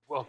Well,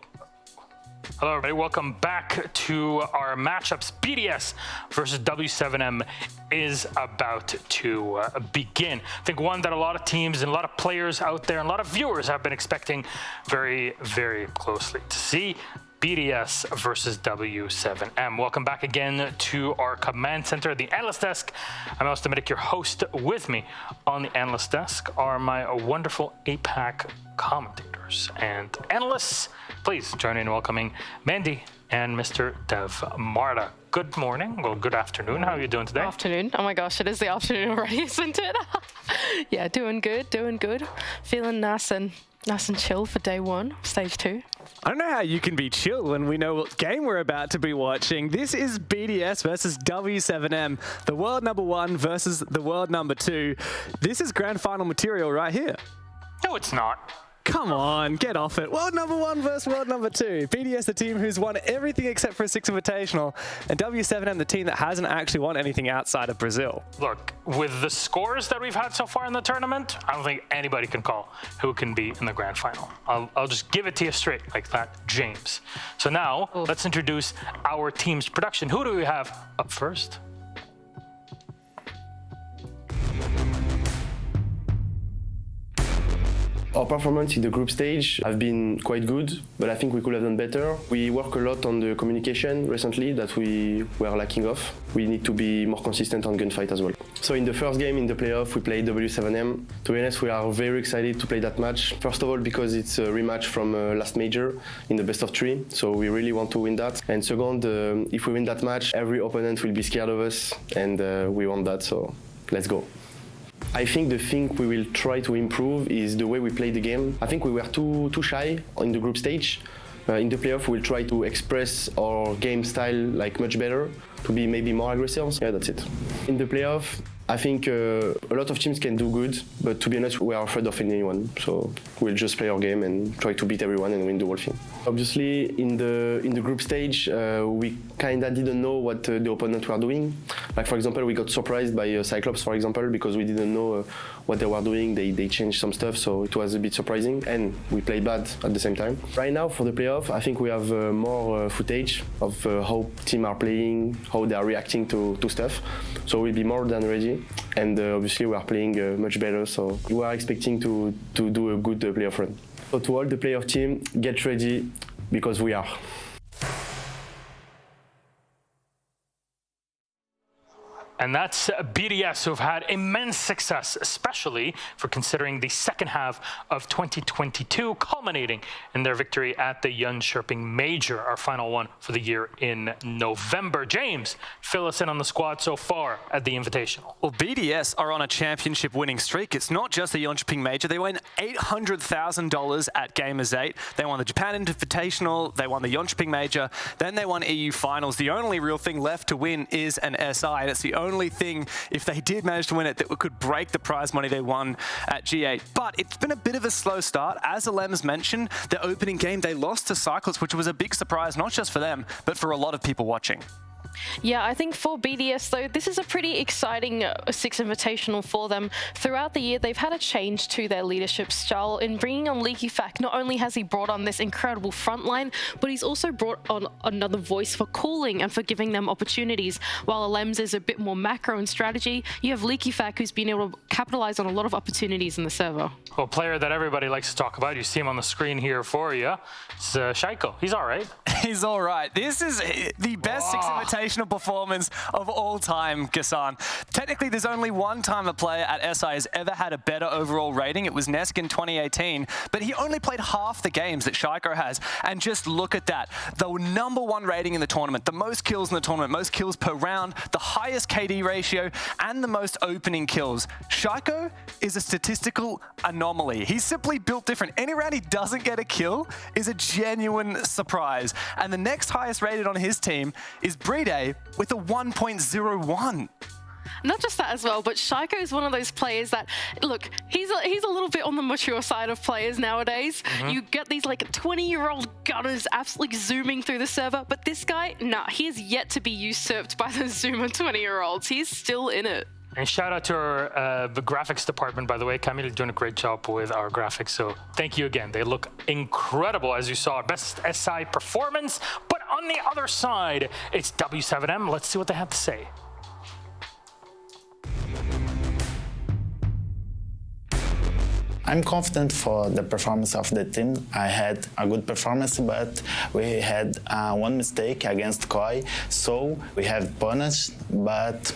hello everybody, welcome back to our matchups. BDS versus w7m is about to begin. I think one that a lot of teams and a lot of players out there and a lot of viewers have been expecting very, very closely to see. BDS versus w7m. Welcome back again to our command center, the analyst desk. I'm Alistair Middick, your host. With me on the analyst desk are my wonderful APAC commentators and analysts. Please join in welcoming Mandy and Mr. Dev Marta. Good morning, well, good afternoon. How are you doing today? Afternoon. Oh my gosh, it is the afternoon already, isn't it? Yeah, doing good. Feeling nice and chill for day one, stage 2. I don't know how you can be chill when we know what game we're about to be watching. This is BDS versus w7m, the world number 1 versus the world number 2. This is grand final material right here. No, it's not. Come on, get off it. World number 1 versus world number 2. BDS, the team who's won everything except for a Six Invitational, and w7m, the team that hasn't actually won anything outside of Brazil. Look, with the scores that we've had so far in the tournament, I don't think anybody can call who can be in the grand final. I'll just give it to you straight like that, James. So now, let's introduce our team's production. Who do we have up first? Our performance in the group stage have been quite good, but I think we could have done better. We work a lot on the communication recently that we were lacking of. We need to be more consistent on gunfight as well. So in the first game in the playoff, we played w7m. To be honest, we are very excited to play that match. First of all, because it's a rematch from last major in the best of 3, so we really want to win that. And second, if we win that match, every opponent will be scared of us, and we want that, so let's go. I think the thing we will try to improve is the way we play the game. I think we were too shy in the group stage. In the playoff, we'll try to express our game style like much better, to be maybe more aggressive. Yeah, that's it. In the playoff, I think a lot of teams can do good, but to be honest, we are afraid of anyone. So we'll just play our game and try to beat everyone and win the whole thing. Obviously, in the group stage, we kinda didn't know what the opponent were doing. Like for example, we got surprised by Cyclops, for example, because we didn't know what they were doing. They changed some stuff, so it was a bit surprising, and we played bad at the same time. Right now, for the playoff, I think we have more footage of how teams are playing, how they are reacting to stuff. So we'll be more than ready. And obviously we are playing much better, so we are expecting to do a good playoff run. So to all the playoff team, get ready, because we are. And that's BDS, who've had immense success, especially for considering the second half of 2022, culminating in their victory at the Jönköping Major, our final one for the year in November. James, fill us in on the squad so far at the Invitational. Well, BDS are on a championship winning streak. It's not just the Jönköping Major. They won $800,000 at Gamers 8. They won the Japan Invitational. They won the Jönköping Major. Then they won EU Finals. The only real thing left to win is an SI, and it's the only thing, if they did manage to win it, that could break the prize money they won at G8. But it's been a bit of a slow start. As Alem's mentioned, the opening game, they lost to Cyclops, which was a big surprise, not just for them, but for a lot of people watching. Yeah, I think for BDS, though, this is a pretty exciting Six Invitational for them. Throughout the year, they've had a change to their leadership style. In bringing on Leaky Fack, not only has he brought on this incredible front line, but he's also brought on another voice for calling and for giving them opportunities. While Alems is a bit more macro in strategy, you have Leaky Fack, who's been able to capitalize on a lot of opportunities in the server. Well, a player that everybody likes to talk about, you see him on the screen here for you, it's Shaiko. He's all right. He's all right. This is the best Six Invitational performance of all time, Gassan. Technically, there's only one time a player at SI has ever had a better overall rating. It was Nesk in 2018, but he only played half the games that Shaiko has. And just look at that. The number 1 rating in the tournament, the most kills in the tournament, most kills per round, the highest KD ratio, and the most opening kills. Shaiko is a statistical anomaly. He's simply built different. Any round he doesn't get a kill is a genuine surprise. And the next highest rated on his team is Brede with a 1.01. Not just that as well, but Shaiko is one of those players that, look, he's a little bit on the mature side of players nowadays. You get these like 20-year-old gunners absolutely zooming through the server, but this guy, nah, he is yet to be usurped by the zoomer 20-year-olds. He's still in it. And shout out to our the graphics department, by the way. Camille is doing a great job with our graphics, so thank you again. They look incredible, as you saw. Best SI performance, but on the other side, it's W7M. Let's see what they have to say. I'm confident for the performance of the team. I had a good performance, but we had one mistake against Koi, so we have punished, but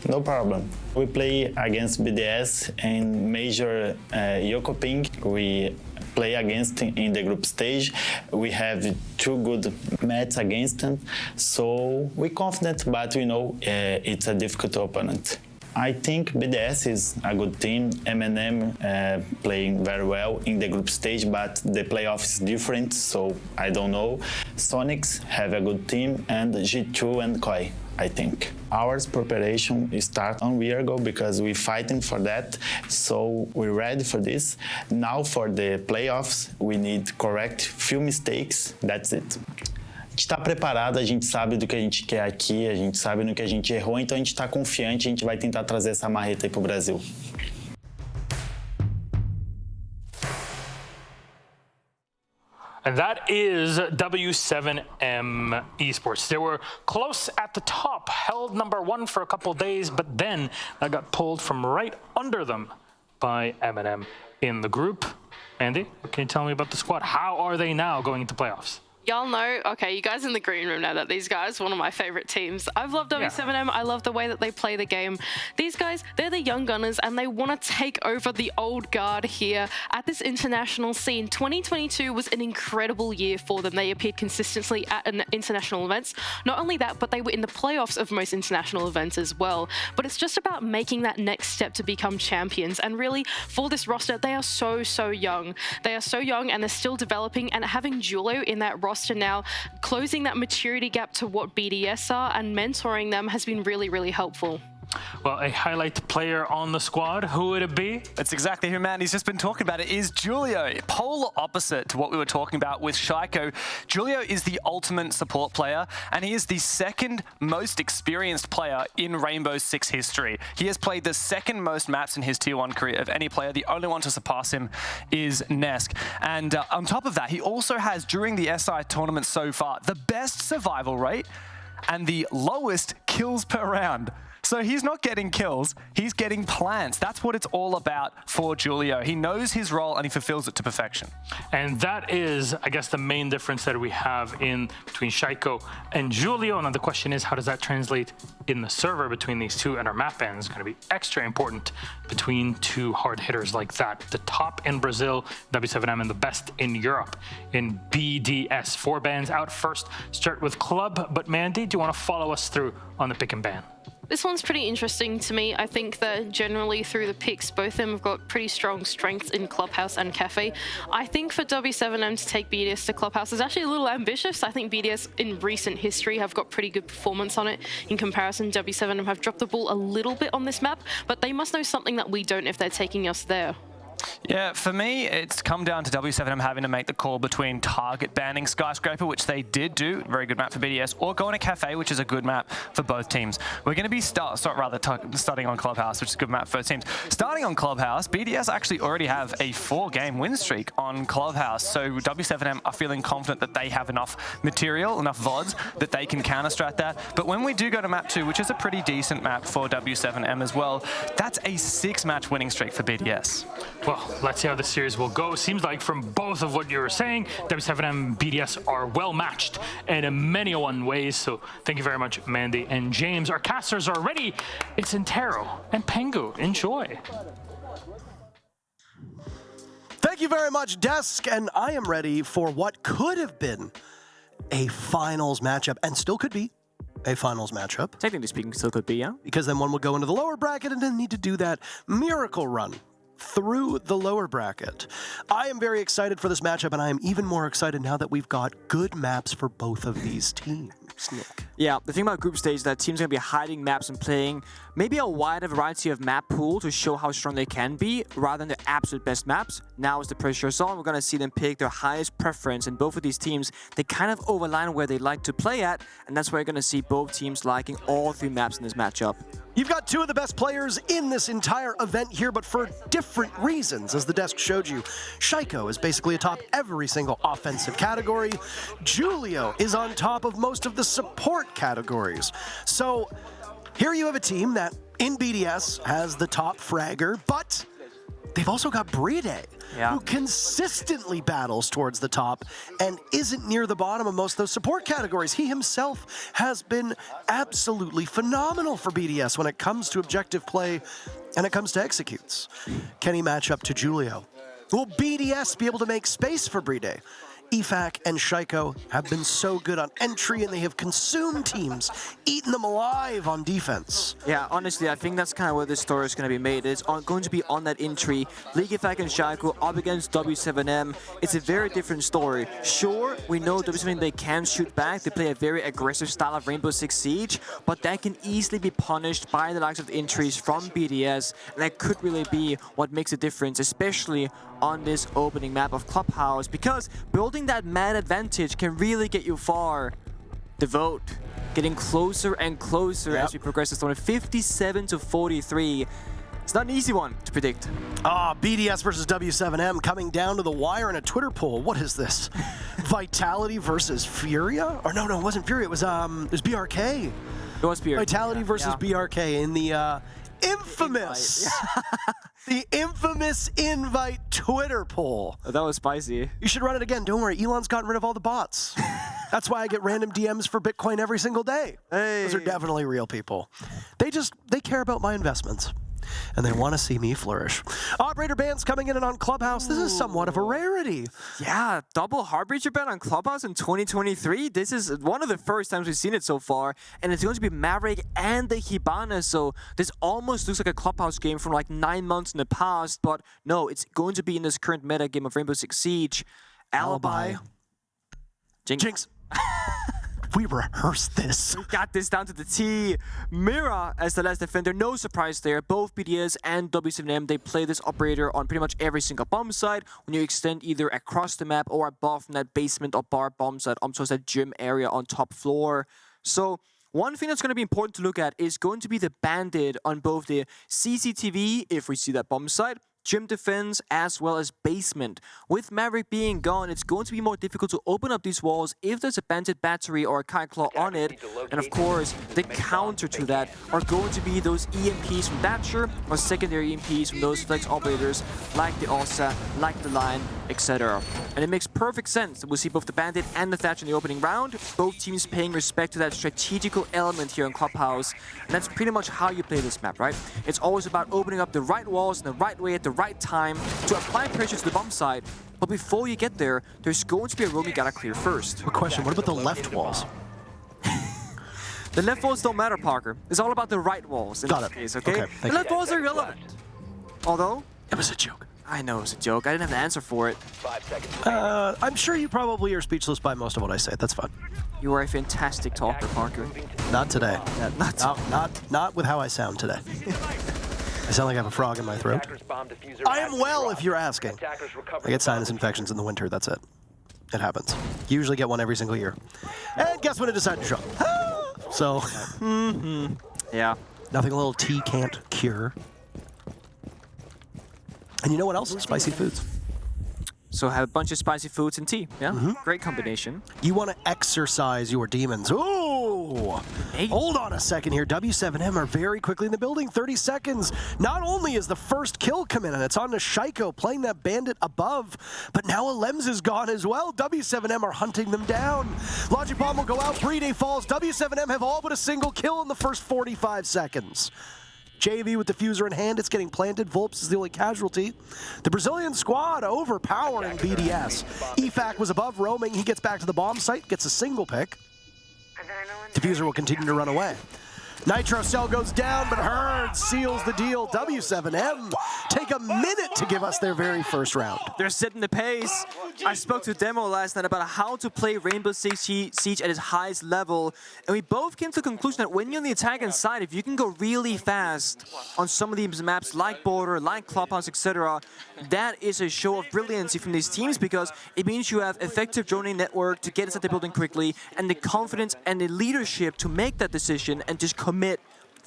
no problem. We play against BDS and major Yokoping. We play against in the group stage. We have 2 good matches against them, so we're confident, but we know it's a difficult opponent. I think BDS is a good team. M&M playing very well in the group stage, but the playoff is different, so I don't know. Sonics have a good team, and G2 and Koi, I think. Our preparation started 1 year ago because we're fighting for that, so we're ready for this. Now for the playoffs, we need correct few mistakes, that's it. A gente está preparado, a gente sabe do que a gente quer aqui, a gente sabe no que a gente errou, então a gente está confiante, a gente vai tentar trazer essa marreta aí pro Brasil. And that is W7M Esports. They were close at the top, held number 1 for a couple of days, but then that got pulled from right under them by M&M in the group. Andy, can you tell me about the squad? How are they now going into playoffs? Y'all know, okay, you guys in the green room know that these guys are one of my favorite teams. I've loved W7M. I love the way that they play the game. These guys, they're the young gunners and they want to take over the old guard here at this international scene. 2022 was an incredible year for them. They appeared consistently at international events. Not only that, but they were in the playoffs of most international events as well. But it's just about making that next step to become champions. And really, for this roster, they are so young. They are so young and they're still developing, and having Julio in that roster now, closing that maturity gap to what BDS are and mentoring them has been really helpful. Well, a highlight player on the squad, who would it be? That's exactly who Mandy's just been talking about. It is Julio. Polar opposite to what we were talking about with Shaiko. Julio is the ultimate support player, and he is the second most experienced player in Rainbow Six history. He has played the second most maps in his Tier 1 career of any player. The only one to surpass him is Nesk. And on top of that, he also has, during the SI tournament so far, the best survival rate and the lowest kills per round. So he's not getting kills, he's getting plants. That's what it's all about for Julio. He knows his role and he fulfills it to perfection. And that is, I guess, the main difference that we have in between Shaiko and Julio. And the question is, how does that translate in the server between these two? And our map ban is going to be extra important between 2 hard hitters like that. The top in Brazil, W7M, and the best in Europe in BDS. 4 bans out first. Start with Club. But Mandy, do you want to follow us through on the pick and ban? This one's pretty interesting to me. I think that generally through the picks, both of them have got pretty strong strengths in Clubhouse and Kafe. I think for W7M to take BDS to Clubhouse is actually a little ambitious. I think BDS in recent history have got pretty good performance on it. In comparison, W7M have dropped the ball a little bit on this map, but they must know something that we don't if they're taking us there. Yeah, for me, it's come down to W7M having to make the call between target banning Skyscraper, which they did do, very good map for BDS, or going to Kafe, which is a good map for both teams. We're going to be starting on Clubhouse, which is a good map for both teams. Starting on Clubhouse, BDS actually already have a 4-game win streak on Clubhouse, so W7M are feeling confident that they have enough material, enough VODs, that they can counter-strat that. But when we do go to map 2, which is a pretty decent map for W7M as well, that's a 6-match winning streak for BDS. Well, let's see how this series will go. Seems like from both of what you were saying, W7M and BDS are well matched in many ways. So thank you very much, Mandy and James. Our casters are ready. It's Intero and Pengu. Enjoy. Thank you very much, Desk, and I am ready for what could have been a finals matchup, and still could be a finals matchup. Technically speaking, still could be, yeah. Because then one will go into the lower bracket and then need to do that miracle run through the lower bracket. I am very excited for this matchup, and I am even more excited now that we've got good maps for both of these teams. Nick. Yeah, the thing about group stage is that teams are going to be hiding maps and playing maybe a wider variety of map pool to show how strong they can be, rather than the absolute best maps. Now as the pressure is on, we're going to see them pick their highest preference, and both of these teams, they kind of overline where they like to play at, and that's why you're going to see both teams liking all 3 maps in this matchup. You've got two of the best players in this entire event here, but for different reasons, as the desk showed you. Shaiko is basically atop every single offensive category. Julio is on top of most of the support categories. So here you have a team that in BDS has the top fragger, but they've also got Bride, who consistently battles towards the top and isn't near the bottom of most of those support categories. He himself has been absolutely phenomenal for BDS when it comes to objective play and it comes to executes. Can he match up to Julio? Will BDS be able to make space for Bride? EFAC and Shaiko have been so good on entry, and they have consumed teams, eaten them alive on defense. Yeah, honestly, I think that's kind of where this story is going to be made. It's going to be on that entry. EFAC and Shaiko up against w7m. It's a very different story. Sure, we know w7m, they can shoot back. They play a very aggressive style of Rainbow Six Siege, but that can easily be punished by the likes of the entries from BDS, and that could really be what makes a difference, especially on this opening map of Clubhouse, because building that man advantage can really get you far. The vote getting closer and closer as we progress this tournament. 57-43. It's not an easy one to predict. BDS versus w7m coming down to the wire in a Twitter poll. What is this? Vitality versus Furia? Or no, it wasn't Furia. It was BRK. It was BRK. Vitality versus BRK in the infamous, the infamous invite Twitter poll. That was spicy. You should run it again. Don't worry, Elon's gotten rid of all the bots. That's why I get random DMs for Bitcoin every single day. Hey. Those are definitely real people. They care about my investments, and they want to see me flourish. Operator bans coming in and on Clubhouse. This is somewhat of a rarity. Yeah, double Heartbreaker ban on Clubhouse in 2023. This is one of the first times we've seen it so far, and it's going to be Maverick and the Hibana, so this almost looks like a Clubhouse game from like 9 months in the past, but no, it's going to be in this current meta game of Rainbow Six Siege. Alibi. Jinx. We rehearsed this. We got this down to the T. Mira as the last defender, no surprise there. Both BDS and w7m, they play this operator on pretty much every single bomb site when you extend either across the map or above from that basement or bar bomb site towards that gym area on top floor. So one thing that's going to be important to look at is going to be the bandit on both the CCTV, if we see that bomb site, gym defense, as well as basement. With Maverick being gone, it's going to be more difficult to open up these walls if there's a bandit battery or a Kai Claw on it. And of course, the counter to that are going to be those EMPs from Thatcher or secondary EMPs from those flex operators like the Osa, like the Lion, etc. And it makes perfect sense that we'll see both the bandit and the Thatcher in the opening round, both teams paying respect to that strategical element here in Clubhouse. And that's pretty much how you play this map, right? It's always about opening up the right walls in the right way at the right time to apply pressure to the bomb site. But before you get there, there's going to be a room you gotta clear first. Quick question, what about the left walls? The left walls don't matter, Parker. It's all about the right walls in Got this it. case, okay? Okay, The left walls are irrelevant. Although, It was a joke. I know it's a joke. I didn't have an answer for it. I'm sure you probably are speechless by most of what I say. That's fine. You are a fantastic talker, Parker. Not today. Yeah, Not with how I sound today. I sound like I have a frog in my throat. I am well, if you're asking. I get sinus infections in the winter, that's it. It happens. You usually get one every single year. And guess when it decided to show up? So, Yeah. nothing a little tea can't cure. And you know what else? Spicy foods. So have a bunch of spicy foods and tea. Yeah, great combination. You want to exercise your demons. Ooh! Hey. Hold on a second here. w7m are very quickly in the building. 30 seconds. Not only is the first kill come in, and it's on to Shaiko playing that bandit above, but now Alems is gone as well. w7m are hunting them down. Logic Bomb will go out. Bride falls. w7m have all but a single kill in the first 45 seconds. JV with diffuser in hand, it's getting planted. Volps is the only casualty. The Brazilian squad overpowering BDS. EFAC was above roaming. He gets back to the bomb site, gets a single pick. Diffuser will continue to run away. Nitro Cell goes down, but Herd seals the deal. w7m take a minute to give us their very first round. They're setting the pace. I spoke to Demo last night about how to play Rainbow Six Siege at its highest level, and we both came to the conclusion that when you're on the attacking side, if you can go really fast on some of these maps like Border, like Clubhouse, etc., that is a show of brilliancy from these teams because it means you have effective droning network to get inside the building quickly and the confidence and the leadership to make that decision and just commit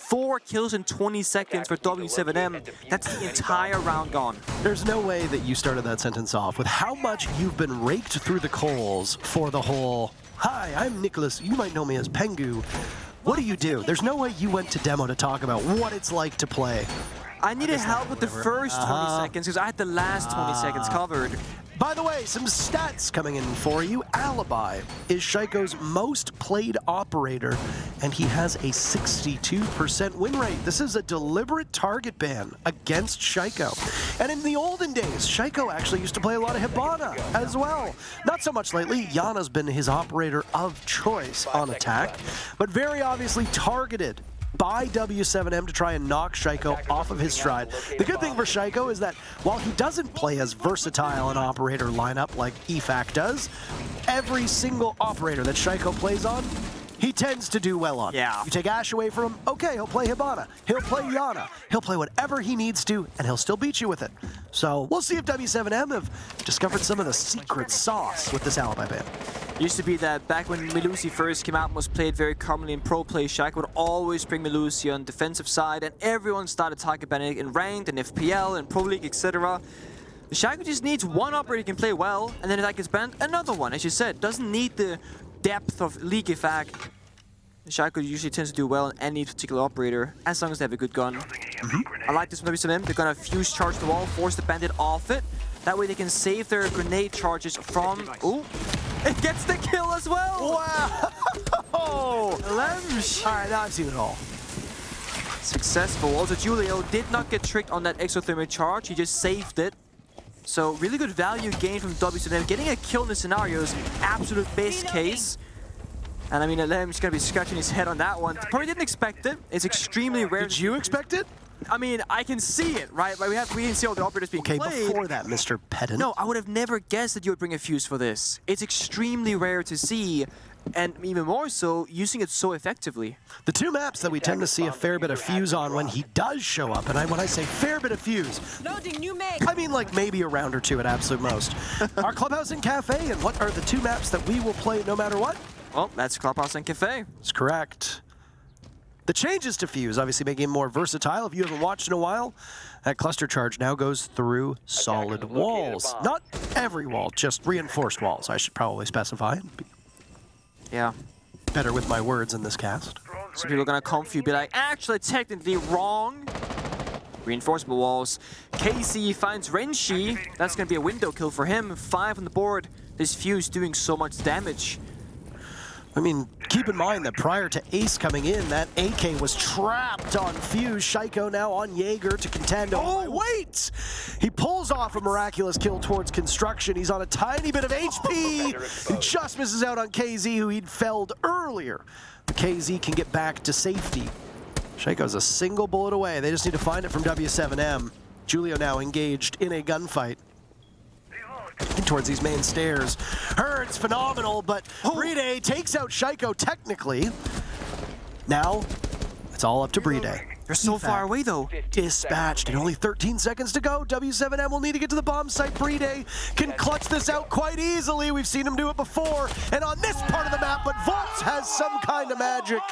4 kills in 20 seconds for w7m. That's the entire round gone. There's no way that you started that sentence off with how much you've been raked through the coals for the whole, "Hi, I'm Nicholas. You might know me as Pengu. What do? There's no way you went to demo to talk about what it's like to play." I needed help with the first 20 seconds because I had the last 20 seconds covered. By the way, some stats coming in for you. Alibi is Shaiko's most played operator, and he has a 62% win rate. This is a deliberate target ban against Shaiko. And in the olden days, Shaiko actually used to play a lot of Hibana as well. Not so much lately. Yana's been his operator of choice on attack, but very obviously targeted by w7m to try and knock Shaiko off of his stride. The good thing for Shaiko is that while he doesn't play as versatile an operator lineup like EFAC does, every single operator that Shaiko plays on, he tends to do well on. Yeah. You take Ash away from him, okay, he'll play Hibana, he'll play Yana, he'll play whatever he needs to, and he'll still beat you with it. So we'll see if w7m have discovered some of the secret sauce with this alibi ban. Used to be that back when Melusi first came out and was played very commonly in pro play, Shaiko would always bring Melusi on defensive side, and everyone started target banning in ranked and FPL and pro league, etc. Shaiko just needs one operator who can play well, and then if that gets banned, another one. As you said, doesn't need the depth of league effect. Shaiko usually tends to do well on any particular operator, as long as they have a good gun. I like this from w7m. They're gonna fuse charge the wall, force the bandit off it. That way they can save their grenade charges from... Ooh! It gets the kill as well! Wow! Lemsh! Alright, now I've seen it all. Successful. Also, Julio did not get tricked on that exothermic charge. He just saved it. So, really good value gain from w7m. Getting a kill in the scenario is absolute best case. And I mean, Lem's gonna be scratching his head on that one. Probably didn't expect it. It's extremely rare. Did you expect it? I mean, I can see it, right? Like we can see all the operators being played. Okay, before that, Mr. Pedant. No, I would have never guessed that you would bring a fuse for this. It's extremely rare to see, and even more so, using it so effectively. The two maps that we tend to see a fair bit of fuse on when he does show up, and when I say fair bit of fuse, I mean like maybe a round or two at absolute most, are Clubhouse and Kafe, and what are the two maps that we will play no matter what? Well, that's Clubhouse and Kafe. That's correct. The changes to fuse, obviously making him more versatile. If you haven't watched in a while, that cluster charge now goes through solid walls. Not every wall, just reinforced walls, I should probably specify. Yeah. Better with my words in this cast. So people are gonna come for you, be like, actually, technically wrong. Reinforcement walls. KC finds Renshi. That's gonna be a window kill for him. 5 on the board. This fuse doing so much damage. I mean, keep in mind that prior to Ace coming in, that AK was trapped on Fuse. Shaiko now on Jaeger to contend. Oh, wait! He pulls off a miraculous kill towards Construction. He's on a tiny bit of HP. He just misses out on KZ, who he'd felled earlier. But KZ can get back to safety. Shaiko's a single bullet away. They just need to find it from w7m. Julio now engaged in a gunfight. Towards these main stairs. Herd's phenomenal, but Bride takes out Shaiko technically. Now, it's all up to Bride. They're so far away though. Dispatched and only 13 seconds to go. w7m will need to get to the bomb site. Bride can clutch this out quite easily. We've seen him do it before. And on this part of the map, but Volts has some kind of magic.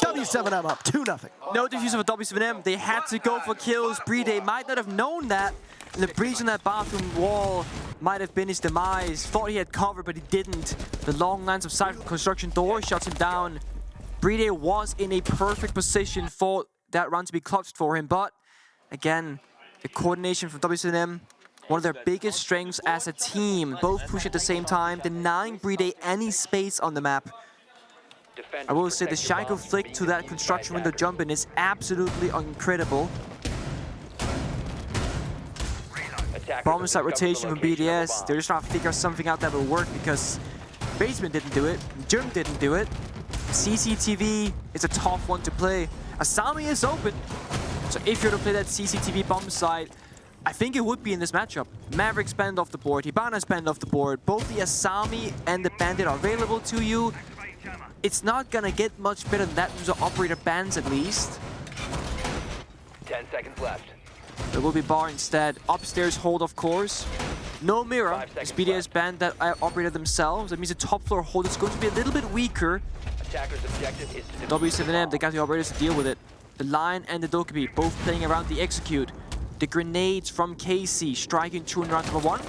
w7m up 2-0. No diffuser for w7m. They had to go for kills. Bride might not have known that. And the breach on that bathroom wall might have been his demise. Thought he had cover, but he didn't. The long lines of sight from Construction door shuts him down. Bride was in a perfect position for that run to be clutched for him, but again, the coordination from w7m, one of their biggest strengths as a team. Both push at the same time, denying Bride any space on the map. I will say the Shaiko flick to that Construction window jump in is absolutely incredible. Bomb site rotation from BDS. They're just trying to figure something out that will work because Basement didn't do it, Jim didn't do it. CCTV is a tough one to play. Asami is open. So if you're to play that CCTV bomb site, I think it would be in this matchup. Mavericks banned off the board, Hibana's banned off the board. Both the Asami and the Bandit are available to you. It's not gonna get much better than that. Those are operator bans at least. 10 seconds left. There will be bar instead. Upstairs hold, of course. No mirror. This BDS banned that operator themselves. That means the top floor hold is going to be a little bit weaker. Attacker's objective is to W7M, they got the operators to deal with it. The Lion and the Dokkaebi both playing around the execute. The grenades from KC striking true in round number 1.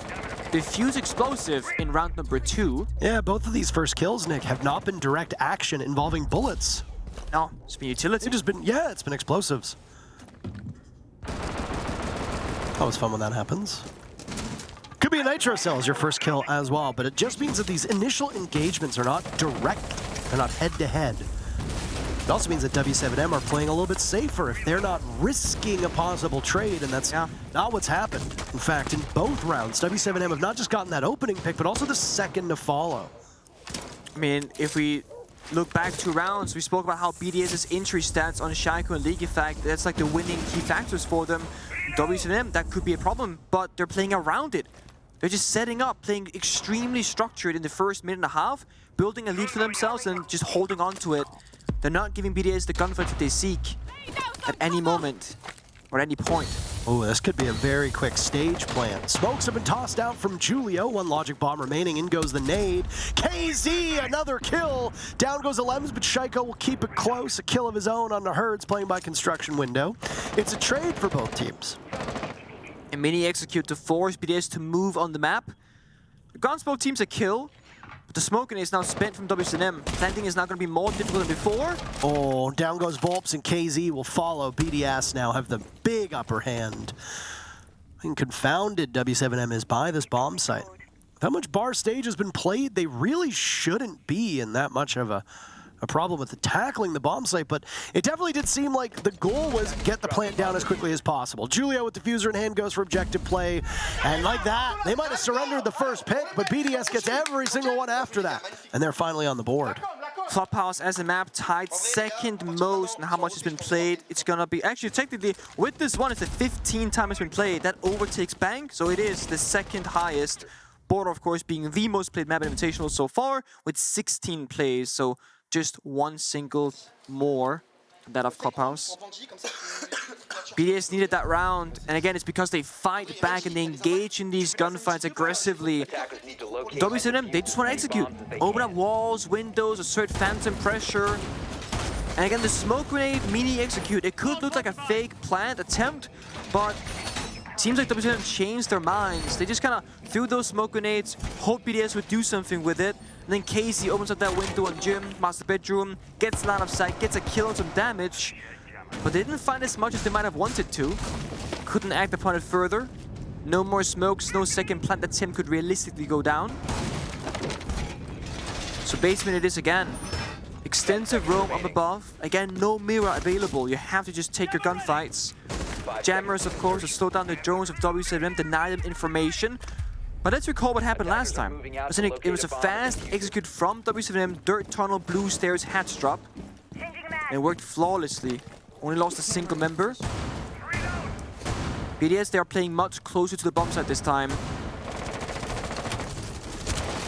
The fuse explosive in round number 2. Yeah, both of these first kills, Nick, have not been direct action involving bullets. No, it's been utility. It's been, yeah, it's been explosives. Always fun when that happens. Could be a nitro cell as your first kill as well, but it just means that these initial engagements are not direct. They're not head-to-head. It also means that W7M are playing a little bit safer if they're not risking a possible trade, and that's not what's happened. In fact, in both rounds, W7M have not just gotten that opening pick, but also the second to follow. I mean, if we look back 2 rounds, we spoke about how BDS's injury stats on Shaiko and League Effect, that's like the winning key factors for them. W7M, that could be a problem, but they're playing around it. They're just setting up, playing extremely structured in the first minute and a half, building a lead for themselves and just holding on to it. They're not giving BDS the gunfight that they seek at any moment or at any point. Oh, this could be a very quick stage plan. Smokes have been tossed out from Julio. 1 logic bomb remaining. In goes the nade. KZ, another kill. Down goes the Lems, but Shaiko will keep it close. A kill of his own on the Herds playing by construction window. It's a trade for both teams. A mini execute to force BDS to move on the map. The Gunsmoke team's a kill, but the smoke grenade is now spent from W7M. Planting is now going to be more difficult than before. Oh, down goes Volps and KZ will follow. BDS now have the big upper hand. And confounded W7M is by this bomb site. With how much bar stage has been played, they really shouldn't be in that much of a problem with the tackling the bomb site, but it definitely did seem like the goal was get the plant down as quickly as possible. Julio with diffuser in hand goes for objective play, and like that, they might have surrendered the first pick, but BDS gets every single one after that, and they're finally on the board. Clubhouse as a map tied second most in how much it's been played. It's gonna be, actually technically, with this one, it's the 15th time it's been played. That overtakes Bank, so it is the second highest. Border, of course, being the most played map in Invitational so far, with 16 plays, so just 1 single more than that of Clubhouse. BDS needed that round, and again, it's because they fight back and they engage in these gunfights aggressively. W7M, they just want to execute. Open up walls, windows, assert phantom pressure. And again, the smoke grenade mini execute, it could look like a fake plant attempt, but it seems like W7M changed their minds. They just kind of threw those smoke grenades, hoped BDS would do something with it. And then Casey opens up that window on Jim, master bedroom, gets line of sight, gets a kill and some damage. But they didn't find as much as they might have wanted to. Couldn't act upon it further. No more smokes, no second plant that Tim could realistically go down. So basement it is again. Extensive roam up above. Again, no mirror available. You have to just take your gunfights. Jammers, of course, to slow down the drones of W7M, deny them information. But let's recall what happened last time. It was a fast execute from W7M, dirt tunnel, blue stairs, hatch drop. And it worked flawlessly. Only lost a single member. BDS, they are playing much closer to the bomb site this time.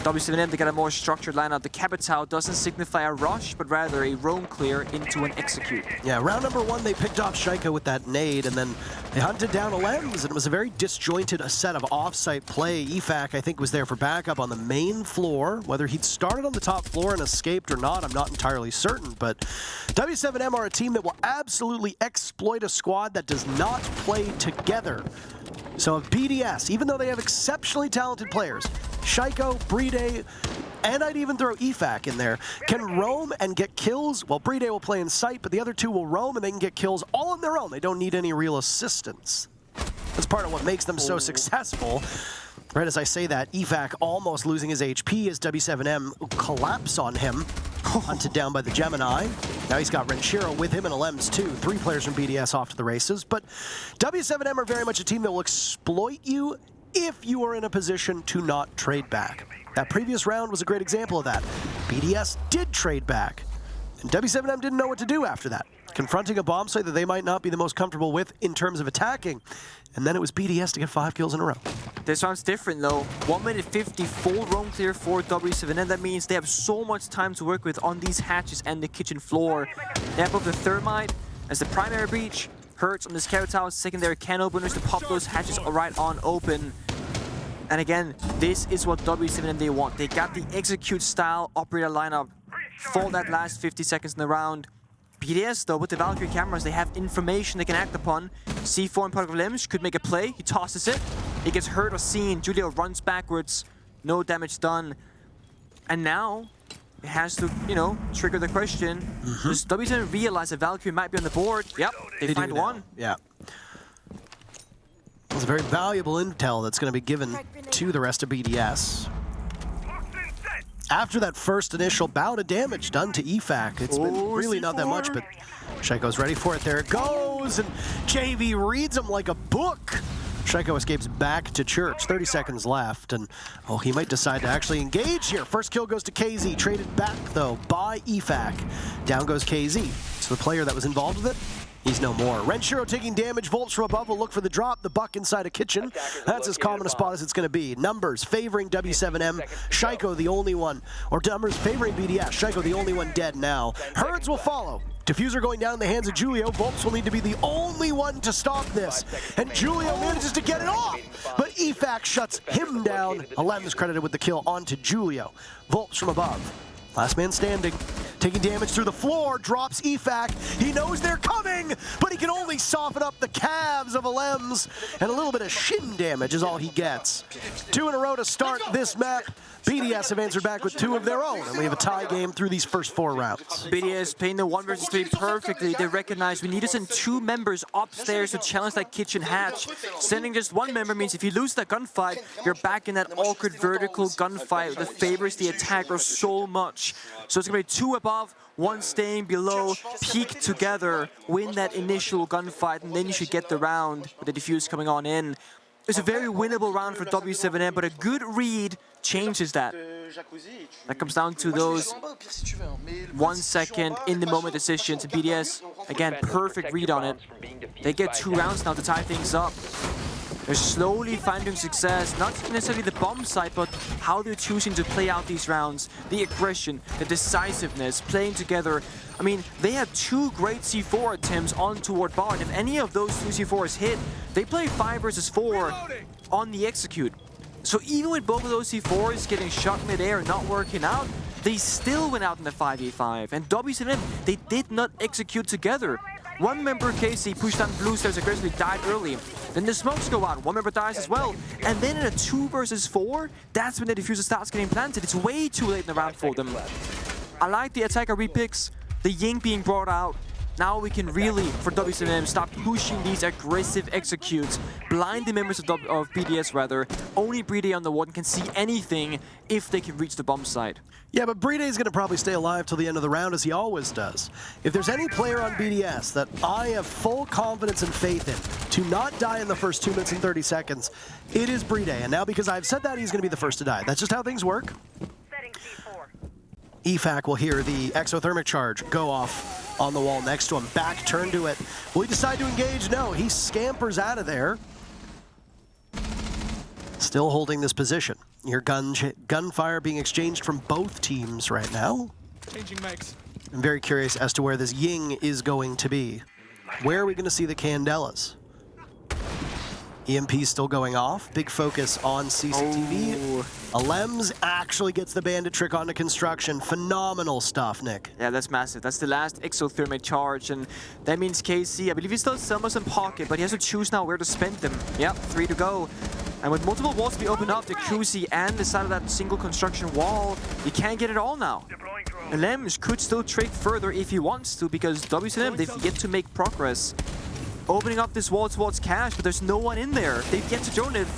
W7M, they got a more structured lineup. The Capital doesn't signify a rush, but rather a roam clear into an execute. Yeah, round number 1, they picked off Shaiko with that nade, and then they hunted down a Lems, and it was a very disjointed set of off-site play. EFAC, I think, was there for backup on the main floor. Whether he'd started on the top floor and escaped or not, I'm not entirely certain, but W7M are a team that will absolutely exploit a squad that does not play together. So if BDS, even though they have exceptionally talented players, Shaiko, Bride, and I'd even throw EFAC in there, can roam and get kills. Well, Bride will play in sight, but the other two will roam and they can get kills all on their own. They don't need any real assistance. That's part of what makes them so successful. Right as I say that, EFAC almost losing his HP as W7M collapse on him. Hunted down by the Gemini. Now he's got Renshiro with him and a Lems too. 3 players from BDS off to the races. But W7M are very much a team that will exploit you if you are in a position to not trade back. That previous round was a great example of that. BDS did trade back, and W7M didn't know what to do after that. Confronting a bomb site that they might not be the most comfortable with in terms of attacking, and then it was BDS to get 5 kills in a row. This round's different though. 1 minute 50 full roam clear for W7M. That means they have so much time to work with on these hatches and the kitchen floor. They have both the Thermite as the primary breach, Hurts on this Capital, secondary can openers to pop those hatches right on open. And again, this is what W7M they want. They got the execute style operator lineup. for that last 50 seconds in the round. BDS, though, with the Valkyrie cameras, they have information they can act upon. C4 in part of Lemsch could make a play. He tosses it. He gets hurt or seen. Julio runs backwards. No damage done. And now, it has to, you know, trigger the question. Does w7m realize that Valkyrie might be on the board? Yep, they find one. Yeah. It's a very valuable intel that's going to be given to the rest of BDS. After that first initial bout of damage done to EFAC, it's been really not that much, but Shaiko's ready for it. There it goes, and JV reads him like a book. Shaiko escapes back to church, 30 seconds left, and oh, he might decide to actually engage here. First kill goes to KZ, traded back though by EFAC. Down goes KZ. So the player that was involved with it, he's no more. Renshiro taking damage. Volts from above will look for the drop. The buck inside a kitchen. That's as common a spot as it's going to be. Numbers favoring w7m. Shaiko the only one, or numbers favoring BDS. Shaiko the only one dead now. Herds will follow. Diffuser going down in the hands of Julio. Volts will need to be the only one to stop this. And Julio manages to get it off. But EFAC shuts him down. Alem is credited with the kill onto Julio. Volts from above. Last man standing. Taking damage through the floor, drops EFAC. He knows they're coming, but he can only soften up the calves of Alems, and a little bit of shin damage is all he gets. 2 in a row to start this map. BDS have answered back with 2 of their own, and we have a tie game through these first 4 rounds. BDS playing the 1 versus 3 perfectly. They recognize we need to send 2 members upstairs to challenge that kitchen hatch. Sending just 1 member means if you lose that gunfight, you're back in that awkward vertical gunfight that favors the attacker so much. So it's going to be 2 above, 1 staying below, peak together, win that initial gunfight, and then you should get the round with the defuse coming on in. It's a very winnable round for w7m, but a good read changes that. That comes down to those 1 second in the moment decisions. BDS, again, perfect read on it. They get 2 rounds now to tie things up. They're slowly finding success, not necessarily the bomb side, but how they're choosing to play out these rounds. The aggression, the decisiveness, playing together. I mean, they have 2 great C4 attempts on toward bar, and if any of those 2 C4s hit, they play 5 versus 4 on the execute. So even with both of those C4s getting shot mid-air and not working out, they still went out in the 5v5. And w7m, they did not execute together. 1 member KC pushed down blue stairs aggressively, died early. Then the smokes go out, 1 member dies as well. And then in a 2 versus 4, that's when the diffuser starts getting planted. It's way too late in the round for them. I like the attacker repicks, the Ying being brought out. Now we can really, for w7m, stop pushing these aggressive executes. Blind the members of BDS rather. Only Bride on the warden can see anything if they can reach the bomb site. Yeah, but Bride is going to probably stay alive till the end of the round, as he always does. If there's any player on BDS that I have full confidence and faith in to not die in the first 2 minutes and 30 seconds, it is Bride. And now because I've said that, he's going to be the first to die. That's just how things work. EFAC will hear the exothermic charge go off on the wall next to him. Back, turn to it. Will he decide to engage? No, he scampers out of there. Still holding this position. Your gunfire being exchanged from both teams right now. Changing mics. I'm very curious as to where this Ying is going to be. Where are we going to see the Candelas? EMP still going off. Big focus on CCTV. Alems actually gets the bandit trick onto construction. Phenomenal stuff, Nick. Yeah, that's massive. That's the last exothermic charge, and that means KC, I believe he still has Selmas in pocket, but he has to choose now where to spend them. Yep, 3 to go. And with multiple walls to be opened up, the Cruzy and the side of that single construction wall, you can't get it all now. And Lemsch could still trick further if he wants to, because w7m, they've yet to make progress. Opening up this wall towards Cash, but there's no one in there. They've yet to drone it.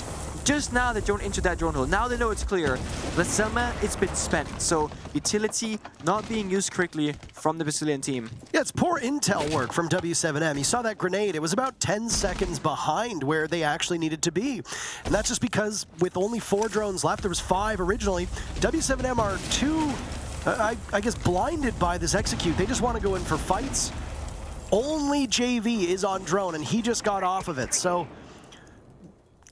Just now they drone into that drone hole. Now they know it's clear. The Selma, it's been spent. So utility not being used correctly from the Brazilian team. Yeah, it's poor intel work from w7m. You saw that grenade. It was about 10 seconds behind where they actually needed to be. And that's just because with only 4 drones left, there was 5 originally. w7m are too, I guess, blinded by this execute. They just want to go in for fights. Only JV is on drone, and he just got off of it. So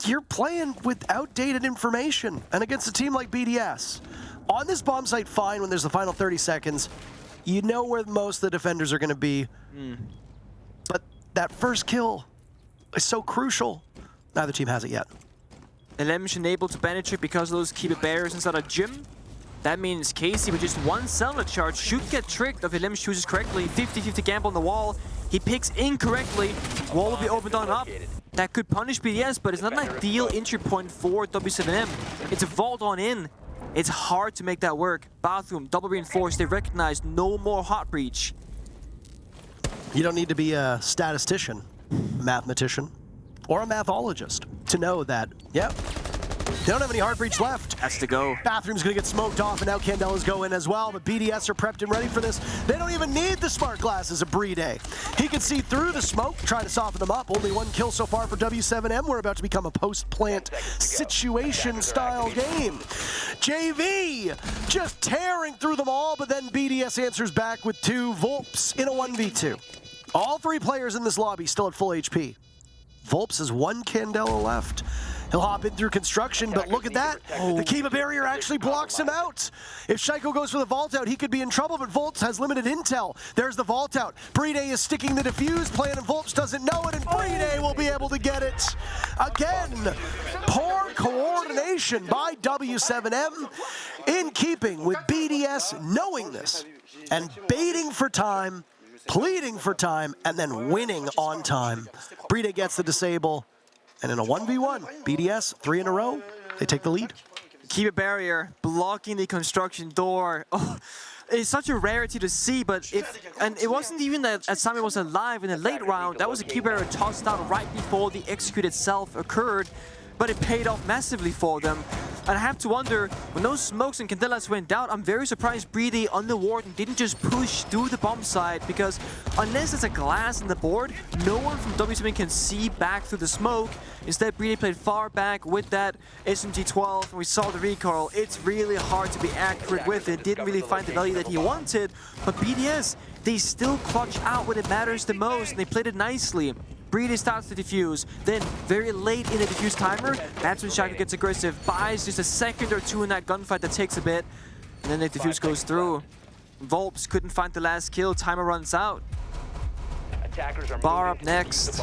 you're playing with outdated information, and against a team like BDS. On this bomb site, fine, when there's the final 30 seconds, you know where most of the defenders are going to be. But that first kill is so crucial. Neither team has it yet. Lemsch unable to penetrate because of those keep it bears inside a gym. That means Casey with just one cellular charge should get tricked if Lim chooses correctly. 50-50 gamble on the wall. He picks incorrectly. Wall will be opened on up. That could punish BDS, but it's not an ideal entry point for w7m. It's a vault on in. It's hard to make that work. Bathroom, double reinforced. They recognize no more hot breach. You don't need to be a statistician, mathematician, or a mathologist to know that, yep, they don't have any hard breach left. Has to go. Bathroom's gonna get smoked off, and now Candela's go in as well, but BDS are prepped and ready for this. They don't even need the smart glasses of Brede. He can see through the smoke, try to soften them up. Only one kill so far for w7m. We're about to become a post-plant situation-style game. JV just tearing through them all, but then BDS answers back with 2 Volps in a 1v2. All 3 players in this lobby still at full HP. Volps has 1 Candela left. He'll hop in through construction, but look at that. The Kiva barrier actually blocks him out. If Shaiko goes for the vault out, he could be in trouble, but Volps has limited intel. There's the vault out. Brede is sticking the defuse plan, and Volps doesn't know it, and Brede will be able to get it. Again, poor coordination by w7m, in keeping with BDS knowing this and baiting for time, pleading for time, and then winning on time. Brede gets the disable. And in a 1v1, BDS, 3 in a row, they take the lead. Keep a barrier, blocking the construction door. Oh, it's such a rarity to see, but it wasn't even that Asami was alive in the late round. That was a keep barrier tossed out right before the execute itself occurred, but it paid off massively for them. And I have to wonder, when those smokes and Candelas went down, I'm very surprised Brede on the Warden didn't just push through the bomb site, because unless there's a glass in the board, no one from w7m can see back through the smoke. Instead, Brede played far back with that SMG-12, and we saw the recoil. It's really hard to be accurate with it. Didn't really find the value that he wanted, but BDS, they still clutch out when it matters the most, and they played it nicely. Brede starts to defuse, then very late in the defuse timer, that's when Shaiko gets aggressive, buys just a second or 2 in that gunfight that takes a bit, and then the defuse goes through. Volps couldn't find the last kill, timer runs out. Bar up next.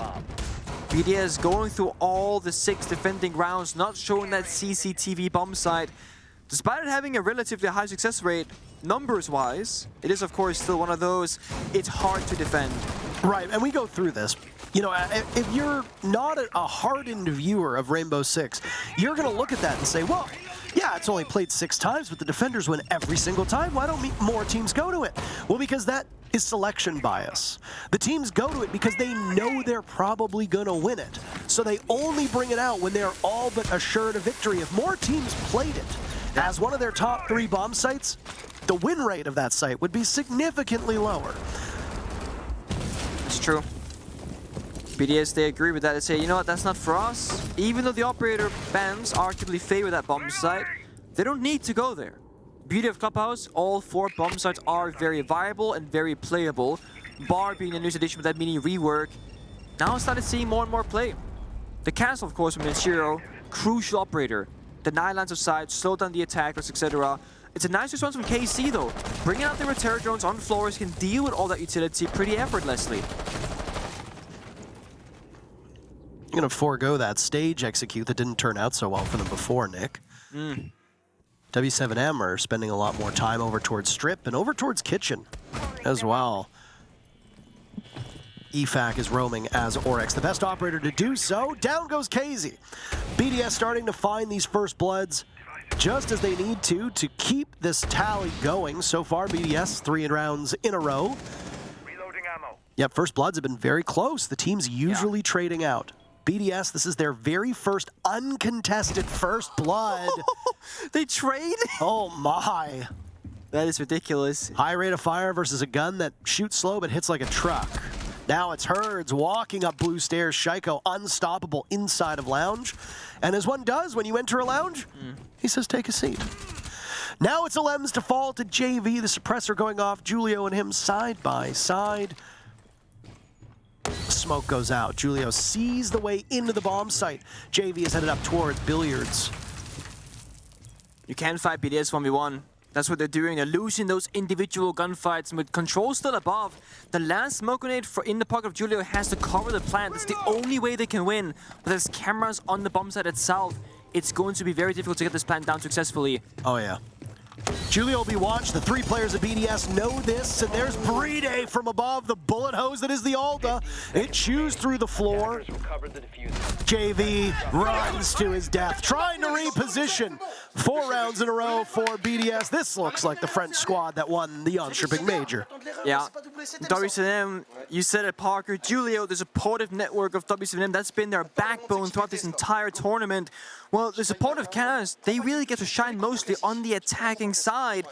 BDS going through all the 6 defending rounds, not showing that CCTV bomb site. Despite it having a relatively high success rate, numbers-wise, it is of course still one of those, it's hard to defend. Right, and we go through this. You know, if you're not a hardened viewer of Rainbow Six, you're going to look at that and say, well, yeah, it's only played 6 times, but the defenders win every single time. Why don't more teams go to it? Well, because that is selection bias. The teams go to it because they know they're probably going to win it. So they only bring it out when they're all but assured a victory. If more teams played it as one of their top 3 bomb sites, the win rate of that site would be significantly lower. It's true. BDS, they agree with that. They say, you know what, that's not for us. Even though the operator bans arguably favor that bomb site, they don't need to go there. Beauty of Clubhouse, all 4 bomb sites are very viable and very playable. Bar being the newest addition with that mini rework. Now I started seeing more and more play. The castle, of course, from Manchiro, crucial operator. Deny lines of sight, slow down the attackers, etc. It's a nice response from KC though. Bringing out the repair drones on floors can deal with all that utility pretty effortlessly. I'm going to forego that stage execute that didn't turn out so well for them before, Nick. w7m are spending a lot more time over towards Strip and over towards Kitchen as well. EFAC is roaming as Oryx, the best operator to do so. Down goes KZ. BDS starting to find these first bloods just as they need to keep this tally going. So far, BDS 3 rounds in a row. Reloading ammo. Yep, first bloods have been very close. The team's usually trading out. BDS, this is their very first uncontested first blood. They trade? Oh my. That is ridiculous. High rate of fire versus a gun that shoots slow but hits like a truck. Now it's Herds walking up blue stairs. Shaiko unstoppable inside of lounge. And as one does when you enter a lounge, he says take a seat. Now it's Alems to fall to JV, the suppressor going off. Julio and him side by side. Smoke goes out. Julio sees the way into the bomb site. JV is headed up towards Billiards. You can't fight BDS 1v1. That's what they're doing. They're losing those individual gunfights, and with control still above, the last smoke grenade in the pocket of Julio has to cover the plant. That's the only way they can win. But there's cameras on the bomb site itself. It's going to be very difficult to get this plant down successfully. Oh yeah. Julio will be watched. The three players of BDS know this, and there's Brede from above, the bullet hose that is the Alda. It chews through the floor. JV runs to his death, trying to reposition. 4 rounds in a row for BDS. This looks like the French squad that won the Jönköping Major. Yeah, w7m, you said it, Parker. Julio, the supportive network of w7m, that's been their backbone throughout this entire tournament. Well, the supportive cast, they really get to shine mostly on the attacking side.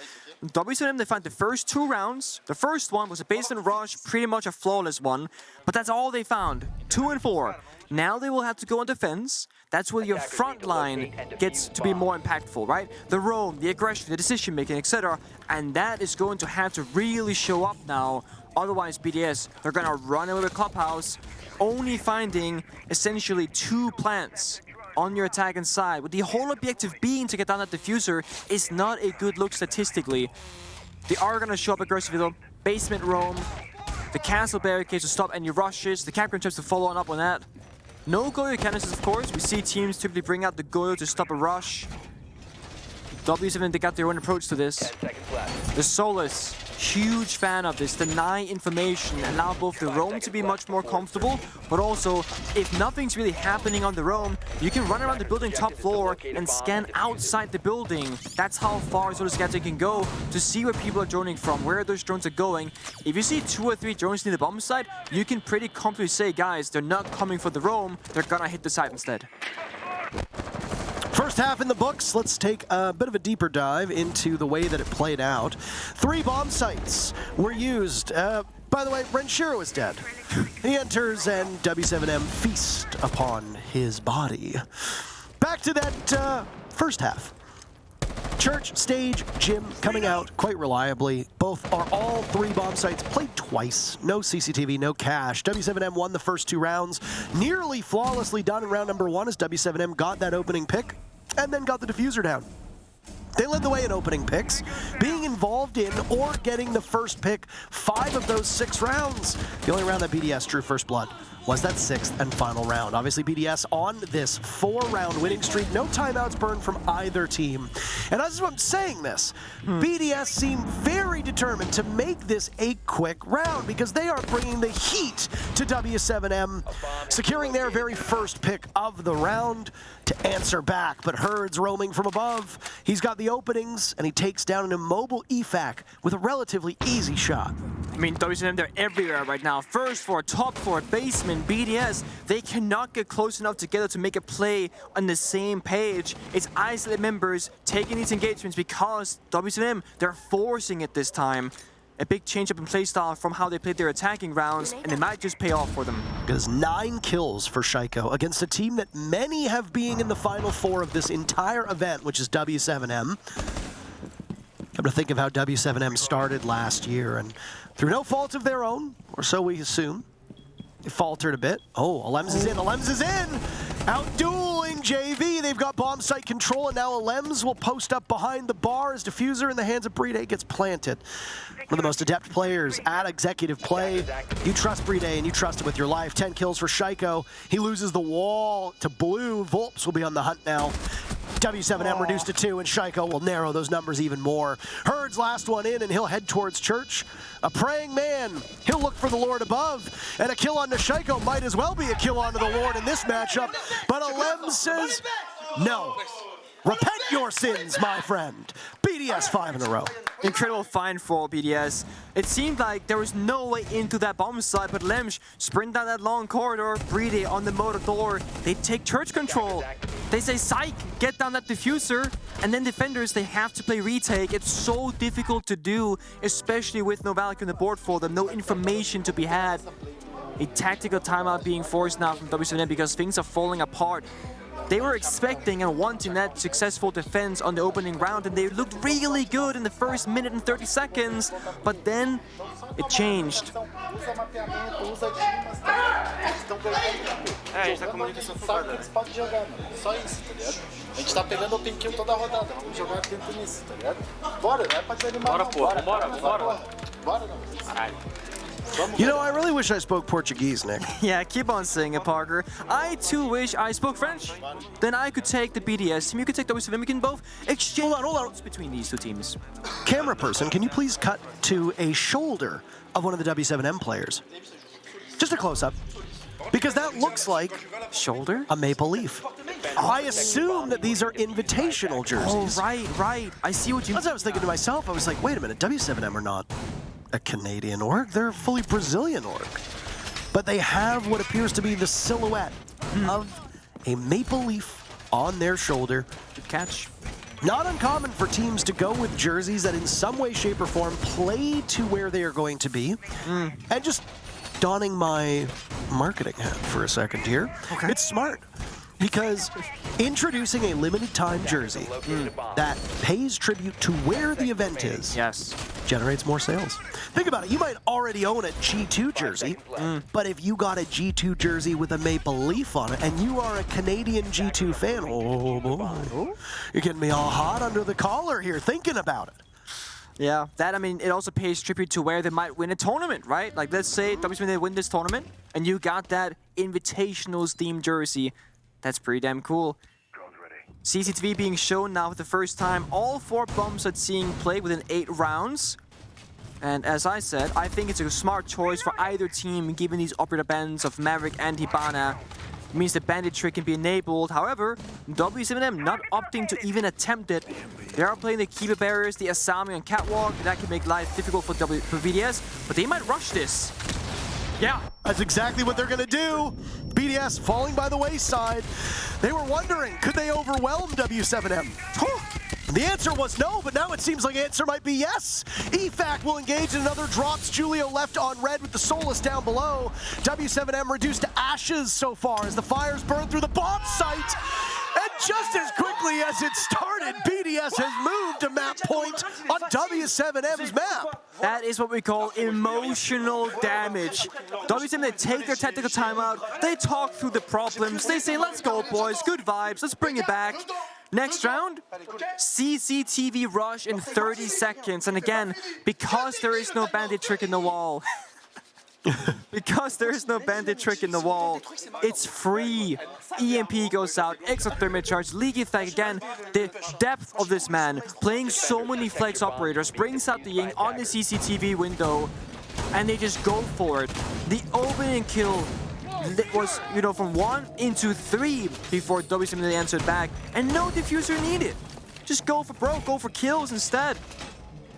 w7m, they find the first 2 rounds. The first one was a basement rush, pretty much a flawless one. But that's all they found, 2 and 4. Now they will have to go on defense. That's where your front line gets to be more impactful, right? The roam, the aggression, the decision making, etc. And that is going to have to really show up now. Otherwise, BDS, they're gonna run away with Clubhouse, only finding essentially 2 plants on your attacking side, with the whole objective being to get down that diffuser, is not a good look statistically. They are going to show up aggressively though. Basement roam, the castle barricades to stop any rushes, the Capcom chips to follow on up on that. No Goyo cannons, of course. We see teams typically bring out the Goyo to stop a rush. w7m, they got their own approach to this. 10 seconds left. The Solus, huge fan of this. Deny information, allow both the roam to be much more comfortable, but also, if nothing's really happening on the roam, you can run around the building top floor and scan outside the building. That's how far Solus scanning can go to see where people are droning from, where those drones are going. If you see 2 or 3 drones near the bomb site, you can pretty comfortably say, guys, they're not coming for the roam, they're gonna hit the site instead. First half in the books, let's take a bit of a deeper dive into the way that it played out. 3 bomb sites were used. By the way, Renshiro is dead. He enters and w7m feast upon his body. Back to that first half. Church, stage, gym coming out quite reliably. All 3 bomb sites played twice. No CCTV, no cache. w7m won the first 2 rounds. Nearly flawlessly done in round number 1 as w7m got that opening pick and then got the diffuser down. They led the way in opening picks, being involved in or getting the first pick 5 of those 6 rounds. The only round that BDS drew first blood was that 6th and final round. Obviously, BDS on this 4-round winning streak. No timeouts burned from either team. And as I'm saying this, BDS seem very determined to make this a quick round because they are bringing the heat to w7m, securing their very first pick of the round to answer back. But Herd's roaming from above. He's got the openings, and he takes down an immobile EFAC with a relatively easy shot. I mean, w7m, they're everywhere right now. First floor, top floor, basement, BDS, they cannot get close enough together to make a play on the same page. It's isolated members taking these engagements because w7m, they're forcing it this time. A big change up in playstyle from how they played their attacking rounds, and it might just pay off for them. Because 9 kills for Shaiko against a team that many have been in the final 4 of this entire event, which is w7m. Come to think of how w7m started last year, and through no fault of their own, or so we assume, they faltered a bit. Oh, Alems is in, Alems is in! Out-dueling JV, they've got bomb site control, and now Alems will post up behind the bar as diffuser in the hands of Brede gets planted. One of the most adept players at executive play. You trust Brede and you trust him with your life. 10 kills for Shaiko. He loses the wall to blue. Volps will be on the hunt now. w7m reduced to 2, and Shaiko will narrow those numbers even more. Herd's last one in, and he'll head towards church. A praying man, he'll look for the Lord above, and a kill onto Shaiko might as well be a kill onto the Lord in this matchup, but Alem says, no. Repent your sins, my friend. BDS 5 in a row. Incredible find for BDS. It seemed like there was no way into that bomb site, but Lemsch sprint down that long corridor, Brede on the motor door. They take church control. They say, psych, get down that diffuser. And then defenders, they have to play retake. It's so difficult to do, especially with no Valkyrie on the board for them, no information to be had. A tactical timeout being forced now from w7m because things are falling apart. They were expecting and wanting that successful defense on the opening round, and they looked really good in the first minute and 30 seconds, but then it changed. You know, I really wish I spoke Portuguese, Nick. Yeah, keep on saying it, Parker. I too wish I spoke French. Then I could take the BDS team, you could take w7m, we can both exchange notes between these two teams. Camera person, can you please cut to a shoulder of one of the w7m players? Just a close-up. Because that looks like Shoulder? a maple leaf. I assume that these are invitational jerseys. Oh, right. I see what you mean. That's what I was thinking to myself. I was like, wait a minute, w7m are not a Canadian org. They're a fully Brazilian org. But they have what appears to be the silhouette of a maple leaf on their shoulder. Good catch. Not uncommon for teams to go with jerseys that in some way, shape, or form play to where they are going to be. And just donning my marketing hat for a second here. Okay. It's smart. Because introducing a limited time jersey that pays tribute to where the event is generates more sales. Think about it. You might already own a G2 jersey, but if you got a G2 jersey with a maple leaf on it and you are a Canadian G2 fan, oh boy, you're getting me all hot under the collar here thinking about it. Yeah, that, I mean, it also pays tribute to where they might win a tournament, right? Like, let's say w7m they win this tournament and you got that Invitationals themed jersey. That's pretty damn cool. CCTV being shown now for the first time. All 4 bombs are seeing play within 8 rounds. And as I said, I think it's a smart choice for either team given these operator bans of Maverick and Hibana. It means the bandit trick can be enabled. However, w7m not opting to even attempt it. They are playing the keeper barriers, the Asami on Catwalk. That can make life difficult for BDS, but they might rush this. Yeah, that's exactly what they're going to do. BDS falling by the wayside. They were wondering, could they overwhelm w7m? The answer was no, but now it seems like the answer might be yes. EFAC will engage in another drops. Julio left on red with the Solus down below. w7m reduced to ashes so far as the fires burn through the bomb site. And just as quickly as it started, BDS has moved a map point on w7m's map. That is what we call emotional damage. w7m, they take their tactical timeout, they talk through the problems, they say, let's go boys, good vibes, let's bring it back. Next round, CCTV rush in 30 seconds. And again, because there is no bandit trick in the wall, because there is no bandit trick in the wall, it's free. EMP goes out, exothermic charge, Leaky Flag again. The depth of this man, playing so many flex operators, brings out the Ying on the CCTV window, and they just go for it. The opening kill was, you know, from 1 into 3 before w7m answered back, and no diffuser needed. Just go for broke, go for kills instead.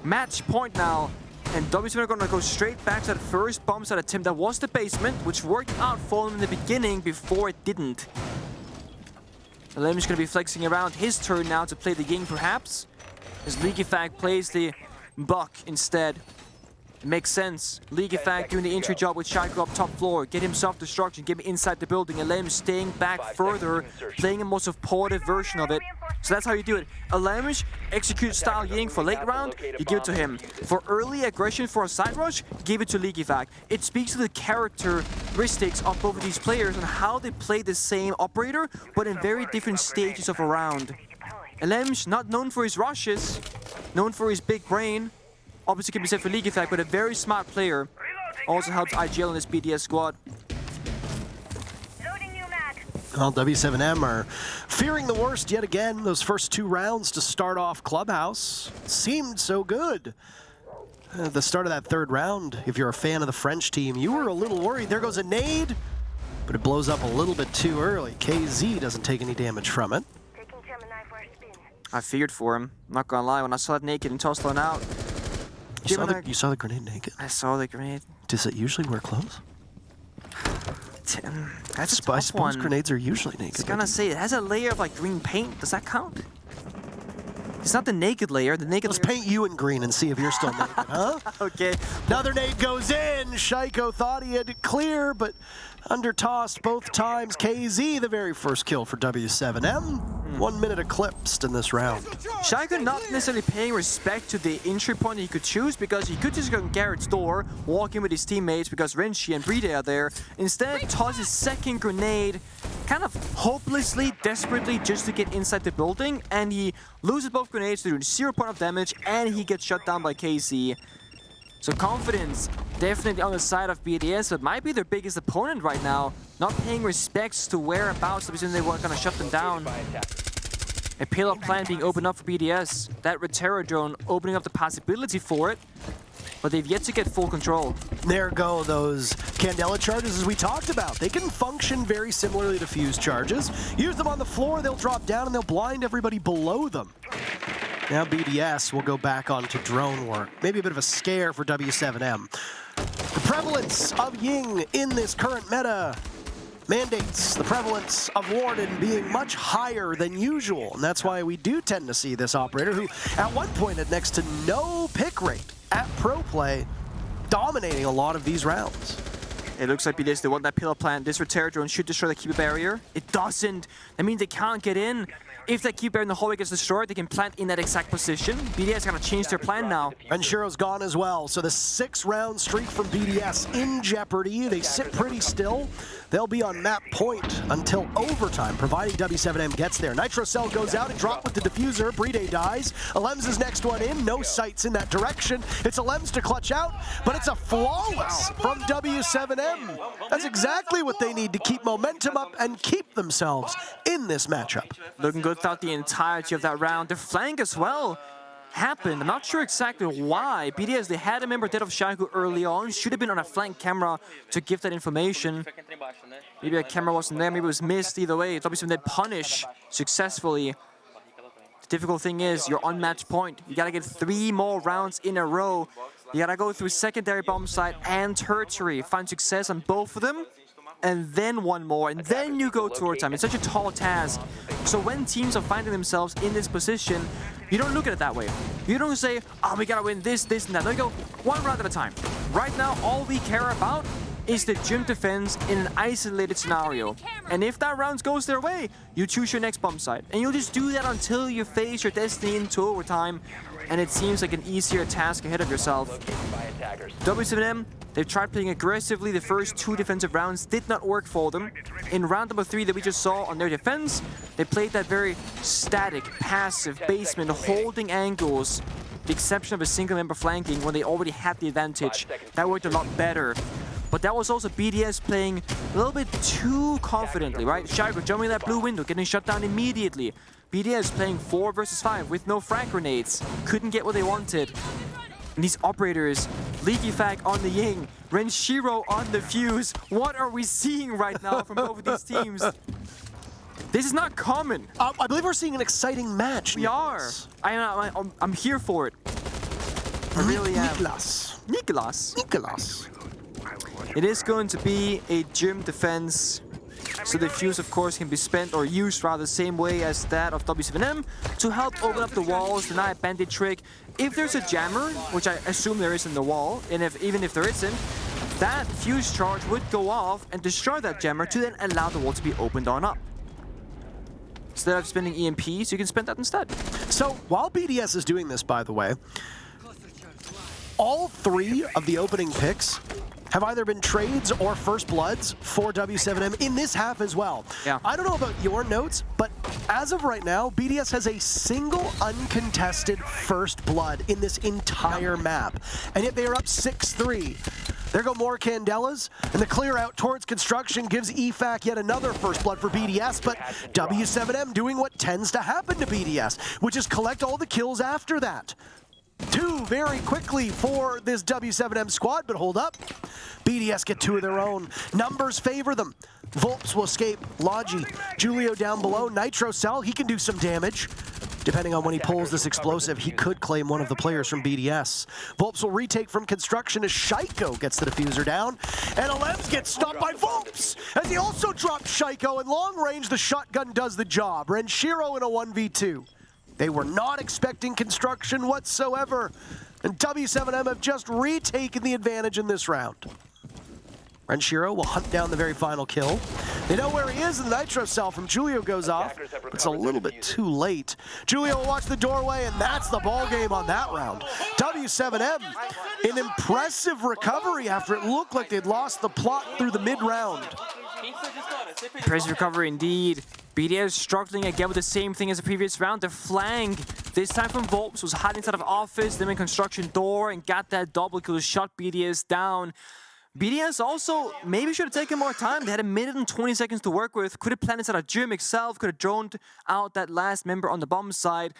Match point now. And w7m are going to go straight back to that first bomb site attempt. That was the basement, which worked out for him in the beginning before it didn't. Alem is going to be flexing around. His turn now to play the Ying, perhaps. As Leaky Fag plays the Buck instead. It makes sense. Leaky Fag doing the entry job with Shaiko up top floor. Get himself destruction, get him inside the building. Alem staying back further, playing a more supportive version of it. So that's how you do it. Alemish execute style Ying for late round, you give it to him. For early aggression for a side rush, give it to Leaky Fag. It speaks to the characteristics of both of these players and how they play the same operator, but in very different stages of a round. Alemish, not known for his rushes, known for his big brain. Obviously can be said for Leaky Fag, but a very smart player. Also helps IGL in this BDS squad. Well, w7m are fearing the worst yet again. Those first 2 rounds to start off Clubhouse seemed so good. At the start of that 3rd round, if you're a fan of the French team, you were a little worried. There goes a nade, but it blows up a little bit too early. KZ doesn't take any damage from it. I feared for him, not gonna lie. When I saw it naked and tossed one out. You saw the grenade naked? I saw the grenade. Does it usually wear clothes? That's I suppose grenades are usually naked. I was gonna say, it has a layer of like green paint. Does that count? It's not the naked layer. The naked. Let's paint you in green and see if you're still naked, huh? Okay. Another nade goes in. Shaiko thought he had it clear, but under-tossed both times. KZ, the very first kill for w7m. 1 minute eclipsed in this round. Shaiko not necessarily paying respect to the entry point he could choose because he could just go in Garrett's door, walk in with his teammates because Renshi and Bride are there. Instead, toss his second grenade, kind of hopelessly, desperately just to get inside the building, and he loses both grenades to do 0 point of damage, and he gets shut down by KZ. So confidence definitely on the side of BDS, but might be their biggest opponent right now. Not paying respects to whereabouts, the reason they weren't going to shut them down. A payload plan being opened up for BDS. That Retero drone opening up the possibility for it, but they've yet to get full control. There go those Candela charges as we talked about. They can function very similarly to fuse charges. Use them on the floor, they'll drop down and they'll blind everybody below them. Now BDS will go back onto drone work. Maybe a bit of a scare for w7m. The prevalence of Ying in this current meta mandates the prevalence of Warden being much higher than usual. And that's why we do tend to see this operator who at one point had next to no pick rate at pro play, dominating a lot of these rounds. It looks like BDS, they want that pillar plant. This Retero drone should destroy the keeper barrier. It doesn't. That means they can't get in. If that keeper in the hallway gets destroyed, they can plant in that exact position. BDS gonna change their plan now. And Shiro's gone as well. So the 6-round streak from BDS in jeopardy. They sit pretty still. They'll be on map point until overtime, providing w7m gets there. Nitro Cell goes out and dropped with the diffuser. Bride dies. Alems is next one in. No sights in that direction. It's Alems to clutch out, but it's a flawless from w7m. That's exactly what they need to keep momentum up and keep themselves in this matchup. Looking good throughout the entirety of that round. Their flank as well happened. I'm not sure exactly why. BDS, they had a member dead of Shaku early on. Should have been on a flank camera to give that information. Maybe a camera wasn't there, maybe it was missed. Either way, w7m did punish successfully. The difficult thing is, you're on match point. You gotta get 3 more rounds in a row. You gotta go through secondary bomb site and tertiary. Find success on both of them, and then one more, and then you go to overtime. It's such a tall task. So when teams are finding themselves in this position, you don't look at it that way. You don't say, oh, we gotta win this, this, and that. No, you go one round at a time. Right now, all we care about is the gym defense in an isolated scenario. And if that round goes their way, you choose your next bomb site. And you'll just do that until you face your destiny into overtime. And it seems like an easier task ahead of yourself. w7m, they've tried playing aggressively the first 2 defensive rounds, did not work for them. In round number 3 that we just saw on their defense, they played that very static, passive basement, holding angles, the exception of a single member flanking when they already had the advantage. That worked a lot better. But that was also BDS playing a little bit too confidently, right? Shago jumping that blue window, getting shut down immediately. BDS playing 4 versus 5 with no frag grenades. Couldn't get what they wanted. And these operators, Leaky Fag on the Ying, Renshiro on the Fuse. What are we seeing right now from both of these teams? This is not common. I believe we're seeing an exciting match. We are. I'm here for it. I really am. Nicolas. It is going to be a gym defense, so the fuse, of course, can be spent or used rather the same way as that of w7m to help open up the walls, deny a bandit trick. If there's a jammer, which I assume there is in the wall, and even if there isn't, that fuse charge would go off and destroy that jammer to then allow the wall to be opened on up. Instead of spending EMPs, you can spend that instead. So while BDS is doing this, by the way, all 3 of the opening picks have either been trades or first bloods for w7m in this half as well. Yeah. I don't know about your notes, but as of right now, BDS has a single uncontested first blood in this entire map. And yet they are up 6-3. There go more Candelas, and the clear out towards construction gives EFAC yet another first blood for BDS, but w7m doing what tends to happen to BDS, which is collect all the kills after that. 2 very quickly for this w7m squad, but hold up. BDS get 2 of their own. Numbers favor them. Volps will escape. Logi, Julio down below. Nitro Cell, he can do some damage. Depending on when he pulls this explosive, he could claim one of the players from BDS. Volps will retake from construction as Shaiko gets the diffuser down. And Alems gets stopped by Volps as he also drops Shaiko. In long range, the shotgun does the job. Renshiro in a 1v2. They were not expecting construction whatsoever. And w7m have just retaken the advantage in this round. Renshiro will hunt down the very final kill. They know where he is, and the Nitro Cell from Julio goes off. It's a little bit too late. Julio will watch the doorway, and that's the ball game on that round. w7m, an impressive recovery after it looked like they'd lost the plot through the mid-round. Impressive recovery indeed. BDS struggling again with the same thing as the previous round. The flank, this time from Volps, was hiding inside of office, then in construction door, and got that double kill to shut BDS down. BDS also maybe should have taken more time. They had 1 minute and 20 seconds to work with. Could have planned inside of gym itself, could have droned out that last member on the bomb side.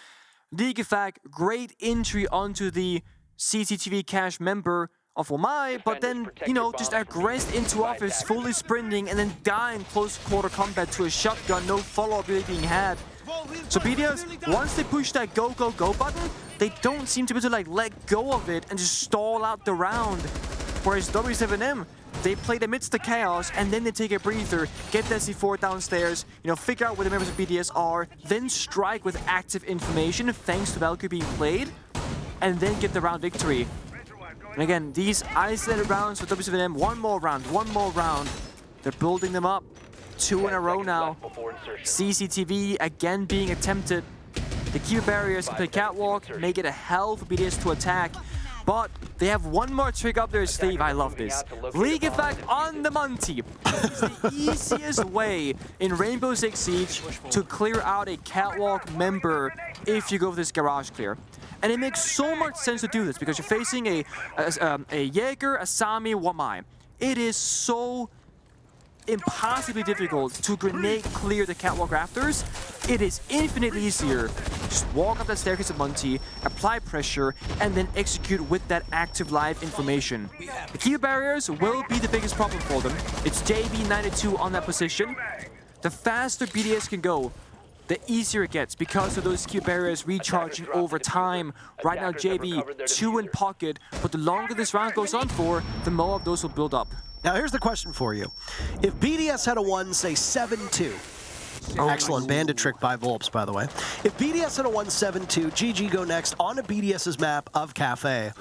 Ligefac, great entry onto the CCTV cache member of Omai, but then, you know, just aggressed into office, fully sprinting, and then die in close quarter combat to a shotgun, no follow-up really being had. So BDS, once they push that go, go, go button, they don't seem to be able to like let go of it and just stall out the round. Whereas w7m, they play amidst the chaos, and then they take a breather, get that C4 downstairs, you know, figure out where the members of BDS are, then strike with active information, thanks to Valkyrie being played, and then get the round victory. And again, these isolated rounds for w7m, one more round. They're building them up. 2 in a row now. CCTV again being attempted. The key barriers can play catwalk, make it a hell for BDS to attack. But they have one more trick up their sleeve. I love this. League effect on the Monty. It's the easiest way in Rainbow Six Siege to clear out a catwalk member if you go for this garage clear. And it makes so much sense to do this because you're facing a Jaeger, a Sami, Wamai. It is so impossibly difficult to grenade clear the catwalk rafters. It is infinitely easier. Just walk up that staircase of Monty, apply pressure, and then execute with that active live information. The key barriers will be the biggest problem for them. It's JV92 on that position. The faster BDS can go, the easier it gets because of those key barriers recharging over time. Right now, JV 2 in pocket, but the longer this round goes on for, the more of those will build up. Now, here's the question for you. If BDS had a won, say 7-2, excellent bandit trick by Volps, by the way. If BDS had a 1-7-2, GG go next on a BDS's map of Kafe.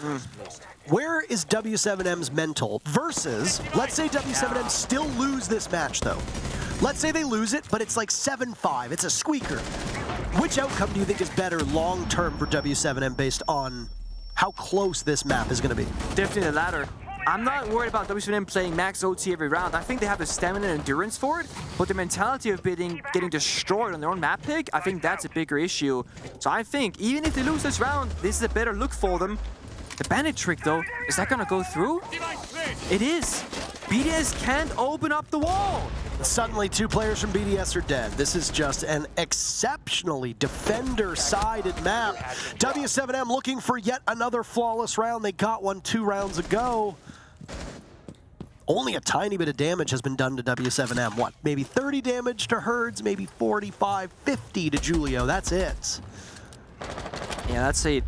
Where is w7m's mental versus, let's say w7m still lose this match, though. Let's say they lose it, but it's like 7-5. It's a squeaker. Which outcome do you think is better long-term for w7m based on how close this map is going to be? Definitely the latter. I'm not worried about w7m playing max OT every round. I think they have the stamina and endurance for it, but the mentality of getting destroyed on their own map pick, I think that's a bigger issue. So I think even if they lose this round, this is a better look for them. The bandit trick, though, is that going to go through? It is. BDS can't open up the wall. Suddenly, 2 players from BDS are dead. This is just an exceptionally defender-sided map. w7m looking for yet another flawless round. They got one 2 rounds ago. Only a tiny bit of damage has been done to w7m. What, maybe 30 damage to Herds, maybe 45, 50 to Julio. That's it. Yeah, that's a...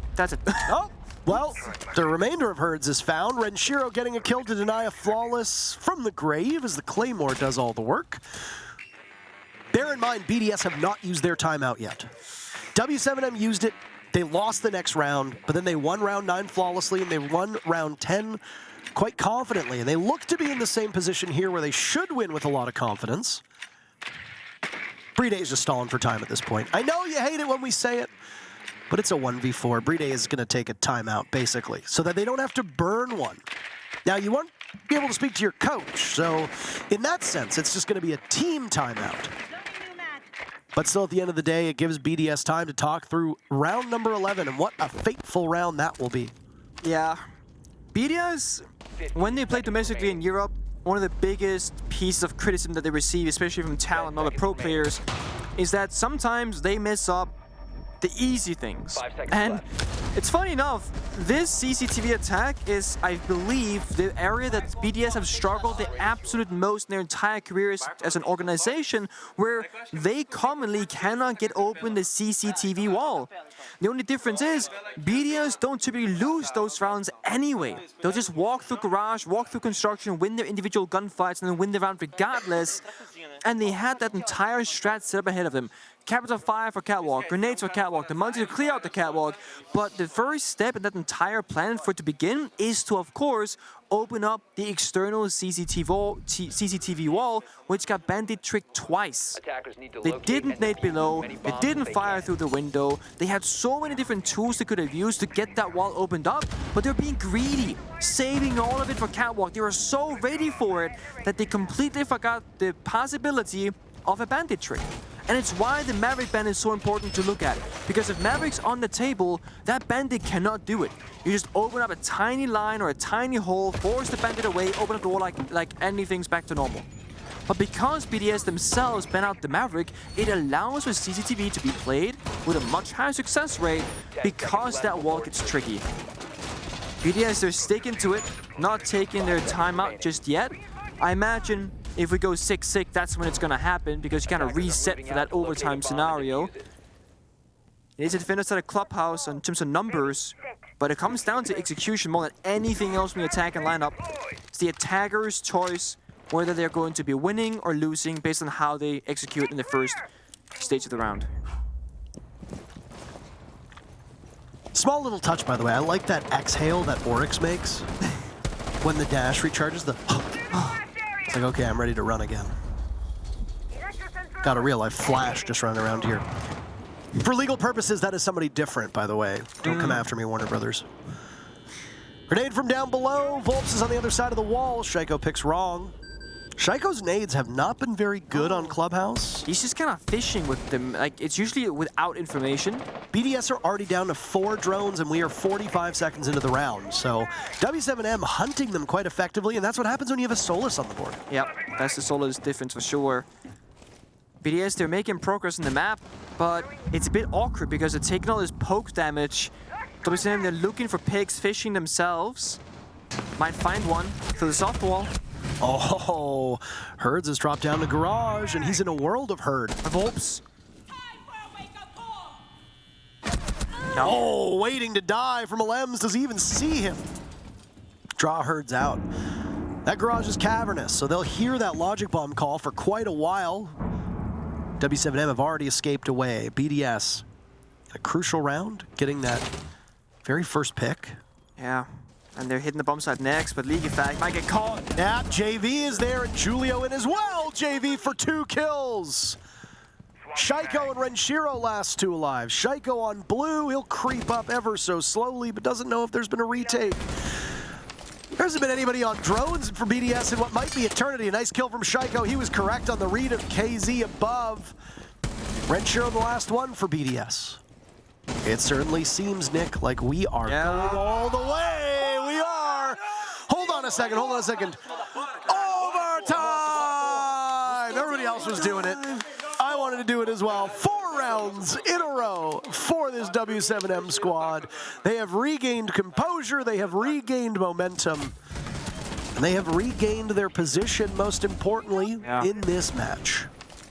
Oh! Well, the remainder of Herds is found. Renshiro getting a kill to deny a flawless from the grave as the Claymore does all the work. Bear in mind, BDS have not used their timeout yet. w7m used it. They lost the next round, but then they won round 9 flawlessly, and they won round 10 quite confidently. And they look to be in the same position here where they should win with a lot of confidence. Brede is just stalling for time at this point. I know you hate it when we say it, but it's a 1v4. Brede is going to take a timeout, basically, so that they don't have to burn one. Now, you won't be able to speak to your coach, so in that sense, it's just going to be a team timeout. But still, at the end of the day, it gives BDS time to talk through round number 11, and what a fateful round that will be. Yeah. BDS, when they play domestically in Europe, one of the biggest pieces of criticism that they receive, especially from talent and other pro players, is that sometimes they mess up the easy things. And it's funny enough, this CCTV attack is, I believe, the area that BDS have struggled the absolute most in their entire careers as an organization, where they commonly cannot get open the CCTV wall. The only difference is, BDS don't typically lose those rounds anyway. They'll just walk through garage, walk through construction, win their individual gunfights, and then win the round regardless. And they had that entire strat set up ahead of them. Capital fire for catwalk, grenades for catwalk, the money to clear out the catwalk. But the first step in that entire plan for it to begin is to, of course, open up the external CCTV wall, which got bandit tricked twice. They didn't nade below, they didn't fire through the window. They had so many different tools they could have used to get that wall opened up, but they're being greedy, saving all of it for catwalk. They were so ready for it that they completely forgot the possibility of a bandit trick. And it's why the Maverick Bandit is so important to look at. Because if Maverick's on the table, that Bandit cannot do it. You just open up a tiny line or a tiny hole, force the Bandit away, open up the wall like anything's back to normal. But because BDS themselves ban out the Maverick, it allows for CCTV to be played with a much higher success rate because that wall gets tricky. BDS, they're sticking to it, not taking their time out just yet. I imagine if we go 6-6, that's when it's going to happen because you kind of reset for that overtime scenario. It is a defender at a Clubhouse in terms of numbers, but it comes down to execution more than anything else when you attack and line up. It's the attacker's choice whether they're going to be winning or losing based on how they execute in the first stage of the round. Small little touch, by the way. I like that exhale that Oryx makes when the dash recharges. It's like, okay, I'm ready to run again. Got a real life Flash just running around here. For legal purposes, that is somebody different, by the way. Don't come after me, Warner Brothers. Grenade from down below. Volps is on the other side of the wall. Shaiko picks wrong. Shaiko's nades have not been very good on Clubhouse. He's just kind of fishing with them. Like, it's usually without information. BDS are already down to 4 drones, and we are 45 seconds into the round. So w7m hunting them quite effectively, and that's what happens when you have a Solus on the board. Yep, that's the Solus difference for sure. BDS, they're making progress on the map, but it's a bit awkward because they're taking all this poke damage. w7m, they're looking for pigs, fishing themselves. Might find one through the soft wall. Oh, Herds has dropped down to Garage, and he's in a world of Herd. Volps. Oh, waiting to die from Alems. Does he even see him? Draw Herds out. That Garage is cavernous, so they'll hear that Logic Bomb call for quite a while. w7m have already escaped away. BDS, a crucial round, getting that very first pick. Yeah. And they're hitting the bomb site next, but League Effect might get caught. Yeah, JV is there, and Julio in as well. JV for 2 kills. Shaiko and Renshiro last 2 alive. Shaiko on blue, he'll creep up ever so slowly, but doesn't know if there's been a retake. There hasn't been anybody on drones for BDS in what might be eternity. A nice kill from Shaiko. He was correct on the read of KZ above. Renshiro the last one for BDS. It certainly seems, Nick, like we are going all the way. We are. Hold on a second. Overtime! Everybody else was doing it. I wanted to do it as well. 4 rounds in a row for this w7m squad. They have regained composure. They have regained momentum. And they have regained their position, most importantly, in this match.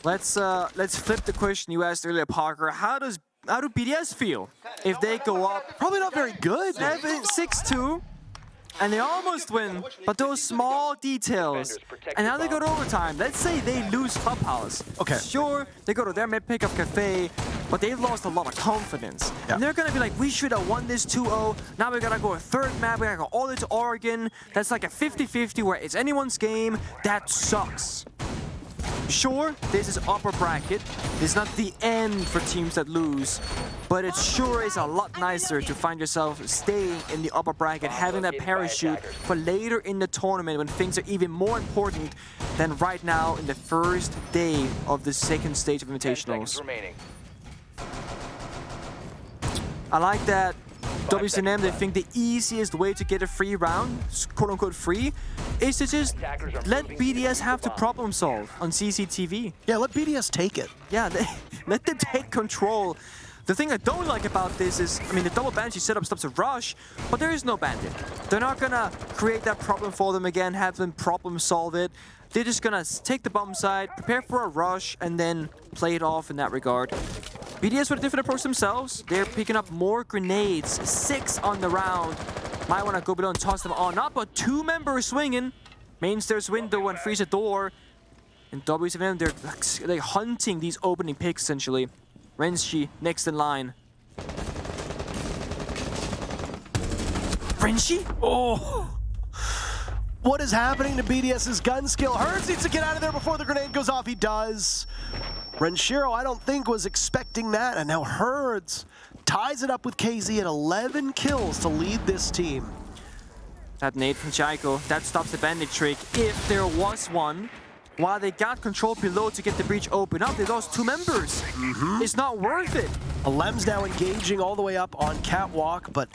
Let's flip the question you asked earlier, Parker. How do BDS feel if they go up? Probably not very good. 6-2, and they almost win, but those small details. And now they go to overtime. Let's say they lose Clubhouse. Okay. Sure, they go to their mid pick of Kafe, but they've lost a lot of confidence. Yeah. And they're going to be like, we should have won this 2-0. Now we got to go a 3rd map. We got to go all the way to Oregon. That's like a 50-50 where it's anyone's game. That sucks. Sure, this is upper bracket. It's not the end for teams that lose, but it sure is a lot nicer to find yourself staying in the upper bracket, having that parachute for later in the tournament when things are even more important than right now in the first day of the 2nd stage of Invitationals. I like that. w7m, they think the easiest way to get a free round, quote-unquote free, is to just let BDS have to problem solve on CCTV. Yeah, let BDS take it. Yeah, let them take control. The thing I don't like about this is, I mean, the double Banshee setup stops a rush, but there is no bandit. They're not gonna create that problem for them again, have them problem solve it. They're just gonna take the bomb site, prepare for a rush, and then play it off in that regard. BDS with a different approach themselves. They're picking up more grenades, 6 on the round. Might want to go below and toss them on up, but 2 members swinging. Main stairs window and freeze a door. And w7m, they're hunting these opening picks essentially. Renshi next in line. Renshi? Oh! What is happening to BDS's gun skill? Herds needs to get out of there before the grenade goes off. He does. Renshiro, I don't think, was expecting that. And now Herds ties it up with KZ at 11 kills to lead this team. That nade from Shaiko, that stops the bandit trick if there was one. while they got control below to get the breach open up, they lost 2 members. It's not worth it. Lem's now engaging all the way up on Catwalk, but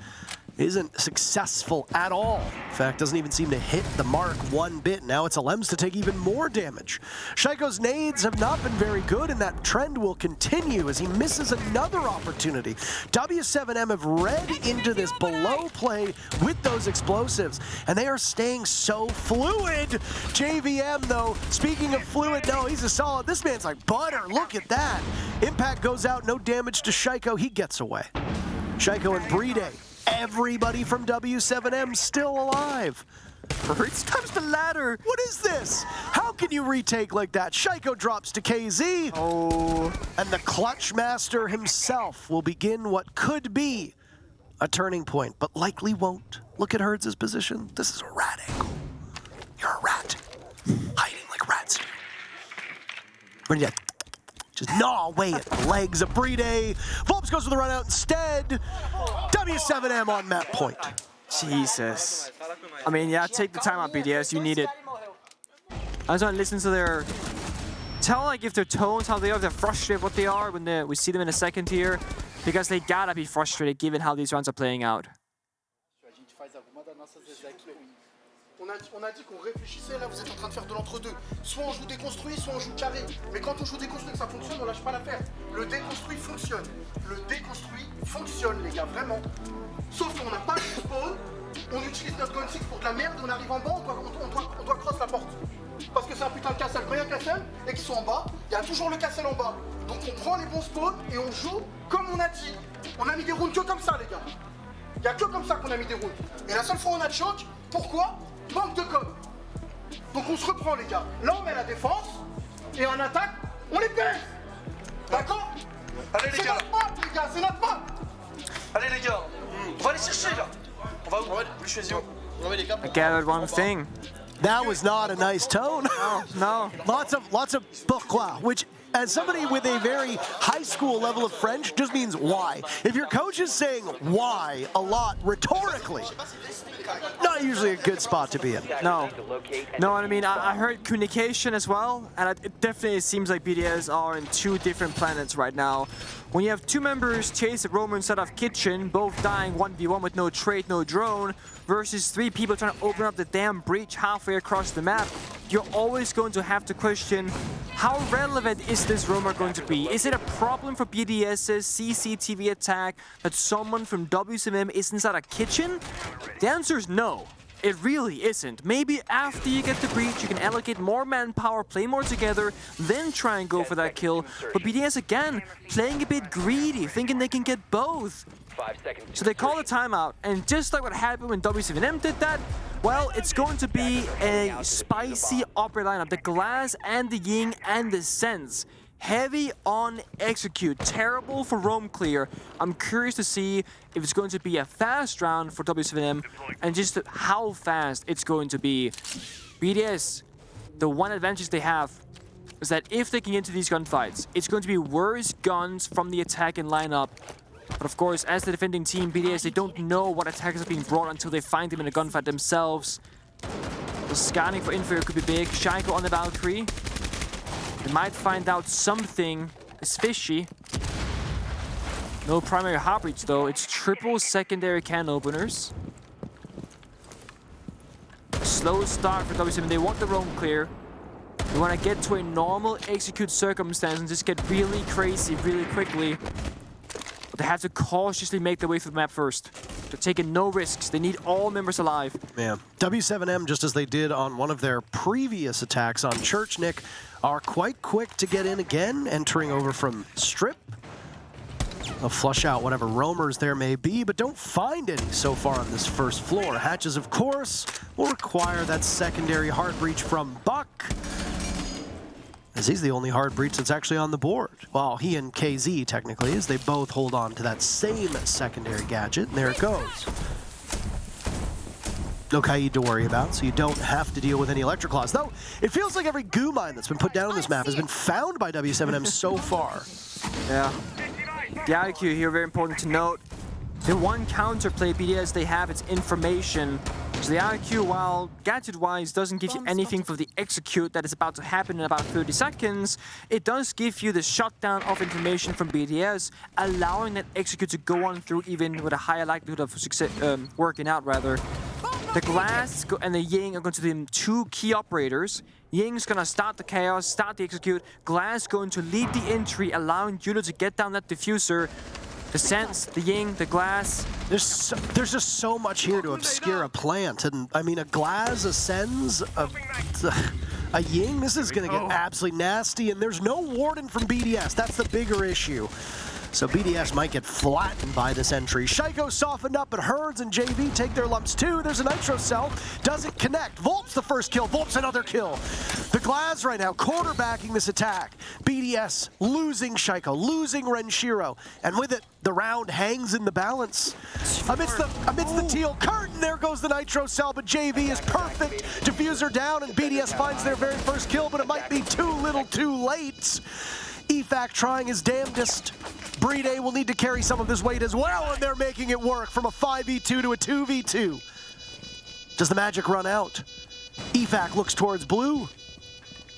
isn't successful at all. In fact, doesn't even seem to hit the mark one bit. Now it's Lem's to take even more damage. Shaiko's nades have not been very good, and that trend will continue as he misses another opportunity. W7M have read into this below play with those explosives, and they are staying so fluid. JVM, though, speaking of fluid, no, he's a solid. This man's like butter. Look at that. Impact goes out, no damage to Shaiko. He gets away. Shaiko and Bride. Everybody from W7M still alive. First comes the ladder. What is this? How can you retake like that? Shaiko drops to KZ. Oh. And the Clutch Master himself will begin what could be a turning point, but likely won't. Look at Herds' position. This is a rat angle. You're a rat. Hiding like rats. Ready to just gnaw away at the legs of Bride. Volps goes for the run out instead. W7M on map point. Jesus. I mean, yeah, take the time out, BDS. You need it. I just want to listen to their... Tell, like, if their tones, how they are, if they're frustrated, what they are when we see them in a second here. Because they gotta be frustrated given how these rounds are playing out. On a dit qu'on réfléchissait, là vous êtes en train de faire de l'entre-deux. Soit on joue déconstruit, soit on joue carré. Mais quand on joue déconstruit que ça fonctionne, on lâche pas l'affaire. Le déconstruit fonctionne. Le déconstruit fonctionne, les gars, vraiment. Sauf qu'on n'a pas le spawn, on utilise notre gun 6 pour de la merde, on arrive en bas, on doit cross la porte. Parce que c'est un putain de castle. Quand il y a un castle et qu'ils sont en bas, il y a toujours le castle en bas. Donc on prend les bons spawns et on joue comme on a dit. On a mis des rounds que comme ça, les gars. Il n'y a que comme ça qu'on a mis des rounds. Et la seule fois où on a de choc, pourquoi? Manque de com. Donc on se reprend, les gars. Là on met la défense et en attaque, on les baisse. D'accord? Allez les gars. C'est notre map, les gars, c'est notre map. Allez les gars, on va aller chercher là. On va où? Plus choisir. On va les gars. I gathered one thing. That was not a nice tone. No. Lots of pourquoi, which as somebody with a very high school level of French just means why. If your coach is saying why a lot rhetorically, not usually a good spot to be in. No, I mean, I heard communication as well, and it definitely seems like BDS are in 2 different planets right now. When you have 2 members chase a roamer inside of kitchen, both dying 1v1 with no trait, no drone, versus 3 people trying to open up the damn breach halfway across the map, you're always going to have to question, how relevant is this roamer going to be? Is it a problem for BDS's CCTV attack that someone from w7m is inside a kitchen? The answer is no. It really isn't. Maybe after you get the breach, you can allocate more manpower, play more together, then try and go for that kill. But BDS, again, playing a bit greedy, thinking they can get both. So they call a timeout, and just like what happened when w7m did that, well, it's going to be a spicy opera lineup. The Glass and the Ying and the Sense. Heavy on execute, terrible for roam clear. I'm curious to see if it's going to be a fast round for w7m and just how fast it's going to be. BDS, the one advantage they have is that if they can get into these gunfights, it's going to be worse guns from the attacking lineup. But of course, as the defending team, BDS, they don't know what attackers are being brought until they find them in a gunfight themselves. The scanning for info could be big. Shaiko on the Valkyrie. They might find out something is fishy. No primary hop reach though. It's triple secondary can openers. Slow start for w7m. They want the roam clear. They want to get to a normal execute circumstance and just get really crazy really quickly. But they have to cautiously make their way through the map first. They're taking no risks. They need all members alive. Yeah. W7M, just as they did on one of their previous attacks on Churchnik, are quite quick to get in again, entering over from Strip. They'll flush out whatever roamers there may be, but don't find any so far on this first floor. Hatches, of course, will require that secondary hard breach from Buck, as he's the only hard breach that's actually on the board. Well, he and KZ, technically, as they both hold on to that same secondary gadget, and there it goes. No Kaid to worry about, so you don't have to deal with any Electric Claws. Though, it feels like every goo mine that's been put down on this map has been found by w7m so far. Yeah. The IQ here, very important to note. The one counterplay BDS they have, it's information. So the IQ, while gadget-wise doesn't give you anything for the execute that is about to happen in about 30 seconds, it does give you the shutdown of information from BDS, allowing that execute to go on through even with a higher likelihood of success, working out rather. The Glass and the Ying are going to be the two key operators. Ying's gonna start the chaos, start the execute. Glass going to lead the entry, allowing Yulo to get down that diffuser. The Sense, the Ying, the Glass. There's just so much here to obscure a plant. And I mean, a Glass, a Sens, a Ying, this is gonna get absolutely nasty. And there's no Warden from BDS. That's the bigger issue. So BDS might get flattened by this entry. Shaiko softened up, but Herds and JV take their lumps too. There's a Nitro Cell, doesn't connect. Volp's the first kill, Volp's another kill. The Glass right now quarterbacking this attack. BDS losing Shaiko, losing Renshiro, and with it, the round hangs in the balance. Amidst the teal curtain, there goes the Nitro Cell, but JV is perfect. Diffuser down, and BDS finds their very first kill, but it might be too little too late. EFAC trying his damnedest. Brede will need to carry some of this weight as well, and they're making it work from a 5v2 to a 2v2. Does the magic run out? EFAC looks towards blue.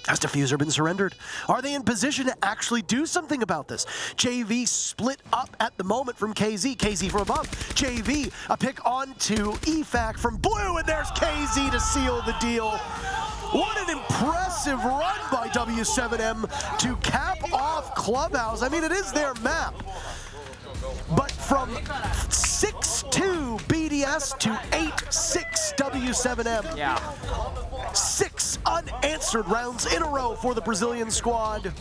Has Diffuser been surrendered? Are they in position to actually do something about this? JV split up at the moment from KZ. KZ from above. JV, a pick onto EFAC from blue, and there's KZ to seal the deal. What an impressive run by w7m to cap off Clubhouse. I mean, it is their map. But from 6-2 BDS to 8-6 w7m. Yeah. 6 unanswered rounds in a row for the Brazilian squad.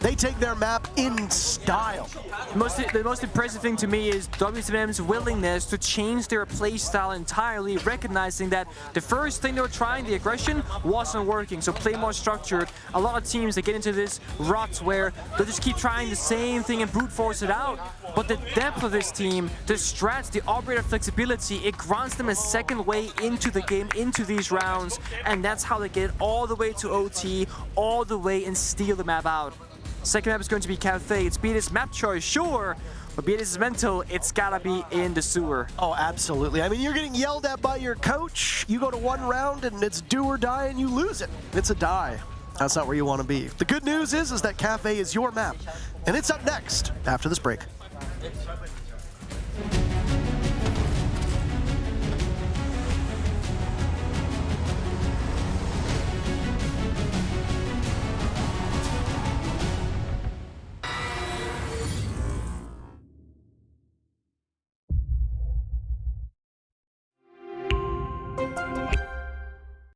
They take their map in style. The most impressive thing to me is w7m's willingness to change their playstyle entirely, recognizing that the first thing they were trying, the aggression, wasn't working. So play more structured. A lot of teams, they get into this rut where they just keep trying the same thing and brute force it out. But the depth of this team, the strats, the operator flexibility, it grants them a second way into the game, into these rounds, and that's how they get all the way to OT, all the way and steal the map out. Second map is going to be Kafe. It's BDS map choice, sure, but BDS is mental, it's gotta be in the sewer. Oh, absolutely. I mean, you're getting yelled at by your coach, you go to one round and it's do or die and you lose it. It's a die. That's not where you want to be. The good news is that Kafe is your map, and it's up next after this break.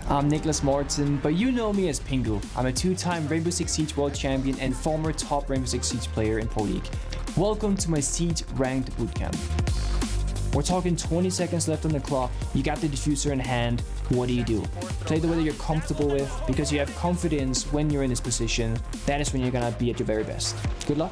I'm Nicholas Morton, but you know me as Pingu. I'm a two-time Rainbow Six Siege World Champion and former top Rainbow Six Siege player in Pro League. Welcome to my Siege Ranked Bootcamp. We're talking 20 seconds left on the clock, you got the diffuser in hand, what do? Play the way that you're comfortable with, because you have confidence when you're in this position, that is when you're gonna be at your very best. Good luck.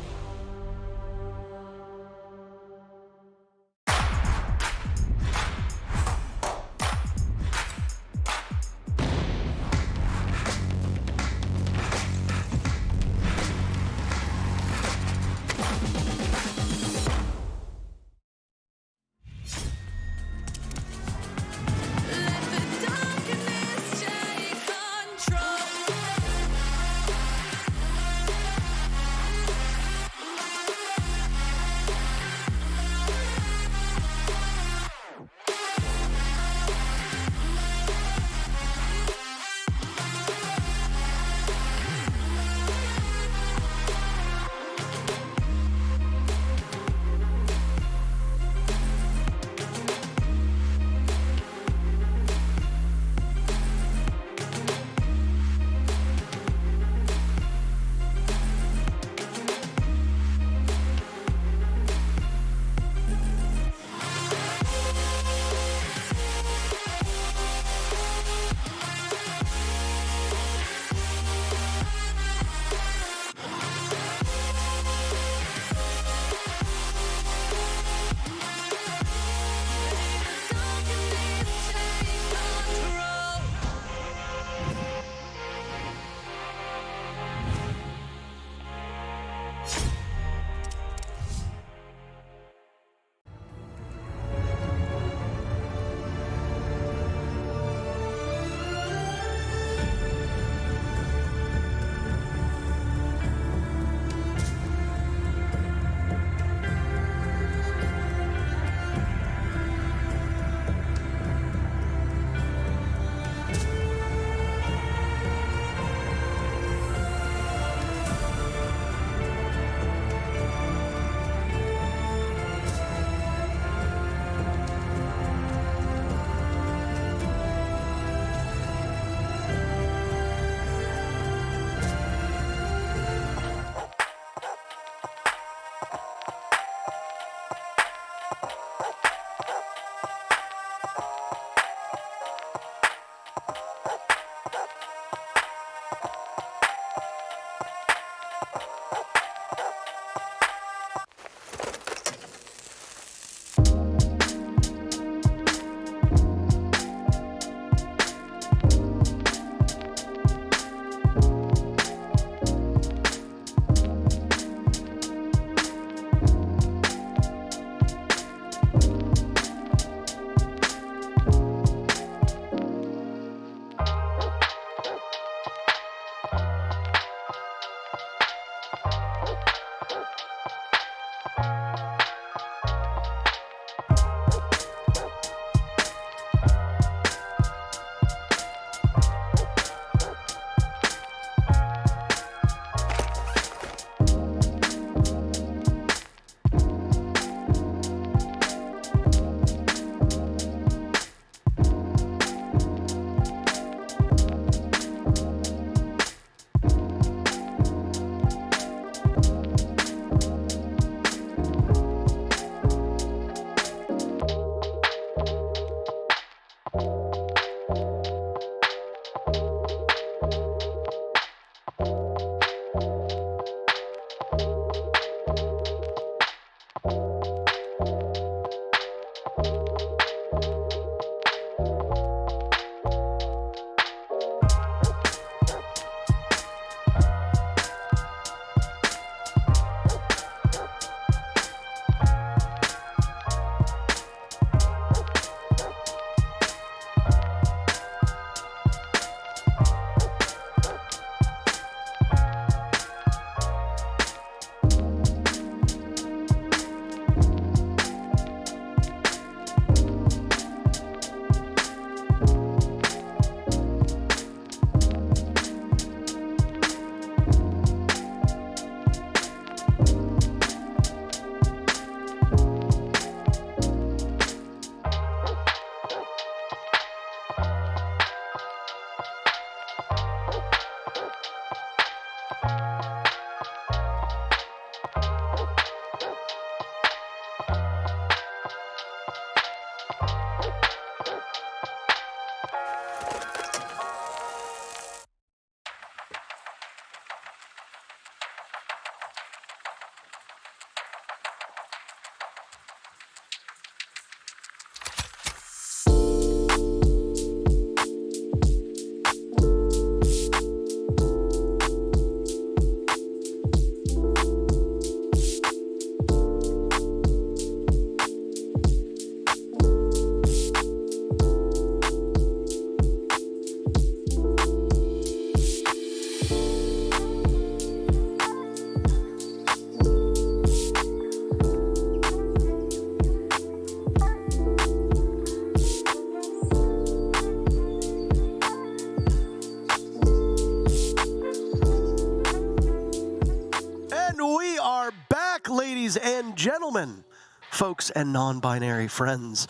ladies and gentlemen, folks and non-binary friends.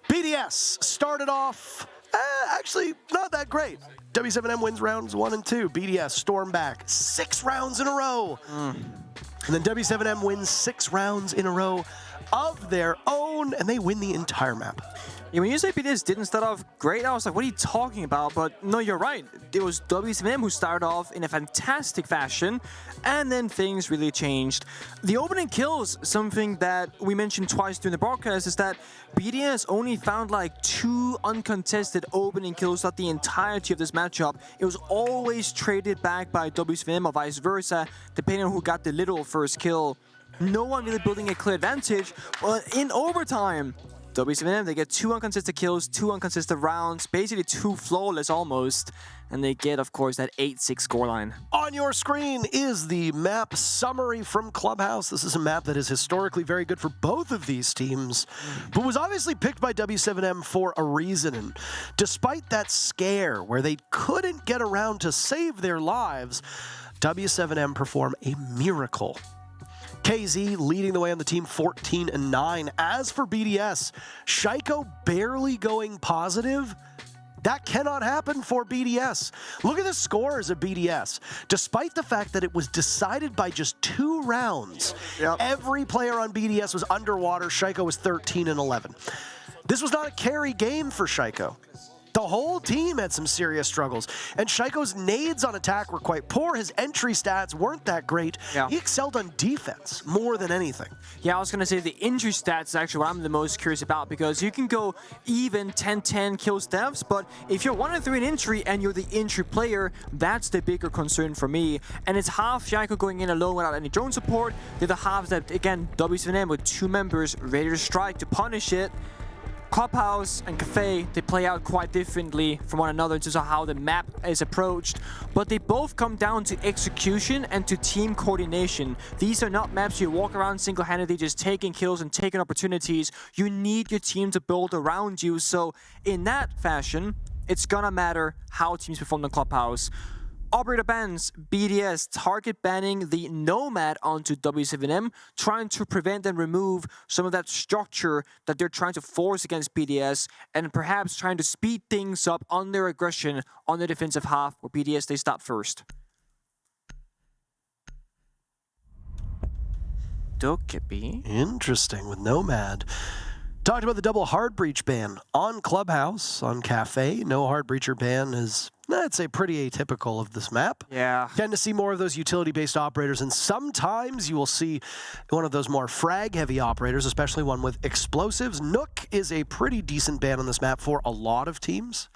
BDS started off, actually not that great. W7M wins rounds 1 and 2. BDS storm back 6 rounds in a row. And then W7M wins 6 rounds in a row of their own, and they win the entire map. Yeah, when you say BDS didn't start off great, I was like, what are you talking about? But no, you're right. It was w7m who started off in a fantastic fashion, and then things really changed. The opening kills, something that we mentioned twice during the broadcast, is that BDS only found like 2 uncontested opening kills throughout the entirety of this matchup. It was always traded back by w7m or vice versa, depending on who got the literal first kill. No one really building a clear advantage, but in overtime, w7m, they get 2 uncontested kills, 2 uncontested rounds, basically 2 flawless almost, and they get, of course, that 8-6 scoreline. On your screen is the map summary from Clubhouse. This is a map that is historically very good for both of these teams, but was obviously picked by w7m for a reason. And despite that scare where they couldn't get around to save their lives, w7m perform a miracle. KZ leading the way on the team 14-9. As for BDS, Shaiko barely going positive. That cannot happen for BDS. Look at the scores of BDS. Despite the fact that it was decided by just 2 rounds, every player on BDS was underwater. Shaiko was 13-11. This was not a carry game for Shaiko. The whole team had some serious struggles, and Shaiko's nades on attack were quite poor. His entry stats weren't that great. He excelled on defense more than anything. Yeah, I was going to say the injury stats is actually what I'm the most curious about, because you can go even 10-10 kills devs, but if you're 1-3 in injury and you're the injury player, that's the bigger concern for me. And it's half Shaiko going in alone without any drone support. The other half that, again, w7m with 2 members ready to strike to punish it. Clubhouse and Kafe, they play out quite differently from one another in terms of how the map is approached, but they both come down to execution and to team coordination. These are not maps you walk around single-handedly just taking kills and taking opportunities. You need your team to build around you, so in that fashion, it's gonna matter how teams perform in Clubhouse. Operator bans, BDS target banning the Nomad onto w7m, trying to prevent and remove some of that structure that they're trying to force against BDS, and perhaps trying to speed things up on their aggression on the defensive half, where BDS they start first. Dokebi. Interesting with Nomad. Talked about the double hard breach ban on Clubhouse, on Kafe. No hard breacher ban is, I'd say, pretty atypical of this map. Yeah. Tend to see more of those utility-based operators, and sometimes you will see one of those more frag-heavy operators, especially one with explosives. Nook is a pretty decent ban on this map for a lot of teams.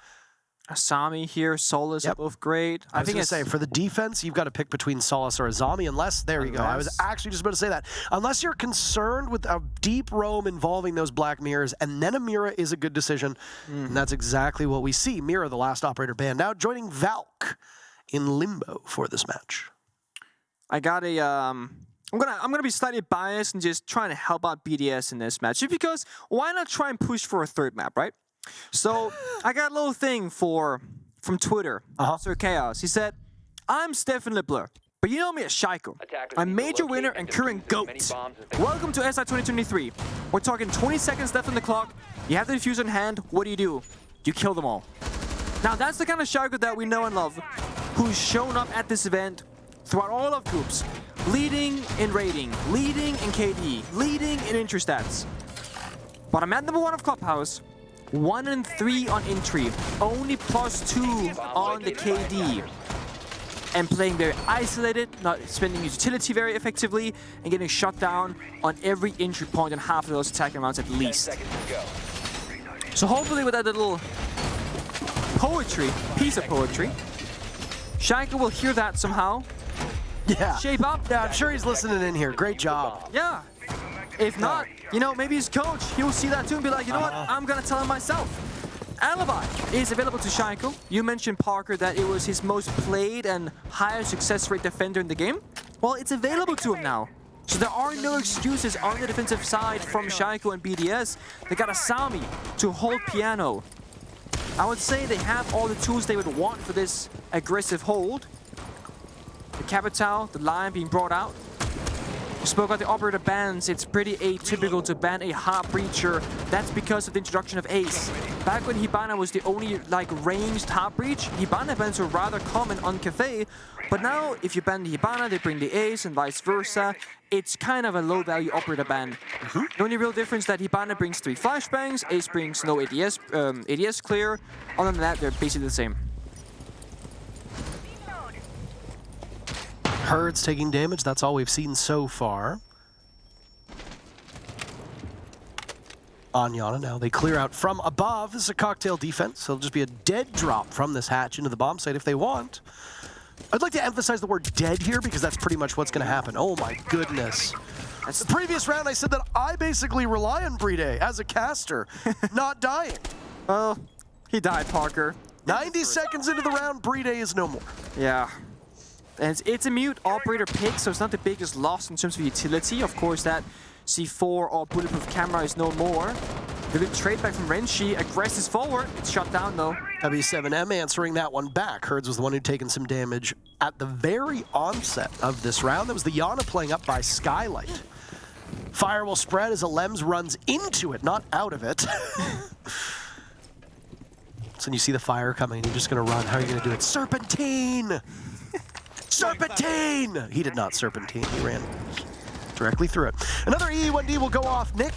Asami here, Solus are both great. I was going to say, for the defense, you've got to pick between Solus or Azami, unless, there you go, I was actually just about to say that. Unless you're concerned with a deep roam involving those black mirrors, and then a Mira is a good decision, and that's exactly what we see. Mira, the last operator banned, now joining Valk in Limbo for this match. I got a, I'm gonna be slightly biased and just trying to help out BDS in this match, just because why not try and push for a 3rd map, right? So I got a little thing from Twitter, Sir Chaos. He said, "I'm Stefan LeBleur, but you know me as Shaiko. I'm major winner and current GOAT. Welcome to SI 2023. We're talking 20 seconds left on the clock. You have the diffuser in hand. What do? You kill them all." Now that's the kind of Shaiko that we know and love, who's shown up at this event throughout all of groups, leading in rating, leading in KD, leading in entry stats. But I'm at number 1 of Clubhouse. 1-3 on entry, only +2 on the KD, and playing very isolated, not spending utility very effectively, and getting shut down on every entry point and half of those attacking rounds at least. So hopefully with that little piece of poetry, Shaiko will hear that somehow. Yeah. Shape up. Yeah, I'm sure he's listening in here. Great job. Yeah. If not, you know, maybe his coach, he'll see that too and be like, you know what, I'm going to tell him myself. Alibi is available to Shaiko. You mentioned, Parker, that it was his most played and highest success rate defender in the game. Well, it's available to him now. So there are no excuses on the defensive side from Shaiko and BDS. They got Asami to hold piano. I would say they have all the tools they would want for this aggressive hold. The Capital, the Lion being brought out. Spoke about the operator bans. It's pretty atypical to ban a Heart Breacher. That's because of the introduction of Ace. Back when Hibana was the only like ranged Heart Breach, Hibana bans were rather common on Kafe. But now, if you ban the Hibana, they bring the Ace and vice versa. It's kind of a low-value operator ban. The only real difference is that Hibana brings 3 flashbangs, Ace brings no ADS clear. Other than that, they're basically the same. Herds taking damage, that's all we've seen so far. Anyana now, they clear out from above. This is a cocktail defense, so it'll just be a dead drop from this hatch into the bomb site if they want. I'd like to emphasize the word dead here because that's pretty much what's going to happen. Oh my goodness. The previous round I said that I basically rely on Bride as a caster, not dying. Well, he died, Parker. 90 seconds into the round, Bride is no more. Yeah. And it's a mute operator pick, so it's not the biggest loss in terms of utility. Of course, that C4 or bulletproof camera is no more. The good trade back from Renshi, aggresses forward. It's shut down though. w7m answering that one back. Herds was the one who'd taken some damage at the very onset of this round. That was the Yana playing up by Skylight. Fire will spread as Alems runs into it, not out of it. So when you see the fire coming, you're just gonna run. How are you gonna do it? Serpentine! Serpentine! He did not serpentine, he ran directly through it. Another E1D will go off, Nick.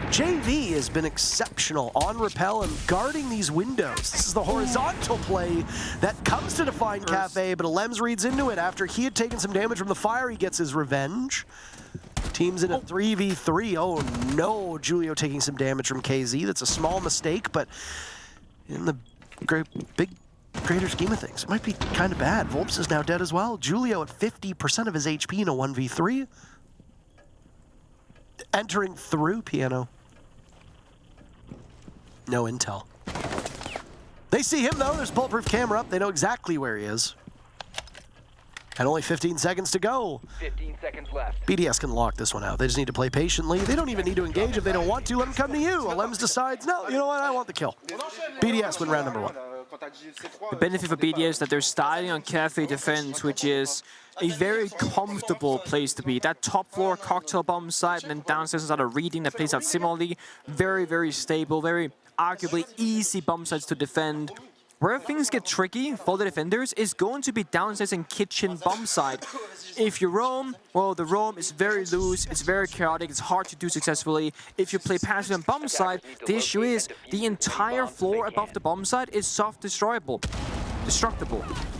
JV has been exceptional on rappel and guarding these windows. This is the horizontal play that comes to define Kafe, but Alems reads into it. After he had taken some damage from the fire, he gets his revenge. Team's in a 3v3. Oh no, Julio taking some damage from KZ. That's a small mistake, but in the greater scheme of things, it might be kind of bad. Volps is now dead as well. Julio at 50% of his HP in a 1v3. Entering through Piano. No intel. They see him though, there's bulletproof camera up. They know exactly where he is. And only 15 seconds to go. 15 seconds left. BDS can lock this one out. They just need to play patiently. They don't even need to engage if they don't want to. Let them come to you. Alems decides, no, you know what, I want the kill. BDS win round number 1. The benefit for BDS is that they're starting on Kafe defense, which is a very comfortable place to be. That top floor cocktail bomb site and then downstairs is out of reading that plays out similarly. Very, very stable, very arguably easy bomb sites to defend. Where things get tricky for the defenders is going to be downstairs and kitchen bomb site. If you roam, well, the roam is very loose, it's very chaotic, it's hard to do successfully. If you play passive on bomb site, the issue is the entire floor above the bomb site is soft destructible.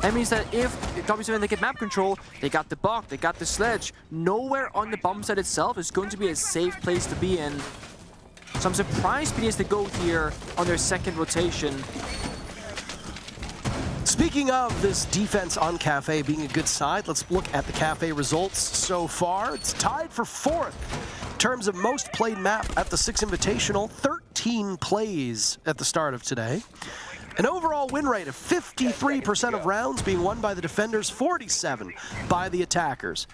That means that if w7m they get map control, they got the bug, they got the sledge. Nowhere on the bomb site itself is going to be a safe place to be in. So I'm surprised BDS to go here on their second rotation. Speaking of this defense on Kafe being a good side, let's look at the Kafe results so far. It's tied for 4th in terms of most played map at the Six Invitational. 13 plays at the start of today. An overall win rate of 53% of rounds being won by the defenders, 47 by the attackers.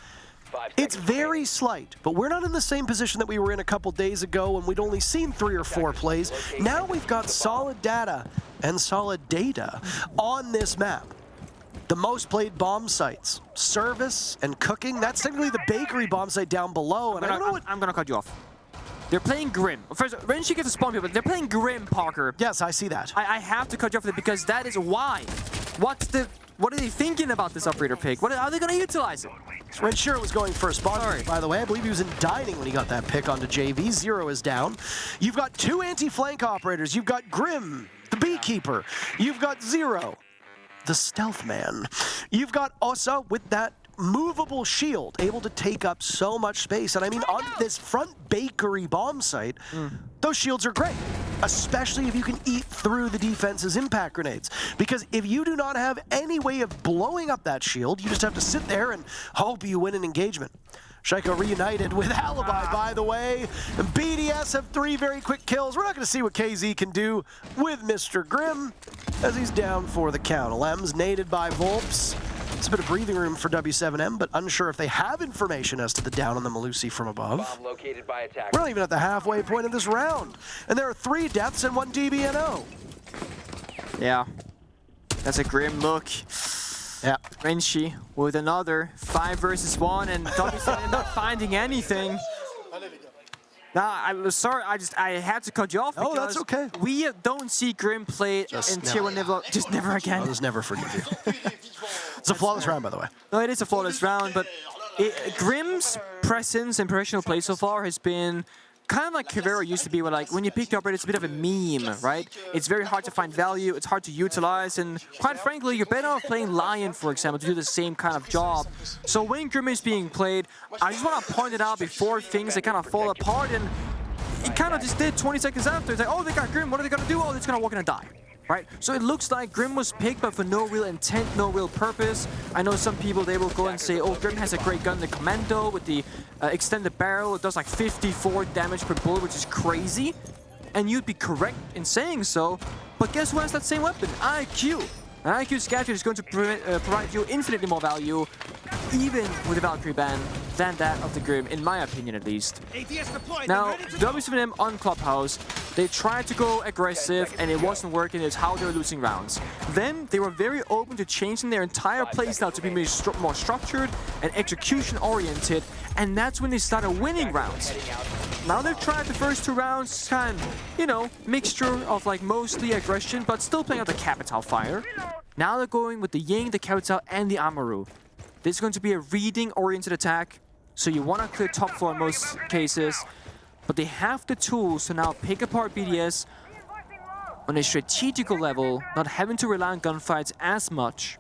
It's very slight, but we're not in the same position that we were in a couple days ago when we'd only seen 3 or 4 plays. Now we've got solid data and solid data on this map. The most played bomb sites, service and cooking, that's technically the bakery bomb site down below. And I'm gonna cut you off. They're playing Grim. First, Renshi gets a spawn here, but they're playing Grim, Parker. Yes, I see that. I have to cut you off because that is why. What are they thinking about this operator pick? How are they going to utilize it? Red Shearer was going for a spawn, by the way. I believe he was in dining when he got that pick onto JV. Zero is down. You've got 2 anti-flank operators. You've got Grim, the Beekeeper. You've got Zero, the Stealth Man. You've got Osa with that movable shield, able to take up so much space. And I mean, on this front bakery bomb site, those shields are great, especially if you can eat through the defense's impact grenades. Because if you do not have any way of blowing up that shield, you just have to sit there and hope you win an engagement. Shaiko reunited with Alibi, by the way. And BDS have 3 very quick kills. We're not going to see what KZ can do with Mr. Grim as he's down for the count. Alems naded by Volps. It's a bit of breathing room for w7m, but unsure if they have information as to the down on the Malusi from above. Bomb located by attacker. We're not even at the halfway point of this round. And there are 3 deaths and 1 DBNO. Yeah. That's a grim look. Yeah. Renshi with another 5 versus 1, and w7m not finding anything. Now, I'm sorry, I had to cut you off because that's okay. we don't see Grim play in Tier 1 level. Just never again. I'll just never forgive you. It's a flawless round, by the way. No, it is a flawless round, but Grim's presence and professional play so far has been kind of like Kavero used to be, where like when you pick up, it's a bit of a meme, right? It's very hard to find value, it's hard to utilize, and quite frankly, you're better off playing Lion, for example, to do the same kind of job. So when Grim is being played, I just want to point it out before things kind of fall apart, and it kind of just did 20 seconds after. It's like, oh, they got Grim, what are they going to do? Oh, they're just going to walk in and die. Right? So it looks like Grim was picked, but for no real intent, no real purpose. I know some people, they will go and say, oh, Grim has a great gun, the Commando, with the extended barrel. It does like 54 damage per bullet, which is crazy. And you'd be correct in saying so. But guess who has that same weapon? IQ. An IQ Scatter is going to provide you infinitely more value, even with a Valkyrie ban, than that of the Grim, in my opinion at least. Now, w7m on Clubhouse, they tried to go aggressive and it wasn't working. It's how they were losing rounds. Then they were very open to changing their entire playstyle to be more structured and execution-oriented, and that's when they started winning rounds. Now they've tried the first 2 rounds, kind of, you know, mixture of like mostly aggression, but still playing out the Capital Fire. Now they're going with the Ying, the Capital, and the Amaru. This is going to be a reading-oriented attack, so you want to clear top floor in most cases, but they have the tools to now pick apart BDS on a strategical level, not having to rely on gunfights as much.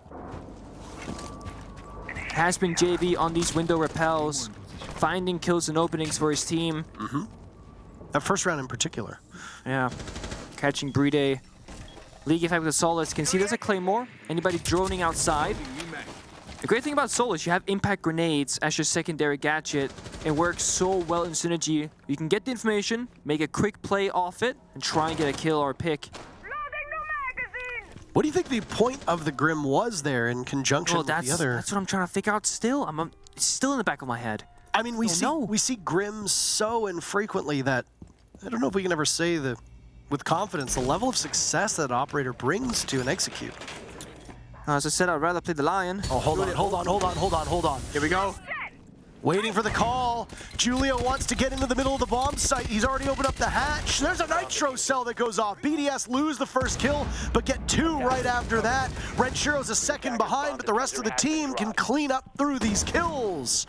Has been JV on these window repels, finding kills and openings for his team. That first round in particular. Yeah, catching Bride. League effect with the Solus. Can see there's a Claymore. Anybody droning outside. The great thing about Solus, you have impact grenades as your secondary gadget. It works so well in synergy. You can get the information, make a quick play off it, and try and get a kill or a pick. What do you think the point of the Grim was there in conjunction with the other? That's what I'm trying to figure out still. It's still in the back of my head. I mean, we see Grim so infrequently that I don't know if we can ever say that with confidence the level of success that Operator brings to an execute. As I said, I'd rather play the Lion. Oh, hold on. Here we go. Waiting for the call. Julio wants to get into the middle of the bomb site. He's already opened up the hatch. There's a nitro cell that goes off. BDS lose the first kill, but get 2 right after that. Renshiro's a second behind, but the rest of the team can clean up through these kills.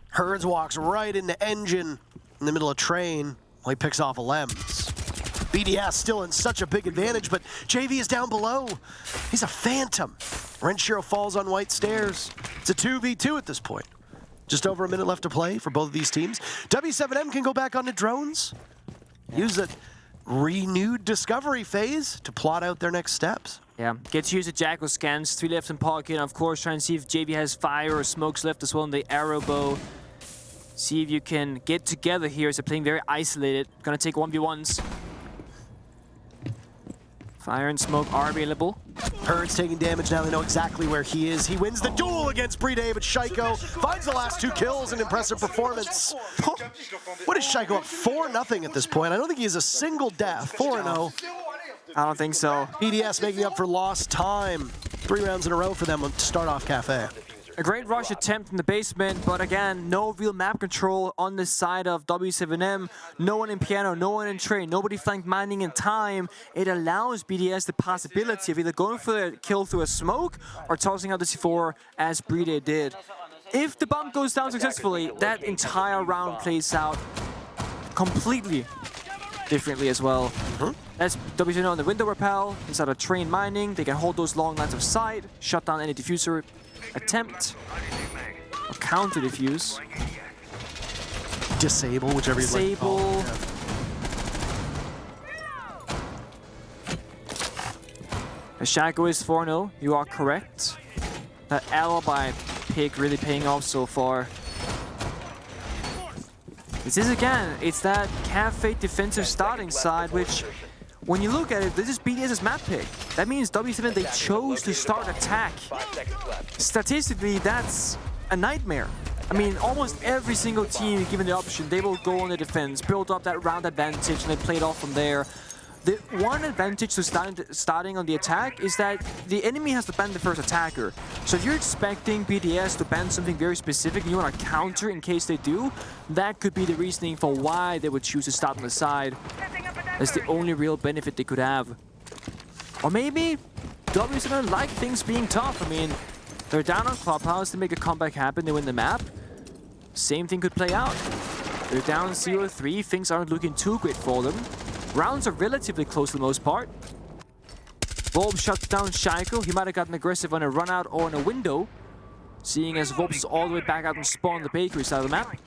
Herds walks right into Engine in the middle of Train while he picks off a Lems. BDS still in such a big advantage, but JV is down below. He's a phantom. Renshiro falls on white stairs. It's a 2v2 at this point. Just over a minute left to play for both of these teams. w7m can go back onto drones. Use that renewed discovery phase to plot out their next steps. Yeah, get to use the Jackal scans, 3 left in pocket, and of course try and see if JV has fire or smokes left as well in the arrow bow. See if you can get together here as they're playing very isolated. Gonna take 1v1s. Fire and smoke are available. Herd's taking damage now. They know exactly where he is. He wins the duel against Bride, but Shaiko finds the last 2 kills. An impressive performance. What is Shaiko up? 4-0 at this point. I don't think he has a single death. 4-0. I don't think so. BDS making up for lost time. 3 rounds in a row for them to start off Kafe. A great rush attempt in the basement, but again, no real map control on the side of w7m. No one in piano, no one in train, nobody flanked mining in time. It allows BDS the possibility of either going for a kill through a smoke or tossing out the C4 as Bride did. If the bomb goes down successfully, that entire round plays out completely differently as well. That's w7m on the window repel, inside of train mining. They can hold those long lines of sight, shut down any diffuser attempt, or counter diffuse. Disable, whichever you like. Disable. Shaco is 4-0, you are correct. That alibi pick really paying off so far. This is again, it's that Kafe defensive starting side, which when you look at it, this is BDS's map pick. That means w7m, they chose to start attack. Statistically, that's a nightmare. I mean, almost every single team, given the option, they will go on the defense, build up that round advantage, and then play it off from there. The one advantage to starting on the attack is that the enemy has to ban the first attacker. So if you're expecting BDS to ban something very specific and you want to counter in case they do, that could be the reasoning for why they would choose to start on the side. That's the only real benefit they could have. Or maybe w7m like things being tough. I mean, they're down on Clubhouse, they make a comeback happen, they win the map. Same thing could play out. They're down 0-3, things aren't looking too great for them. Rounds are relatively close for the most part. Volp shuts down Shaiko. He might have gotten aggressive on a run out or on a window, seeing as Volp is all the way back out and spawn on the bakery side of the map.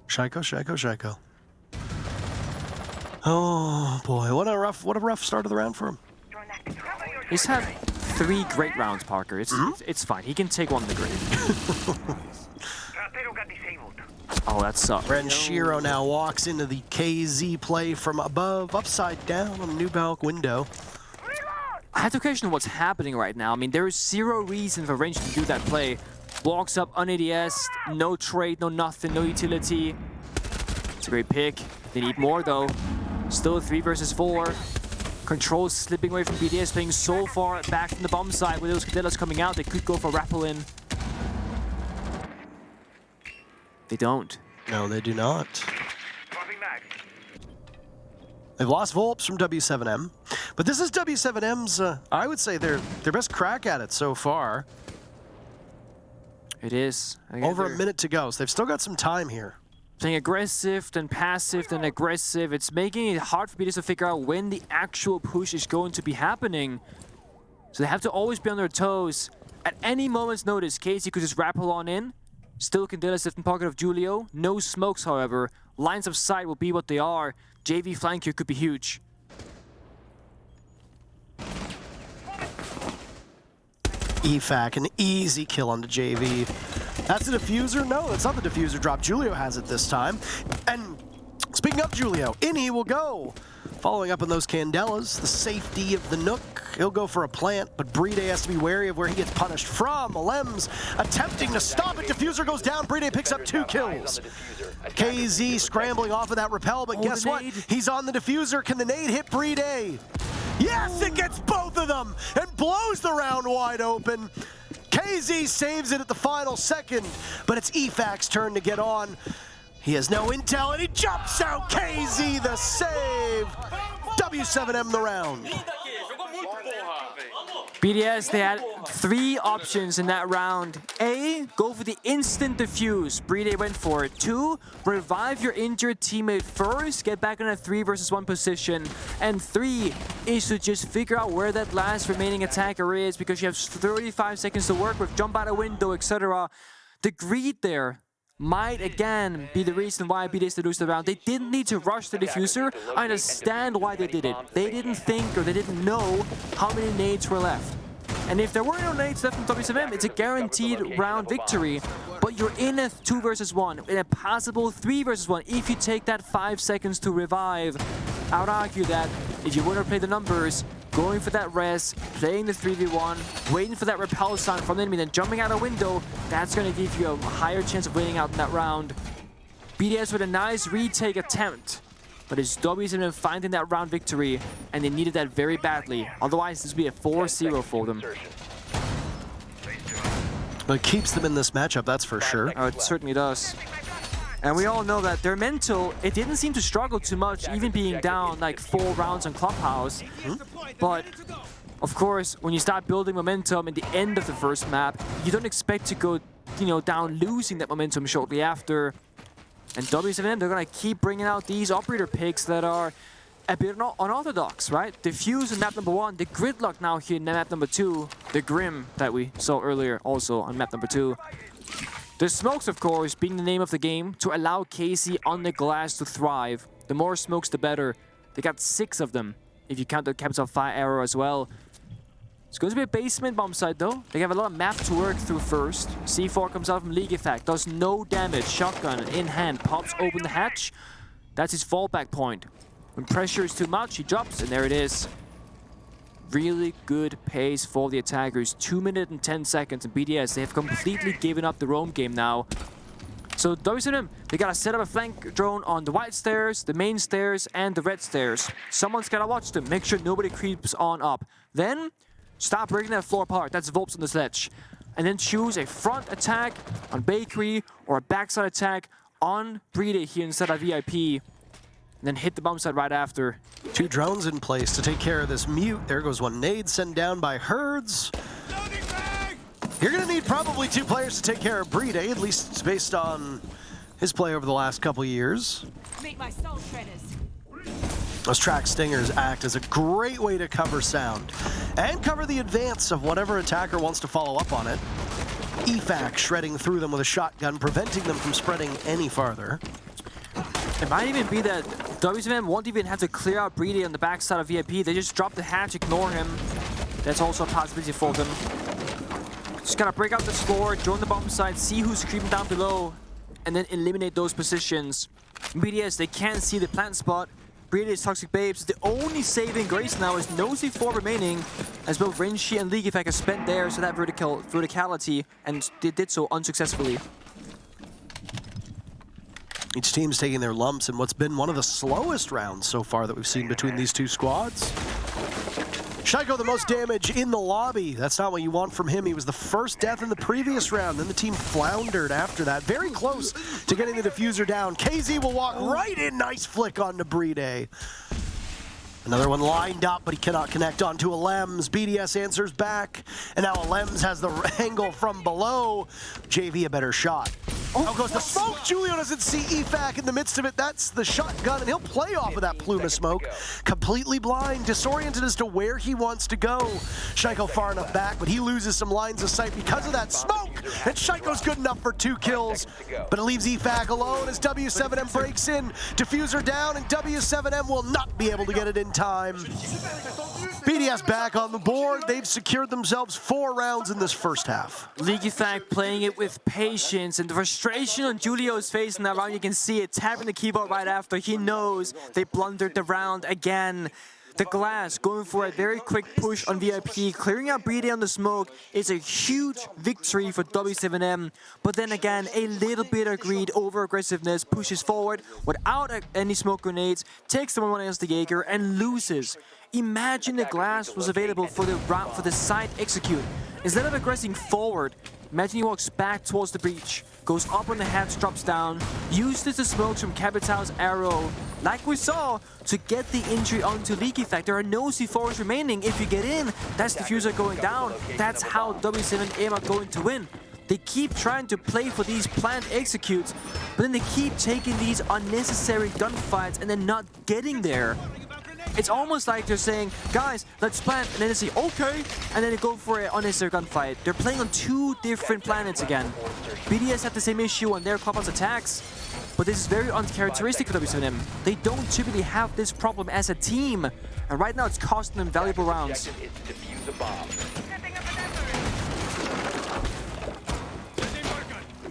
Shaiko. Oh boy, what a rough start of the round for him. He's had 3 great rounds, Parker. It's fine. He can take one of the great. Oh, that sucks. Renshiro now walks into the KZ play from above, upside down on the new balk window. I had to question what's happening right now. I mean, there is 0 reason for Rensh to do that play. Walks up on ADS, no trade, no nothing, no utility. It's a great pick. They need more though. Still 3 versus 4. Control slipping away from BDS, playing so far back from the bomb side. With those Cadellas coming out, they could go for rappel-in. They don't. No, they do not. They've lost Volps from w7m, but this is w7m's, I would say, their best crack at it so far. It is. Over a minute to go, so they've still got some time here. Playing aggressive, then passive, then aggressive. It's making it hard for BDS to figure out when the actual push is going to be happening. So they have to always be on their toes. At any moment's notice, Casey could just rappel on in. Still Candelas left in pocket of Julio. No smokes, however. Lines of sight will be what they are. JV flank here could be huge. EFAC, an easy kill on the JV. That's the diffuser? No, that's not the diffuser drop. Julio has it this time. And speaking of Julio, in he will go. Following up on those Candelas, the safety of the Nook. He'll go for a plant, but Bride has to be wary of where he gets punished from. Lems attempting to stop it. Diffuser goes down. Bride picks up 2 kills. KZ scrambling off of that rappel, but guess what? He's on the diffuser. Can the nade hit Bride? Yes, it gets both of them and blows the round wide open. KZ saves it at the final second, but it's EFAC's turn to get on. He has no intel and he jumps out. KZ the save. w7m the round. BDS, they had 3 options in that round. A, go for the instant defuse. Bride went for it. 2, revive your injured teammate first, get back in a 3 versus 1 position. And 3 is to just figure out where that last remaining attacker is, because you have 35 seconds to work with, jump out a window, etc. The greed there might again be the reason why BDS did lose the round. They didn't need to rush the diffuser. I understand why they did it. They didn't think, or they didn't know how many nades were left. And if there were no nades left in w7m, it's a guaranteed round victory. But you're in a 2 versus 1, in a possible 3 versus 1, if you take that 5 seconds to revive. I would argue that if you want to play the numbers, going for that res, playing the 3v1, waiting for that repel sign from the enemy, then jumping out a window, that's going to give you a higher chance of winning out in that round. BDS with a nice retake attempt, but it's w7m finding that round victory, and they needed that very badly. Otherwise, this would be a 4-0 for them. But it keeps them in this matchup, that's for sure. Oh, it certainly does. And we all know that their mental, it didn't seem to struggle too much, even being down like 4 rounds on Clubhouse. But, of course, when you start building momentum at the end of the first map, you don't expect to go, down losing that momentum shortly after. And w7m, they're going to keep bringing out these operator picks that are a bit unorthodox, right? Diffuse in map number 1, the Gridlock now here in map number 2, the Grim that we saw earlier also on map number 2. The smokes, of course, being the name of the game to allow Casey on the glass to thrive. The more smokes, the better. They got 6 of them, if you count the capital fire arrow as well. It's going to be a basement bomb site, though. They have a lot of map to work through first. C4 comes out from League Effect, does no damage. Shotgun in hand, pops open the hatch. That's his fallback point. When pressure is too much, he drops, and there it is. Really good pace for the attackers. 2 minutes and 10 seconds, and BDS, they have completely given up the roam game now. So w7m, they gotta set up a flank drone on the white stairs, the main stairs, and the red stairs. Someone's gotta watch them, make sure nobody creeps on up. Then, stop breaking that floor apart. That's Volps on the sledge. And then choose a front attack on Bakery or a backside attack on Brede here instead of VIP. And then hit the bomb site right after. 2 drones in place to take care of this mute. There goes one nade sent down by Herds. You're going to need probably 2 players to take care of Brede, at least based on his play over the last couple years. Make my soul shredders. Those track stingers act as a great way to cover sound and cover the advance of whatever attacker wants to follow up on it. EFAC shredding through them with a shotgun, preventing them from spreading any farther. It might even be that w7m won't even have to clear out Brede on the backside of VIP. They just drop the hatch, ignore him. That's also a possibility for them. Just gotta break out this floor, join the bomb site, see who's creeping down below, and then eliminate those positions. BDS, they can't see the plant spot. Brede's Toxic Babes, the only saving grace now is no C4 remaining, as both Renshi and Leakyfak have spent theirs to that verticality, and they did so unsuccessfully. Each team's taking their lumps in what's been one of the slowest rounds so far that we've seen between these 2 squads. Shaiko, the most damage in the lobby. That's not what you want from him. He was the first death in the previous round. Then the team floundered after that. Very close to getting the diffuser down. KZ will walk right in. Nice flick onto Brede. Another one lined up, but he cannot connect onto Alems. BDS answers back, and now Alems has the angle from below. JV a better shot. Out goes the smoke. Julio doesn't see EFAC in the midst of it. That's the shotgun, and he'll play off of that plume of smoke. Completely blind, disoriented as to where he wants to go. Shaiko far enough back, but he loses some lines of sight because of that smoke. And Shaiko's good enough for 2 kills, but it leaves EFAC alone as w7m breaks in. Diffuser down, and w7m will not be able to get it in time. BDS back on the board. They've secured themselves 4 rounds in this first half. Leakyfak playing it with patience, and the frustration on Julio's face in that round, you can see it, tapping the keyboard right after. He knows they blundered the round again. The glass going for a very quick push on VIP, clearing out Brede on the smoke is a huge victory for w7m. But then again, a little bit of greed over aggressiveness, pushes forward without any smoke grenades, takes the 1-1 against the Jaeger and loses. Imagine the glass was available for the side execute. Instead of aggressing forward, imagine he walks back towards the breach, goes up on the hatch, drops down, uses the smokes from Capital's arrow, like we saw, to get the injury onto Leakyfak. There are no C4s remaining. If you get in, that's diffuser going down. That's how w7m are going to win. They keep trying to play for these planned executes, but then they keep taking these unnecessary gunfights and then not getting there. It's almost like they're saying, guys, let's plant, and then they say, okay, and then they go for an unnecessary gunfight. They're playing on 2 different planets again. BDS had the same issue on their Clubhouse attacks, but this is very uncharacteristic for w7m. They don't typically have this problem as a team, and right now it's costing them valuable rounds.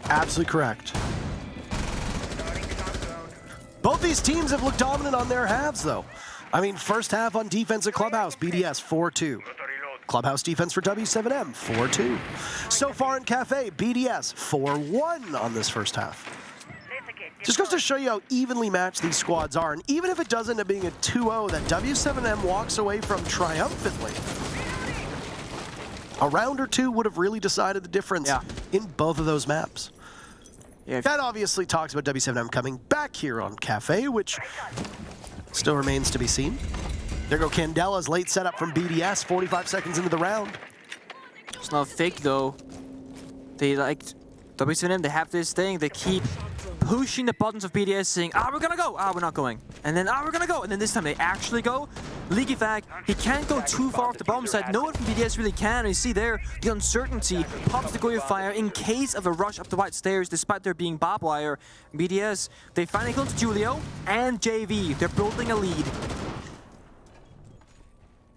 Absolutely correct. Both these teams have looked dominant on their halves, though. I mean, first half on defense at Clubhouse, BDS 4-2. Clubhouse defense for w7m, 4-2. So far in Kafe, BDS 4-1 on this first half. Just goes to show you how evenly matched these squads are, and even if it does end up being a 2-0, that w7m walks away from triumphantly. A round or 2 would have really decided the difference in both of those maps. That obviously talks about w7m coming back here on Kafe, which still remains to be seen. There go Candela's late setup from BDS, 45 seconds into the round. It's not fake though. They like w7m, they have this thing, they keep pushing the buttons of BDS saying, we're gonna go, we're not going. And then, we're gonna go, and then this time they actually go. Leakyfak, he can't go too far off the bomb side. No one from BDS really can, and you see there, the uncertainty pops the Goya fire in case of a rush up the white stairs, despite there being barbed wire. BDS, they finally go to Julio and JV. They're building a lead.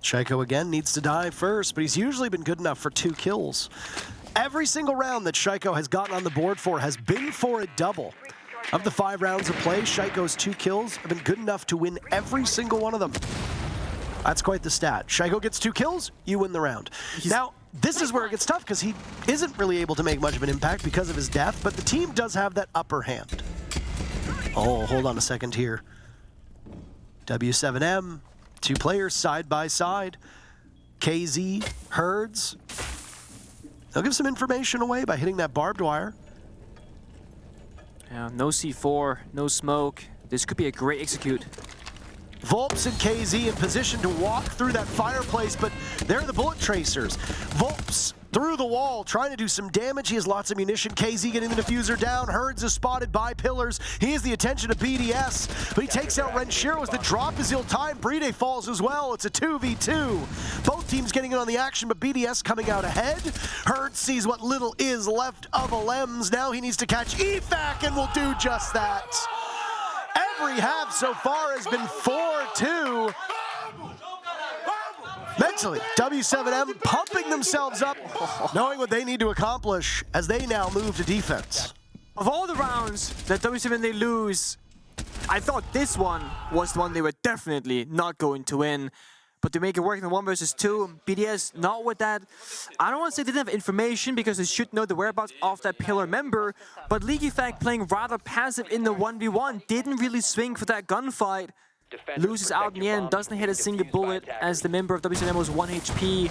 Shaiko again needs to die first, but he's usually been good enough for 2 kills. Every single round that Shaiko has gotten on the board for has been for a double. Of the 5 rounds of play, Shaiko's 2 kills have been good enough to win every single one of them. That's quite the stat. Shaiko gets 2 kills, you win the round. Now, this is where it gets tough because he isn't really able to make much of an impact because of his death, but the team does have that upper hand. Oh, hold on a second here. W7M, 2 players side by side. KZ, Herds. They'll give some information away by hitting that barbed wire. Yeah, no C4, no smoke. This could be a great execute. Volps and KZ in position to walk through that fireplace, but they're the bullet tracers. Volps through the wall, trying to do some damage. He has lots of munition. KZ getting the diffuser down. Herds is spotted by pillars. He has the attention of BDS, but he takes out Renshiro as the drop is ill-timed. Bride falls as well. It's a 2v2. Both teams getting in on the action, but BDS coming out ahead. Herds sees what little is left of Alems. Now he needs to catch EFAC and will do just that. Every half so far has been 4-2. Mentally, w7m pumping themselves up, knowing what they need to accomplish as they now move to defense. Of all the rounds that w7m they lose, I thought this one was the one they were definitely not going to win. But to make it work in the 1 versus 2, BDS not with that. I don't want to say they didn't have information because they should know the whereabouts of that pillar member, but LeakyFact playing rather passive in the 1v1, didn't really swing for that gunfight. Loses out in the end, doesn't hit a single bullet as the member of w7m was 1 HP.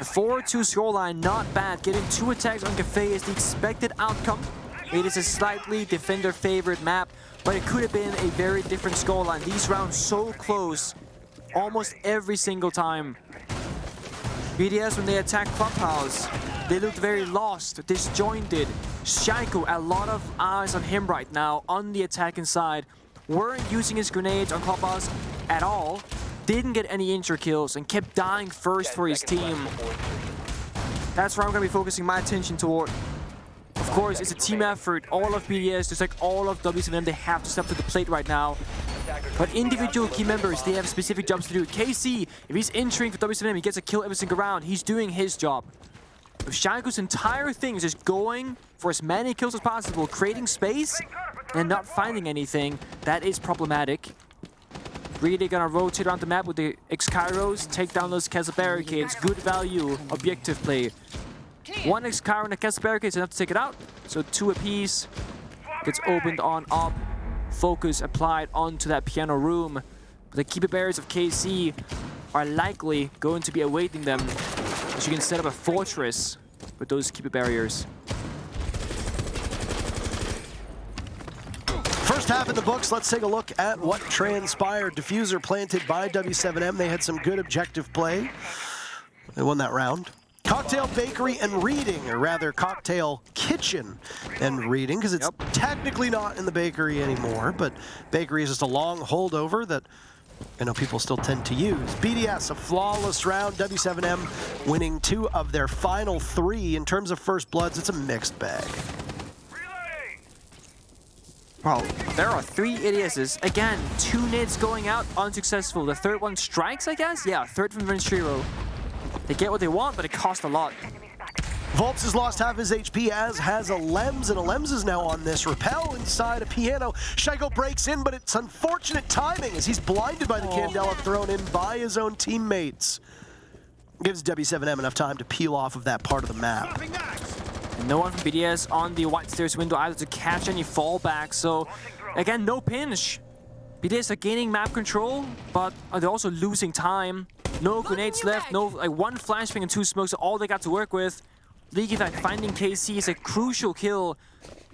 A 4-2 scoreline, not bad. Getting 2 attacks on Kafe is the expected outcome. It is a slightly defender-favored map, but it could have been a very different scoreline. These rounds so close. Almost every single time. BDS, when they attack Clubhouse, they looked very lost, disjointed. Shaiko, a lot of eyes on him right now on the attacking side. Weren't using his grenades on Clubhouse at all. Didn't get any intra kills and kept dying first for his team. That's where I'm going to be focusing my attention toward. Of course, it's a team effort. All of BDS, just like all of w7m, they have to step to the plate right now. But individual key members, they have specific jobs to do. KC, if he's entering for w7m, he gets a kill every single round. He's doing his job. If Shaiko's entire thing is just going for as many kills as possible, creating space, and not finding anything, that is problematic. Really gonna rotate around the map with the X-Kairos, take down those castle barricades. Good value, objective play. 1 X-Kyro and a castle barricade is enough to take it out. So 2 apiece. Gets opened on up. Focus applied onto that piano room. But the keeper barriers of KC are likely going to be awaiting them. So you can set up a fortress with those keeper barriers. First half in the books, let's take a look at what transpired. Diffuser planted by w7m. They had some good objective play. They won that round. Cocktail Bakery and Reading, or rather Cocktail Kitchen and Reading, because it's technically not in the bakery anymore, but bakery is just a long holdover that I know people still tend to use. BDS, a flawless round. w7m winning 2 of their final 3. In terms of first bloods, it's a mixed bag. Well, there are 3 ADSs. Again, 2 nades going out, unsuccessful. The third one strikes, I guess? Yeah, third from Renshiro. They get what they want, but it costs a lot. Volps has lost half his HP, as has Alems, and Alems is now on this rappel inside a piano. Shaiko breaks in, but it's unfortunate timing as he's blinded by the Candela thrown in by his own teammates. Gives w7m enough time to peel off of that part of the map. And no one from BDS on the white stairs window either to catch any fallback, so again, no pinch. BDS are gaining map control, but they're also losing time. No grenades left, no, like 1 flashbang and 2 smokes are all they got to work with. LeakyFact finding KC is a crucial kill,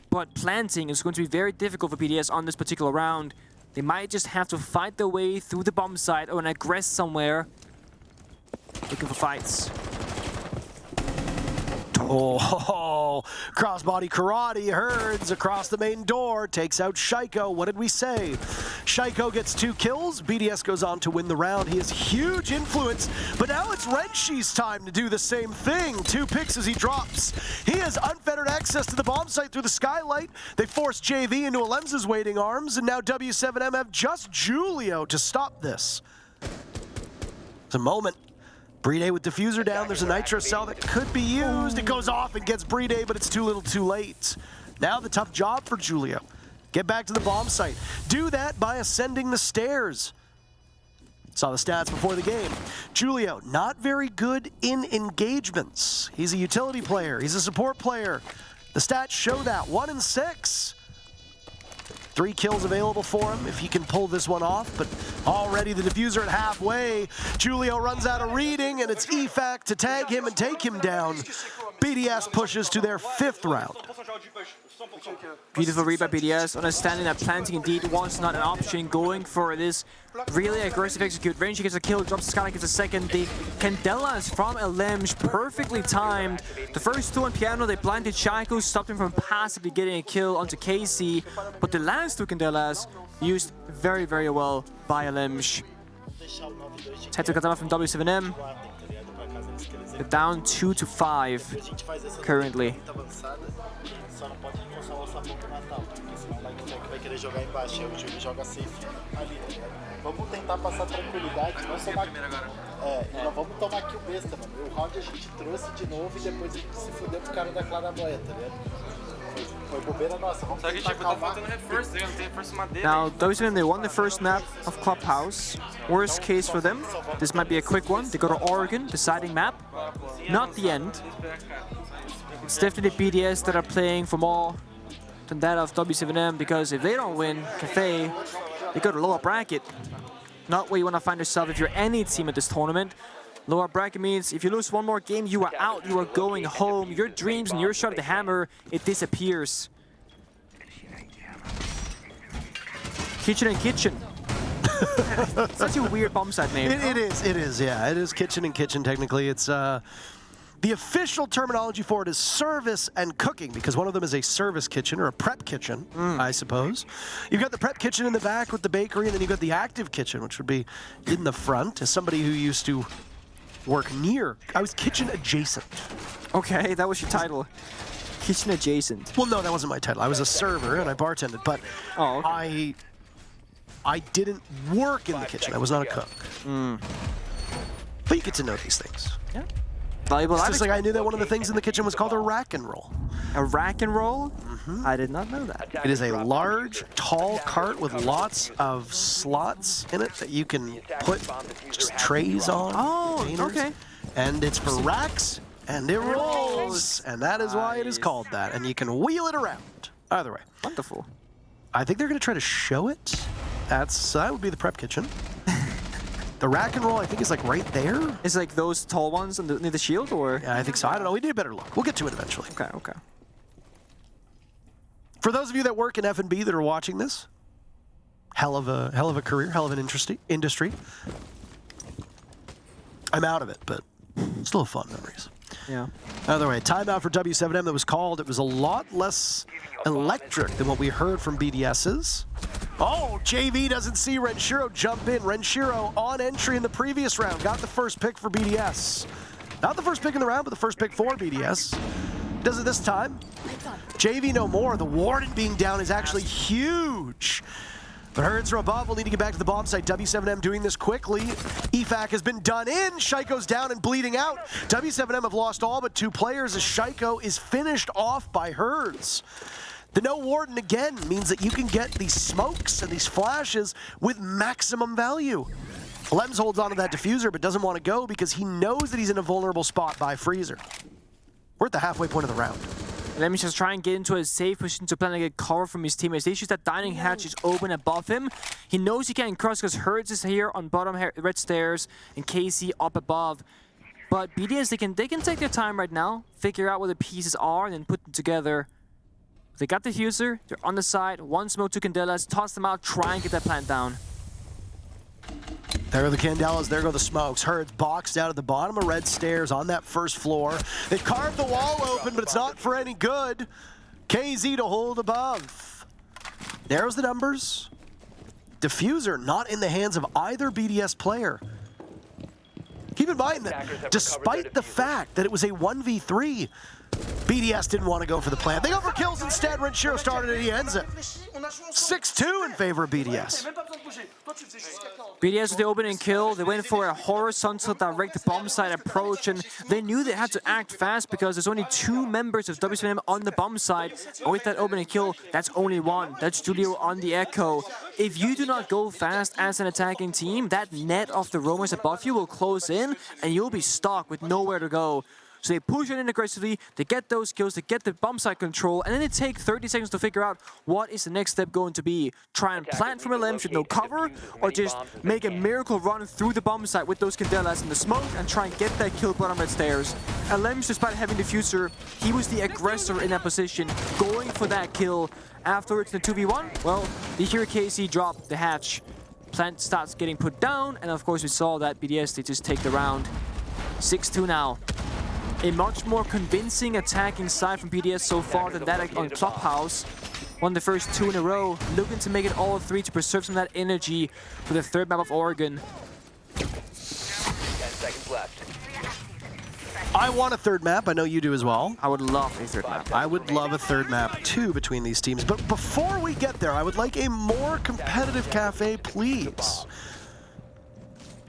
but planting is going to be very difficult for BDS on this particular round. They might just have to fight their way through the bomb site or an aggress somewhere. Looking for fights. Oh, crossbody karate, Herds across the main door, takes out Shaiko. What did we say? Shaiko gets 2 kills. BDS goes on to win the round. He has huge influence, but now it's Renshi's time to do the same thing. 2 picks as he drops. He has unfettered access to the bomb site through the skylight. They force JV into Alems's waiting arms, and now w7m have just Julio to stop this. It's a moment. Bride with diffuser down. There's a nitro cell that could be used. It goes off and gets Bride, but it's too little too late. Now the tough job for Julio. Get back to the bomb site. Do that by ascending the stairs. Saw the stats before the game. Julio, not very good in engagements. He's a utility player. He's a support player. The stats show that. 1 and 6. 3 kills available for him if he can pull this one off, but already the diffuser at halfway. Julio runs out of reading, and it's EFAC to tag him and take him down. BDS pushes to their 5th round. Beautiful read by BDS, understanding that planting indeed was not an option, going for this really aggressive execute. Ranger gets a kill, drops Skyline gets a second. The Candelas from Elemsh, perfectly timed. The first 2 on Piano, they blinded Shaiko, stopped him from passively getting a kill onto KC, but the last 2 Candelas used very, very well by Elemsh. Head to Katama from w7m. They're down 2-5 currently. Só não pode forçar o lançamento pro Natal, porque senão vai querer jogar embaixo, aí o Júlio joga safe ali, tá ligado? Vamos tentar passar tranquilidade, não tomar... e não vamos tomar kill besta, mano. O round a gente trouxe de novo e depois a gente se fudeu pro cara da Claraboia, tá ligado? Foi bobeira nossa, vamos tentar calmar. Now, w7m, they won the first map of Clubhouse. Worst case for them, this might be a quick one. They go to Oregon, deciding map. Not the end. It's definitely BDS that are playing for more than that of w7m, because if they don't win, Kafe, they go to lower bracket. Not where you want to find yourself if you're any team at this tournament. Lower bracket means if you lose one more game, you are out, you are going home. Your dreams and your shot at the hammer, it disappears. Kitchen and Kitchen. Such a weird bomb site name. It is, yeah. It is Kitchen and Kitchen, technically. It's, the official terminology for it is service and cooking, because one of them is a service kitchen, or a prep kitchen, I suppose. You've got the prep kitchen in the back with the bakery, and then you've got the active kitchen, which would be in the front. As somebody who used to work near, I was kitchen adjacent. Okay, that was your title. Kitchen adjacent. Well, no, that wasn't my title. I was a server, and I bartended, but I didn't work in the kitchen. I was not a cook. But you get to know these things. Yeah. Valuable. It's just like I knew that one of the things in the kitchen was called a rack and roll. A rack and roll? I did not know that. It is a large, tall cart with lots of slots in it that you can put just trays on. Oh, okay. And it's for racks, and it rolls. And that is why it is called that. And you can wheel it around. Either way. Wonderful. I think they're going to try to show it. That would be the prep kitchen. The rack and roll, I think, is like right there. Is like those tall ones near the shield, or? Yeah, I think so. I don't know. We need a better look. We'll get to it eventually. Okay, okay. For those of you that work in F&B that are watching this, hell of a career, hell of an industry. I'm out of it, but still fun memories. Yeah. Either way, timeout for w7m that was called. It was a lot less electric than what we heard from BDS's. Oh, JV doesn't see Renshiro jump in. Renshiro on entry in the previous round. Got the first pick for BDS. Not the first pick in the round, but the first pick for BDS. Does it this time. JV no more. The Warden being down is actually huge. But Herds are above. We'll need to get back to the bomb site. w7m doing this quickly. EFAC has been done in. Shaiko's down and bleeding out. w7m have lost all but 2 players as Shaiko is finished off by Herds. The no Warden again means that you can get these smokes and these flashes with maximum value. Lems holds on to that diffuser but doesn't want to go because he knows that he's in a vulnerable spot by Freezer. We're at the halfway point of the round. Let me just try and get into a safe position to plan to get cover from his teammates. The issue is that dining hatch is open above him. He knows he can't cross because Herds is here on bottom red stairs and KC up above. But BDS, they can take their time right now, figure out where the pieces are, and then put them together. They got the diffuser, they're on the side, 1 smoke, 2 Candelas, toss them out, try and get that plant down. There are the Candelas, there go the smokes. Herds boxed out at the bottom of red stairs on that first floor. They've carved the wall open, but it's not for any good. KZ to hold above. Narrows the numbers. Diffuser not in the hands of either BDS player. Keep in mind that despite the fact that it was a 1v3, BDS didn't want to go for the plant. They go for kills instead. Renshiro started it, he ends it. 6-2 in favor of BDS. BDS with the opening kill, they went for a horizontal direct bomb site approach, and they knew they had to act fast because there's only 2 members of w7m on the bomb site. And with that opening kill, that's only one. That's Julio on the Echo. If you do not go fast as an attacking team, that net of the roamers above you will close in, and you'll be stuck with nowhere to go. So they push it in aggressively, they get those kills, they get the bomb site control, and then they take 30 seconds to figure out what is the next step going to be. Try and plant from a limb with no cover, or just make a miracle run through the bomb site with those Candelas in the smoke and try and get that kill bottom red stairs. And Lems, despite having the diffuser, he was the aggressor in that position, going for that kill. Afterwards, the 2v1, well, the Hero KC dropped the hatch. Plant starts getting put down, and of course we saw that BDS, they just take the round. 6-2 now. A much more convincing attacking side from BDS so far than that on Clubhouse. Won the first 2 in a row, looking to make it all 3 to preserve some of that energy for the 3rd map of Oregon. 10 seconds left. I want a 3rd map. I know you do as well. I would love a 3rd map. I would love a 3rd map too between these teams. But before we get there, I would like a more competitive Kafe, please.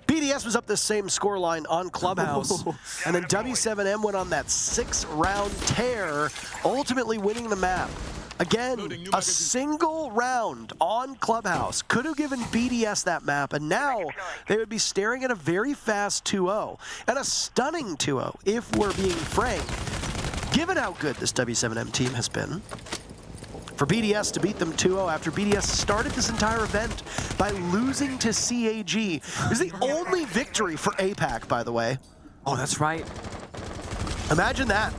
BDS was up this same scoreline on Clubhouse, and then w7m went on that 6-round tear, ultimately winning the map. Again, a single round on Clubhouse could have given BDS that map, and now they would be staring at a very fast 2-0, and a stunning 2-0, if we're being frank, given how good this w7m team has been. For BDS to beat them 2-0 after BDS started this entire event by losing to CAG. It was the only victory for APAC, by the way. Oh, that's right. Imagine that.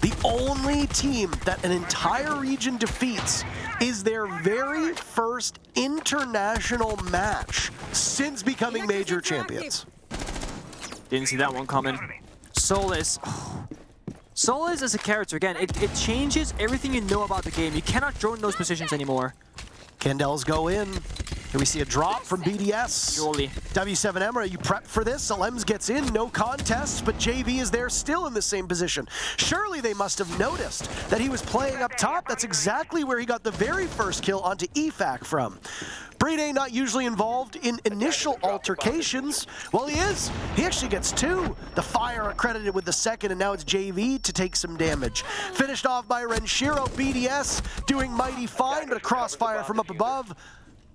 The only team that an entire region defeats is their very first international match since becoming major champions. Didn't see that one coming. Solis. Solis as a character, again, it changes everything you know about the game. You cannot drone those positions anymore. Candles go in. Here we see a drop from BDS. Surely. w7m, are you prepped for this? Alems gets in, no contest, but JV is there still in the same position. Surely they must have noticed that he was playing up top. That's exactly where he got the very first kill onto EFAC from. Brede not usually involved in initial altercations. Well, he is. He actually gets 2. The fire accredited with the 2nd, and now it's JV to take some damage. Finished off by Renshiro. BDS doing mighty fine, but a crossfire from up above.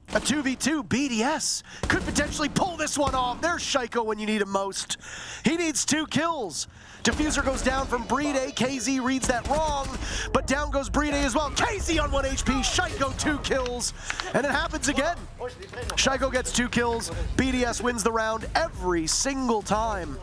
A 2v2, BDS could potentially pull this one off. There's Shaiko when you need him most. He needs 2 kills. Diffuser goes down from Brede. KZ reads that wrong, but down goes Brede as well. KZ on 1 HP, Shaiko 2 kills, and it happens again. Shaiko gets 2 kills. BDS wins the round every single time.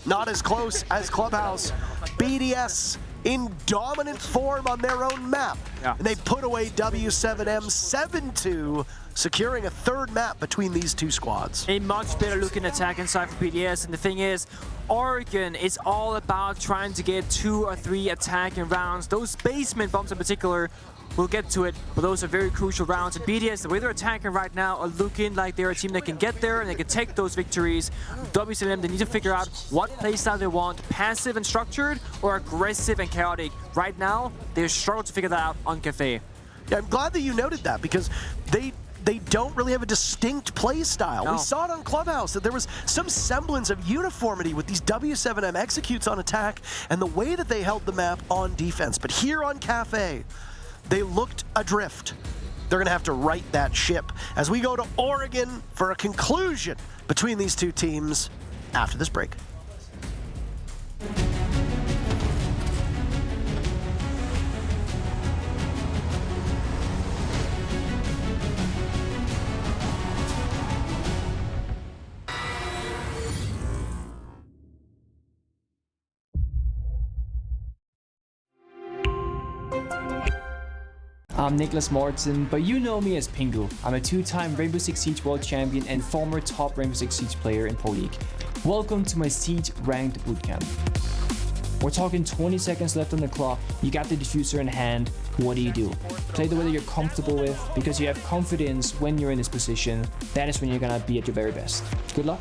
Not as close as Clubhouse. BDS in dominant form on their own map. Yeah. And they put away w7m 7-2, securing a 3rd map between these 2 squads. A much better looking attack inside for BDS, and the thing is, Oregon is all about trying to get 2 or 3 attacking rounds. Those basement bombs in particular, we'll get to it, but those are very crucial rounds. And BDS, the way they're attacking right now, are looking like they're a team that can get there and they can take those victories. w7m, they need to figure out what playstyle they want, passive and structured, or aggressive and chaotic. Right now, they struggle to figure that out on Kafe. Yeah, I'm glad that you noted that, because they don't really have a distinct play style. No. We saw it on Clubhouse that there was some semblance of uniformity with these w7m executes on attack and the way that they held the map on defense. But here on Kafe, they looked adrift. They're going to have to right that ship as we go to Oregon for a conclusion between these 2 teams after this break. I'm Nicholas Martin, but you know me as Pingu. I'm a 2-time Rainbow Six Siege World Champion and former top Rainbow Six Siege player in Pro League. Welcome to my Siege Ranked Bootcamp. We're talking 20 seconds left on the clock, you got the diffuser in hand, what do? Play the way that you're comfortable with, because you have confidence when you're in this position. That is when you're gonna be at your very best. Good luck.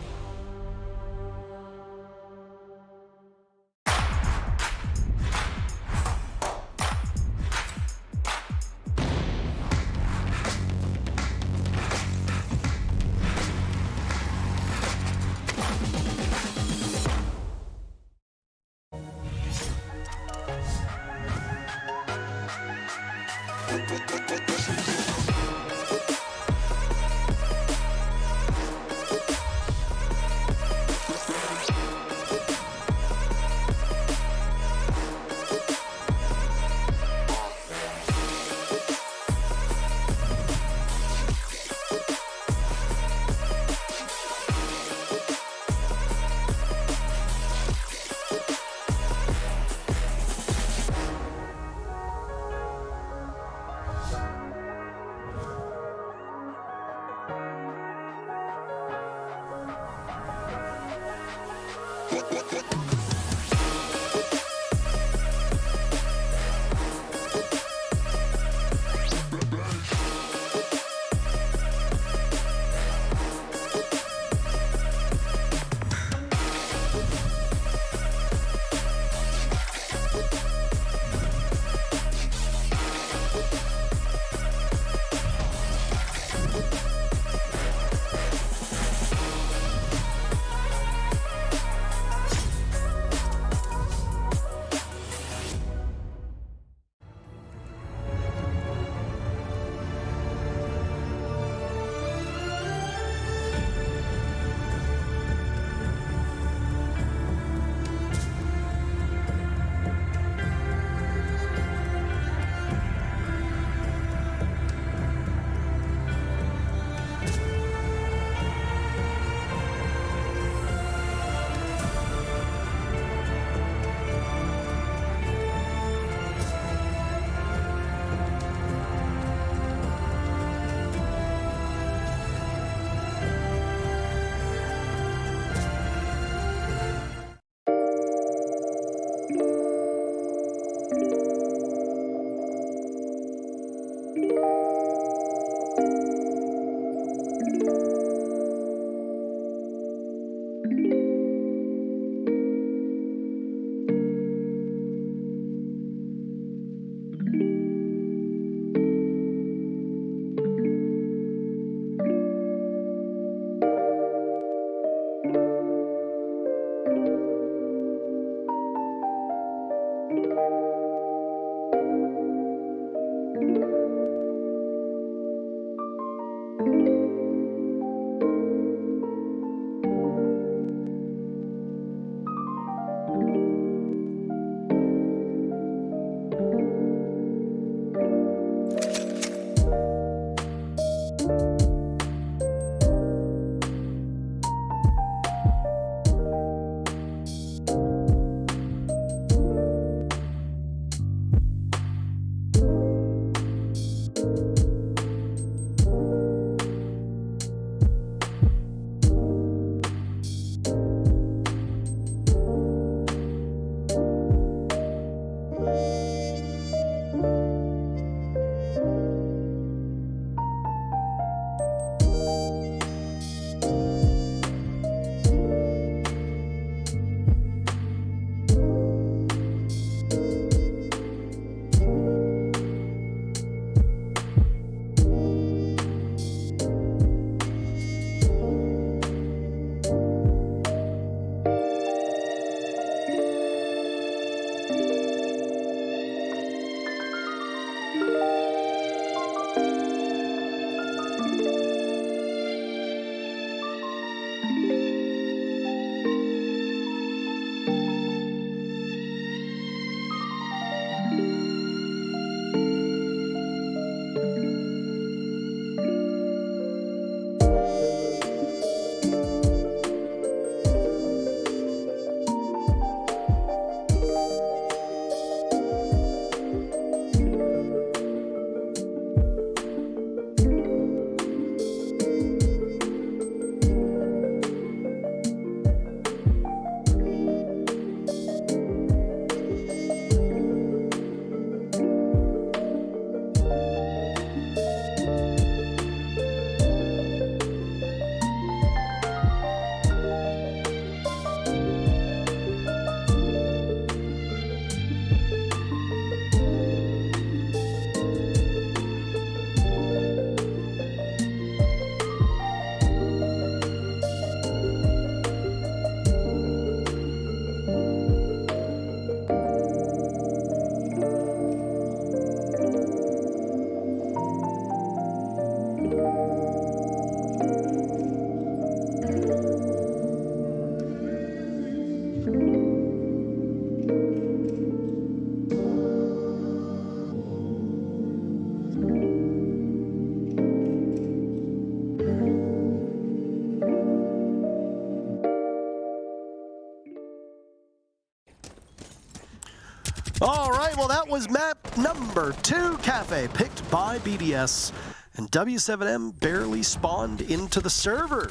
well, that was map number 2, Kafe, picked by BDS. And W7M barely spawned into the server.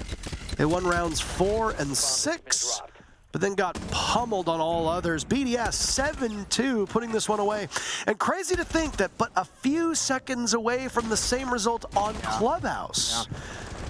They won rounds 4 and 6, but then got pummeled on all others. BDS 7-2, putting this one away. And crazy to think that but a few seconds away from the same result on Clubhouse.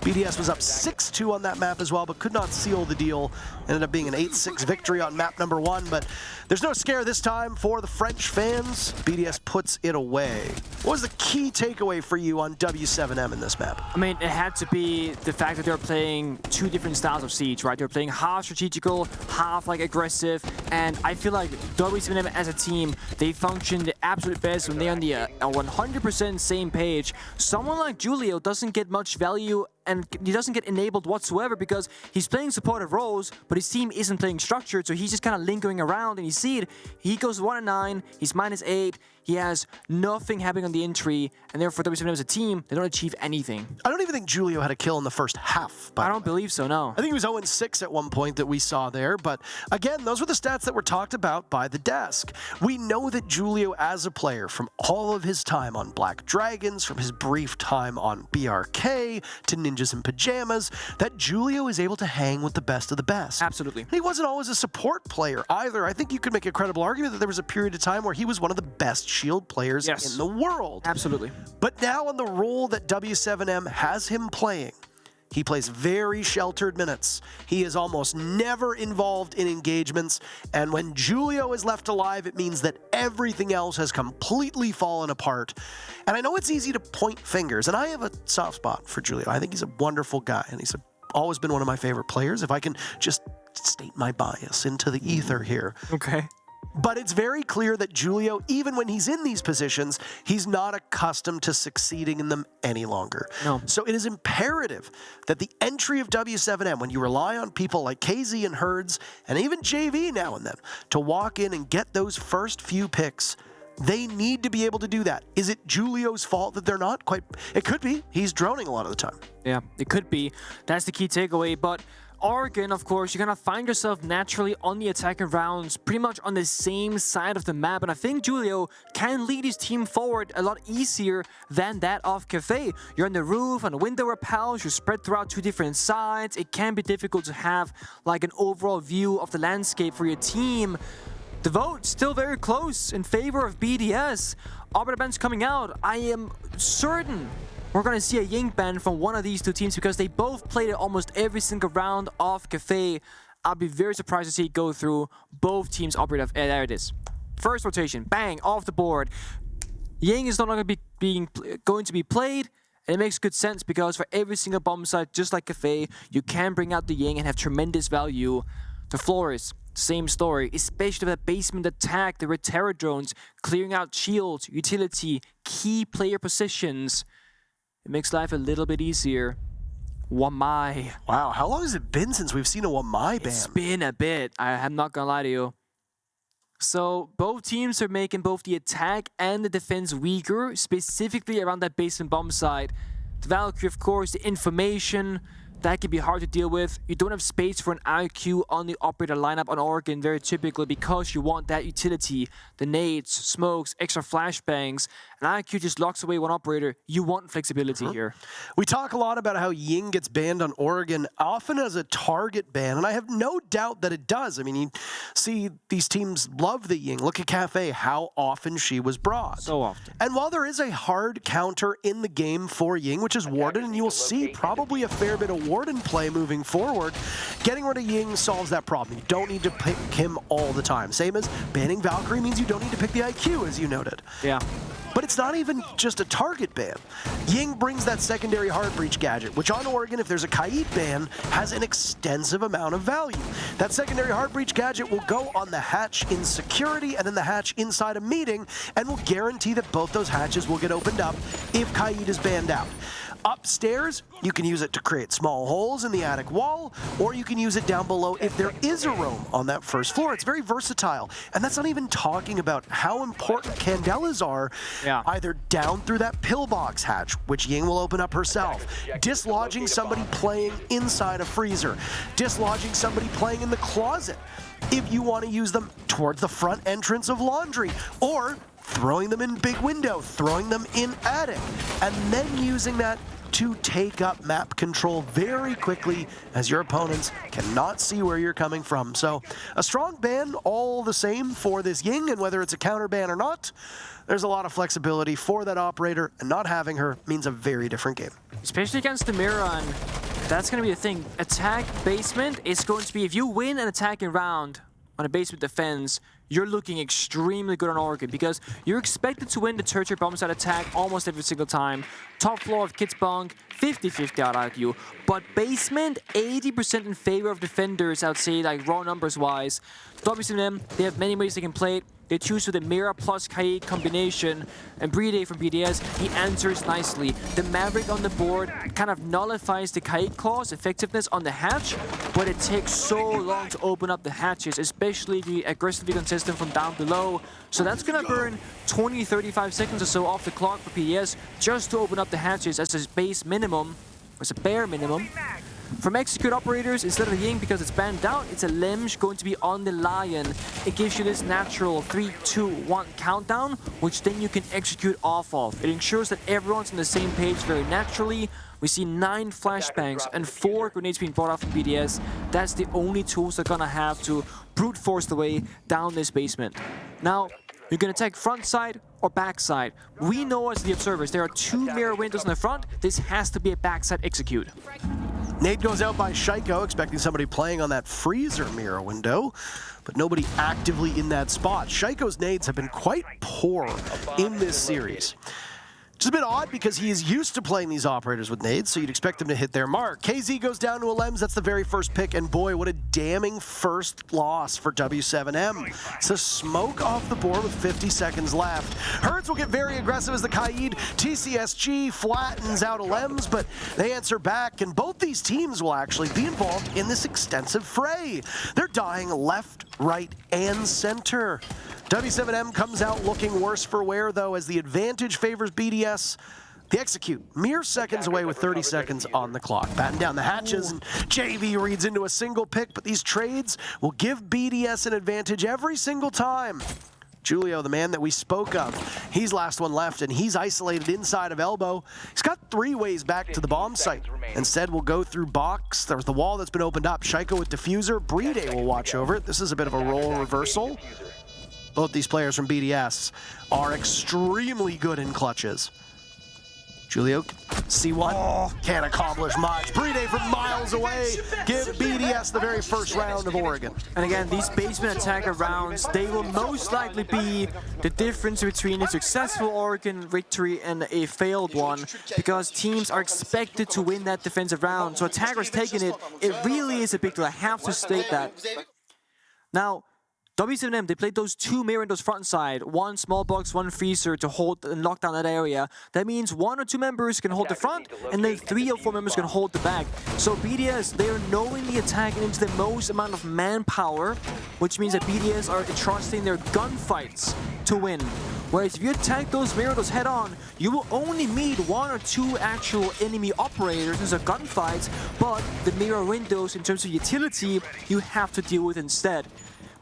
BDS was up 6-2 on that map as well, but could not seal the deal. Ended up being an 8-6 victory on map number 1, but there's no scare this time for the French fans. BDS puts it away. What was the key takeaway for you on W7M in this map? I mean, it had to be the fact that they were playing 2 different styles of Siege, right? They were playing half strategical, half like aggressive, and I feel like W7M as a team, they functioned the absolute best when they're on the 100% same page. Someone like Julio doesn't get much value and he doesn't get enabled whatsoever because he's playing supportive roles, but his team isn't playing structured, so he's just kind of lingering around, and you see it. He goes 1-9, he's -8, he has nothing happening on the entry, and therefore W7M as a team, they don't achieve anything. I don't even think Julio had a kill in the first half. I don't believe so, no. I think he was 0-6 at one point that we saw there, but again, those were the stats that were talked about by the desk. We know that Julio as a player, from all of his time on Black Dragons, from his brief time on BRK to Ninjas in Pajamas, that Julio is able to hang with the best of the best. Absolutely. And he wasn't always a support player either. I think you could make a credible argument that there was a period of time where he was one of the best shield players in the world. Absolutely. But now in the role that W7M has him playing, he plays very sheltered minutes. He is almost never involved in engagements, and when Julio is left alive, it means that everything else has completely fallen apart. And I know it's easy to point fingers, and I have a soft spot for Julio. I think he's a wonderful guy, and he's always been one of my favorite players, if I can just state my bias into the ether here. Okay. But it's very clear that Julio, even when he's in these positions, he's not accustomed to succeeding in them any longer. No. So it is imperative that the entry of W7M, when you rely on people like KZ and Herds, and even JV now and then, to walk in and get those first few picks, they need to be able to do that. Is it Julio's fault that they're not quite? It could be. He's droning a lot of the time. Yeah, it could be. That's the key takeaway, but Oregon, of course, you're going to find yourself naturally on the attacking rounds, pretty much on the same side of the map, and I think Julio can lead his team forward a lot easier than that of Kafe. You're on the roof, on the window repels, you're spread throughout 2 different sides. It can be difficult to have like an overall view of the landscape for your team. The vote still very close in favor of BDS. Arbiter bans coming out. I am certain we're going to see a Ying ban from one of these 2 teams because they both played it almost every single round of Kafe. I'll be very surprised to see it go through. Both teams operate. There it is. First rotation, bang, off the board. Ying is no longer going to be played, and it makes good sense because for every single bomb site, just like Kafe, you can bring out the Ying and have tremendous value. The Flores, same story, especially with that basement attack, there were terror drones, clearing out shields, utility, key player positions. It makes life a little bit easier. Wamai. Wow, how long has it been since we've seen a Wamai ban? It's been a bit. I'm not gonna lie to you. So both teams are making both the attack and the defense weaker, specifically around that basement bomb site. The Valkyrie, of course, the information, that can be hard to deal with. You don't have space for an IQ on the operator lineup on Oregon very typically because you want that utility, the nades, smokes, extra flashbangs. An IQ just locks away one operator. You want flexibility here. We talk a lot about how Ying gets banned on Oregon, often as a target ban, and I have no doubt that it does. I mean, you see these teams love the Ying. Look at Kafe, how often she was brought. So often. And while there is a hard counter in the game for Ying, which is Warden, and you will see probably a fair bit of Warden play moving forward, getting rid of Ying solves that problem. You don't need to pick him all the time. Same as banning Valkyrie means you don't need to pick the IQ, as you noted. Yeah. But it's not even just a target ban. Ying brings that secondary hard breach gadget, which on Oregon, if there's a Kaid ban, has an extensive amount of value. That secondary hard breach gadget will go on the hatch in security and then the hatch inside a meeting, and will guarantee that both those hatches will get opened up if Kaid is banned out. Upstairs, you can use it to create small holes in the attic wall, or you can use it down below if there is a roam on that first floor. It's very versatile, and that's not even talking about how important candelas are, either down through that pillbox hatch, which Ying will open up herself, dislodging somebody playing inside a freezer, dislodging somebody playing in the closet, if you want to use them towards the front entrance of laundry, or throwing them in big window, throwing them in attic, and then using that to take up map control very quickly as your opponents cannot see where you're coming from. So a strong ban all the same for this Ying, and whether it's a counter ban or not, there's a lot of flexibility for that operator, and not having her means a very different game. Especially against the Mira, and that's going to be the thing. Attack basement is going to be, if you win an attacking round on a basement defense, you're looking extremely good on Oregon because you're expected to win the tertiary bomb site attack almost every single time. Top floor of Kids Bunk, 50-50 I'd argue. But basement, 80% in favor of defenders, I'd say, like raw numbers wise. w7m, they have many ways they can play it. They choose with the Mira plus Kai combination, and Bride from BDS, he answers nicely. The Maverick on the board kind of nullifies the Kai claw's effectiveness on the hatch, but it takes so long to open up the hatches, especially if you aggressively contest them from down below. So that's gonna burn 20-35 seconds or so off the clock for BDS just to open up the hatches as a base minimum, as a bare minimum. From execute operators, instead of the Ying, because it's banned out, it's a Lemge going to be on the Lion. It gives you this natural 3, 2, 1 countdown, which then you can execute off of. It ensures that everyone's on the same page very naturally. We see 9 flashbangs and 4 grenades being brought off from BDS. That's the only tools they're gonna have to brute force the way down this basement. Now, you can attack front side or back side. We know as the observers, there are 2 mirror windows in the front. This has to be a backside execute. Nade goes out by Shaiko, expecting somebody playing on that freezer mirror window, but nobody actively in that spot. Shaiko's nades have been quite poor in this series. Which is a bit odd because he is used to playing these operators with nades, so you'd expect them to hit their mark. KZ goes down to a Lems, that's the very first pick, and boy, what a damning first loss for w7m. It's a smoke off the board with 50 seconds left. Herds will get very aggressive as the Kaid TCSG flattens out a Lems, but they answer back, and both these teams will actually be involved in this extensive fray. They're dying left, right, and center. w7m comes out looking worse for wear, though, as the advantage favors BDS. The execute, mere seconds away with 30 seconds on the clock. Batten down the hatches, and JV reads into a single pick, but these trades will give BDS an advantage every single time. Julio, the man that we spoke of, he's last one left, and he's isolated inside of Elbow. He's got 3 ways back to the bomb site. Instead, we'll go through box. There's the wall that's been opened up. Shaiko with diffuser. Bride will watch over it. This is a bit of a role reversal. Both these players from BDS are extremely good in clutches. Julio, C1, can't accomplish much. Bride from miles away, give BDS the very first round of Oregon. And again, these basement attacker rounds, they will most likely be the difference between a successful Oregon victory and a failed one, because teams are expected to win that defensive round. So attackers taking it, it really is a big deal. I have to state that. Now, w7m, they played those 2 mirror windows front side, 1 small box, 1 freezer to hold and lock down that area. That means 1 or 2 members can hold the front, and then 3 or 4 members can hold the back. So BDS, they are knowingly attacking into the most amount of manpower, which means that BDS are trusting their gunfights to win. Whereas if you attack those mirror windows head on, you will only meet 1 or 2 actual enemy operators in terms of gunfights, but the mirror windows, in terms of utility, you have to deal with instead.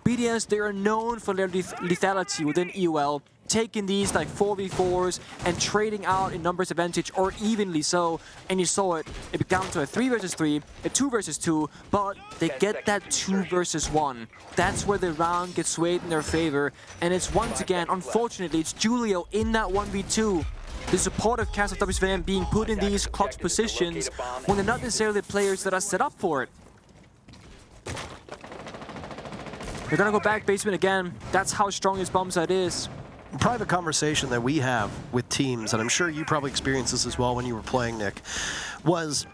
BDS, they are known for their lethality within EOL, taking these like 4v4s and trading out in numbers advantage or evenly so, and you saw it, it began to a 3 versus 3, a 2 versus 2, but they get that 2 versus 1. That's where the round gets swayed in their favor, and it's once again, unfortunately, it's Julio in that 1v2. The supportive cast of w7m being put in these clutch positions when they're not necessarily the players that are set up for it. They're gonna go back basement again. That's how strong his bomb site is. Private conversation that we have with teams, and I'm sure you probably experienced this as well when you were playing, Nick, was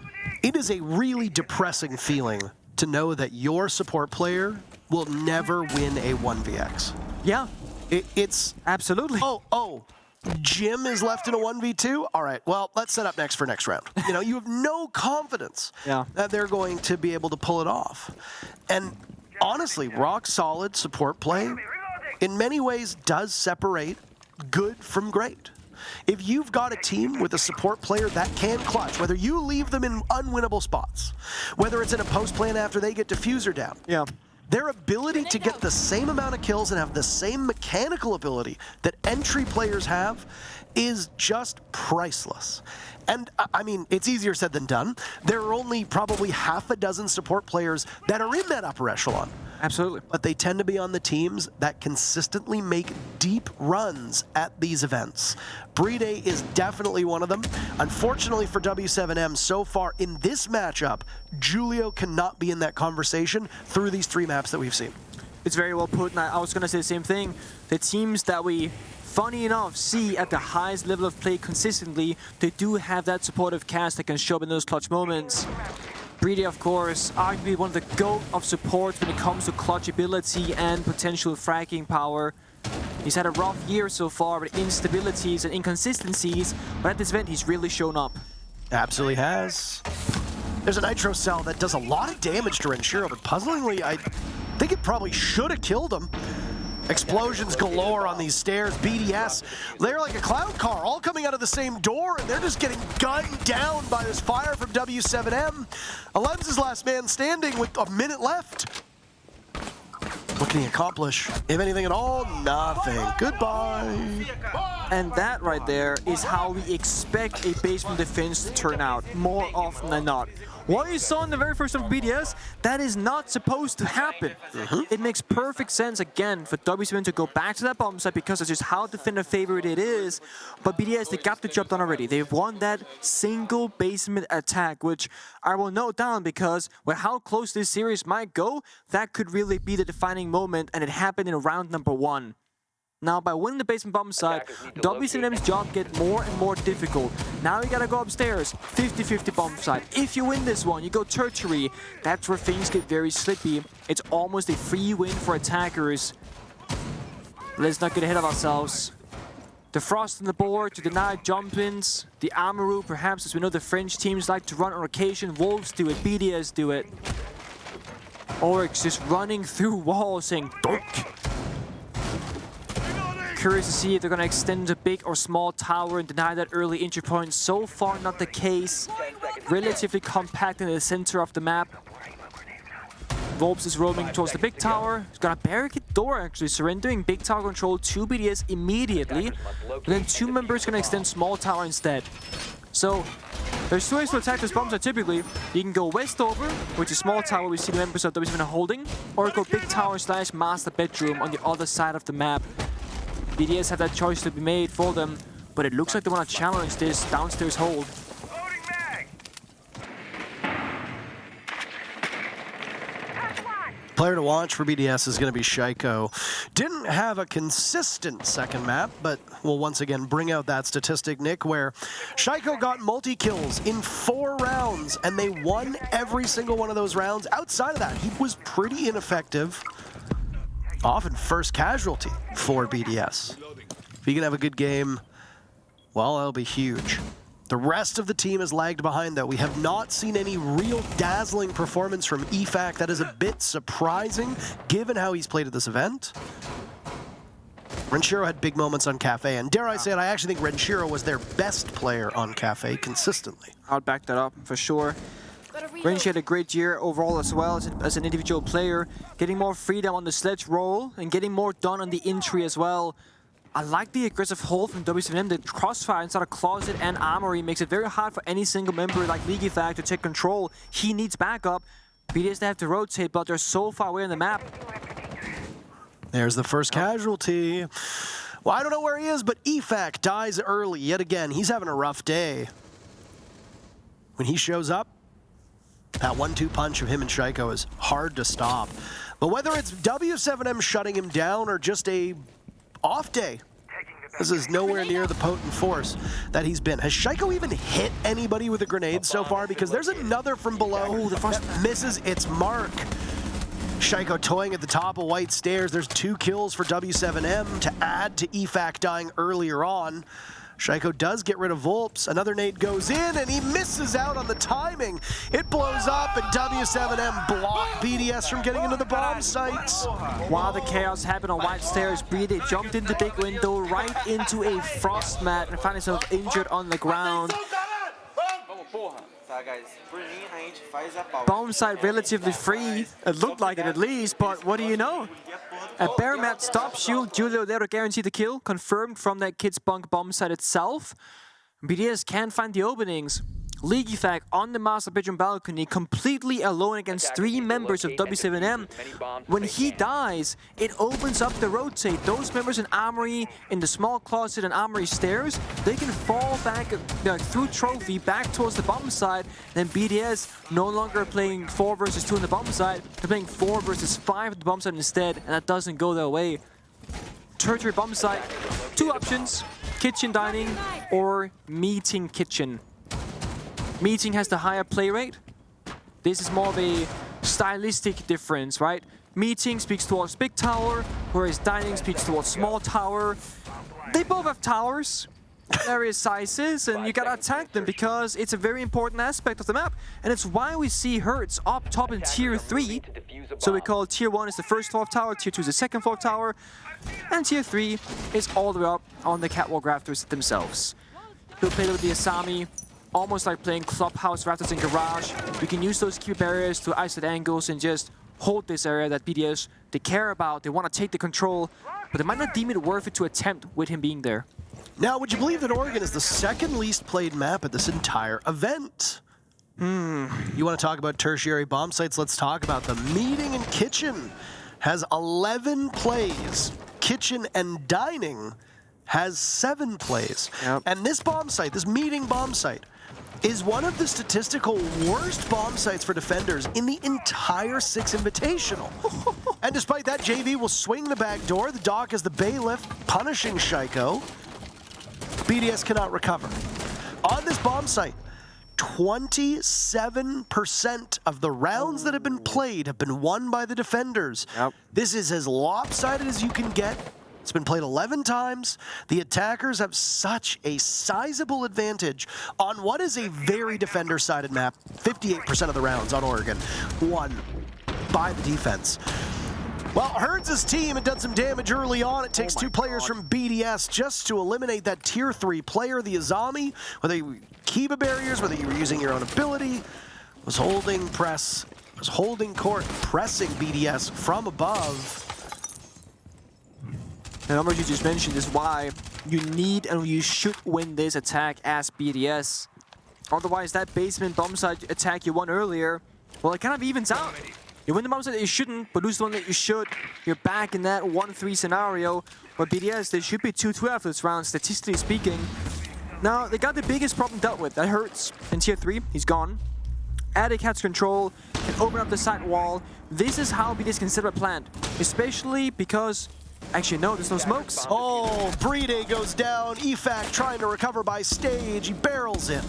it is a really depressing feeling to know that your support player will never win a 1vx. Yeah. It's absolutely. Oh, Jim is left in a 1v2? All right, well, let's set up next for next round. You know, you have no confidence that they're going to be able to pull it off. And honestly, rock solid support play in many ways does separate good from great. If you've got a team with a support player that can clutch, whether you leave them in unwinnable spots, whether it's in a post plan after they get diffuser down, Their ability to get the same amount of kills and have the same mechanical ability that entry players have is just priceless. And I mean, it's easier said than done. There are only probably half a dozen support players that are in that upper echelon. Absolutely. But they tend to be on the teams that consistently make deep runs at these events. BDS is definitely one of them. Unfortunately for w7m, so far in this matchup, Julio cannot be in that conversation through these 3 maps that we've seen. It's very well put, and I was going to say the same thing. The teams that we, funny enough, see at the highest level of play consistently, they do have that supportive cast that can show up in those clutch moments. BDS, of course, arguably one of the GOAT of supports when it comes to clutch ability and potential fragging power. He's had a rough year so far with instabilities and inconsistencies, but at this event he's really shown up. Absolutely has. There's a Nitro Cell that does a lot of damage to Renshiro, but puzzlingly, I think it probably should have killed him. Explosions galore on these stairs. BDS, they're like a cloud car, all coming out of the same door, and they're just getting gunned down by this fire from w7m. Alem's last man standing with a minute left. What can he accomplish? If anything at all, nothing. Goodbye. And that right there is how we expect a basement defense to turn out, more often than not. What you saw in the very first time of BDS, that is not supposed to happen. It makes perfect sense, again, for w7m to go back to that bomb site because it's just how defender favorite it is. But BDS, they got the job done already. They've won that single basement attack, which I will note down because with how close this series might go, that could really be the defining moment, and it happened in round number 1. Now, by winning the basement bomb site, w7m's job gets more and more difficult. Now you gotta go upstairs, 50-50 bomb site. If you win this one, you go tertiary. That's where things get very slippy. It's almost a free win for attackers. Let's not get ahead of ourselves. The Frost on the board to deny jump-ins. The Amaru, perhaps, as we know the French teams like to run on occasion. Wolves do it, BDS do it. Oryx just running through walls saying, "Donk." Curious to see if they're going to extend a big or small tower and deny that early entry point. So far, not the case. Relatively compact in the center of the map. Volps is roaming towards the big tower. He's got a barricade door, actually, surrendering big tower control to BDS immediately. And then 2 members going to extend small tower instead. So, there's 2 ways to attack this bomb site typically. You can go west over, which is small tower we see the members of w7m holding, or go big tower / master bedroom on the other side of the map. BDS have that choice to be made for them, but it looks like they want to challenge this downstairs hold. Player to watch for BDS is going to be Shaiko. Didn't have a consistent second map, but we'll once again bring out that statistic, Nick, where Shaiko got multi-kills in 4 rounds, and they won every single one of those rounds. Outside of that, he was pretty ineffective. Often first casualty for BDS. If he can have a good game, well, that'll be huge. The rest of the team is lagged behind, though. We have not seen any real dazzling performance from EFAC. That is a bit surprising, given how he's played at this event. Renshiro had big moments on Kafe, and dare I say it, I actually think Renshiro was their best player on Kafe consistently. I'll back that up for sure. Renshi had a great year overall as well as an individual player, getting more freedom on the sledge roll and getting more done on the entry as well. I like the aggressive hold from w7m. The crossfire inside a closet and armory makes it very hard for any single member like Leaguefact to take control. He needs backup. BDS, they have to rotate, but they're so far away on the map. There's the first casualty. Well, I don't know where he is, but EFAC dies early yet again. He's having a rough day. When he shows up, that 1-2 punch of him and Shaiko is hard to stop. But whether it's w7m shutting him down or just a off day, this is nowhere near the potent force that he's been. Has Shaiko even hit anybody with a grenade so far? Because there's another from below that misses its mark. Shaiko toying at the top of White Stairs. There's 2 kills for w7m to add to EFAC dying earlier on. Shaiko does get rid of Volps. Another nade goes in, and he misses out on the timing. It blows up, and w7m block BDS from getting into the bomb sites. While the chaos happened on White Stairs, BDS jumped into the big window right into a frost mat and found himself injured on the ground. Bomb site relatively free. It looked like it at least, but what do you know? A bear mat stops you. Julio there to guarantee the kill, confirmed from that kid's bunk bomb site itself. BDS can't find the openings. Leakyfac on the master bedroom balcony, completely alone against 3 members of w7m. When he dies, it opens up the rotate. Those members in Armory, in the small closet and Armory stairs, they can fall back through Trophy back towards the bomb side. Then BDS no longer playing 4 versus 2 on the bomb side. They're playing 4 versus 5 on the bomb side instead, and that doesn't go their way. Tertiary bomb site, 2 options: kitchen dining or meeting kitchen. Meeting has the higher play rate. This is more of a stylistic difference, right? Meeting speaks towards big tower, whereas dining speaks towards small tower. They both have towers, various sizes, and you gotta attack them because it's a very important aspect of the map. And it's why we see Hertz up top in tier 3. So we call tier 1 is the first floor of tower, tier 2 is the second floor of tower, and tier 3 is all the way up on the catwalk rafters themselves. He'll play with the Asami. Almost like playing Clubhouse rafters in Garage. We can use those key barriers to isolate angles and just hold this area that BDS, they care about, they want to take the control, but they might not deem it worth it to attempt with him being there. Now, would you believe that Oregon is the second least played map at this entire event? You want to talk about tertiary bomb sites? Let's talk about them. Meeting and Kitchen has 11 plays. Kitchen and Dining has 7 plays. Yep. And this bomb site, this meeting bomb site, is one of the statistical worst bomb sites for defenders in the entire Six Invitational. And despite that, JV will swing the back door. The Doc is the bailiff, punishing Shaiko. BDS cannot recover. On this bomb site, 27% of the rounds that have been played have been won by the defenders. Yep. This is as lopsided as you can get. It's been played 11 times. The attackers have such a sizable advantage on what is a very defender-sided map. 58% of the rounds on Oregon won by the defense. Well, Hertz' team had done some damage early on. It takes 2 players from BDS just to eliminate that tier 3 player, the Azami. Whether you Kiba barriers, whether you were using your own ability, was holding press, was holding court, pressing BDS from above. The numbers you just mentioned is why you need and you should win this attack as BDS. Otherwise, that basement bomb site attack you won earlier, well, it kind of evens out. You win the bomb site that you shouldn't, but lose the one that you should. You're back in that 1-3 scenario. But BDS, they should be 2-2 after this round, statistically speaking. Now, they got the biggest problem dealt with. That Hurts in tier 3. He's gone. Attic has control, can open up the side wall. This is how BDS can set up a plant, especially because... Actually, no, there's no smokes. Oh, Bride goes down. Efac trying to recover by stage. He barrels in.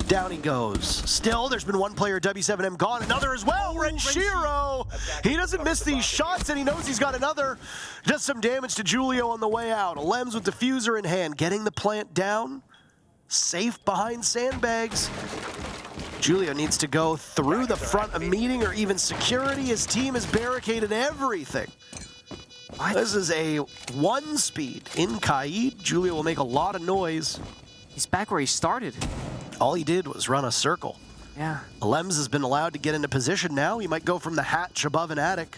Down he goes. Still, there's been 1 player, w7m, gone. Another as well, Renshiro. He doesn't miss these shots, and he knows he's got another. Just some damage to Julio on the way out. Lems with diffuser in hand, getting the plant down. Safe behind sandbags. Julio needs to go through the front of meeting or even security. His team has barricaded everything. This is a 1 speed in Kaid. Julio will make a lot of noise. He's back where he started. All he did was run a circle. Yeah. Lems has been allowed to get into position now. He might go from the hatch above an attic.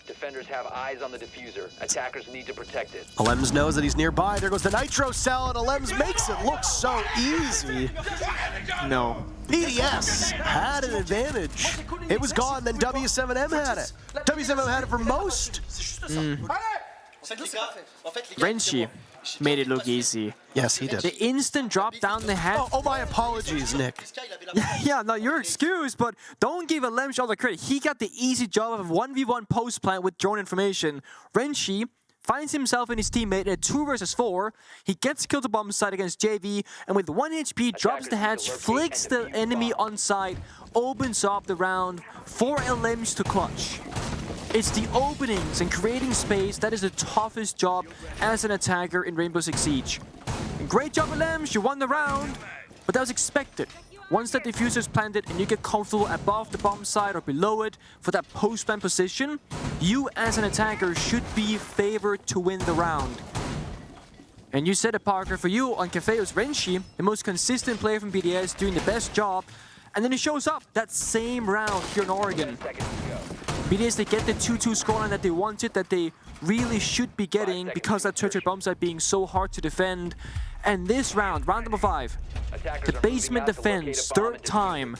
Defenders have eyes on the diffuser. Attackers need to protect it. Lems knows that he's nearby. There goes the nitro cell, and Lems makes it look so easy. No. BDS had an advantage. It was gone, then w7m had it. w7m had it for most. Renshi made it look easy. Yes, he did. The instant drop down the hat. Oh, my apologies, Nick. Yeah, no, you're excused, but don't give a Lemsh all the credit. He got the easy job of a 1v1 post plant with drone information. Renshi finds himself and his teammate in a 2 versus 4. He gets killed to bomb site against JV, and with 1 HP, drops the hatch, flicks the enemy on site, opens up the round for a Lemsh to clutch. It's the openings and creating space that is the toughest job as an attacker in Rainbow Six Siege. And great job, Lemsh, you won the round, but that was expected. Once that diffuser is planted and you get comfortable above the bomb site or below it for that post-plant position, you as an attacker should be favored to win the round. And you said it, Parker, for you on Kafe was Renshi, the most consistent player from BDS, doing the best job and then he shows up that same round here in Oregon. BDS, they get the 2-2 scoreline that they wanted, that they really should be getting because that tertiary bomb site being so hard to defend. And this round number 5, the basement defense, third time,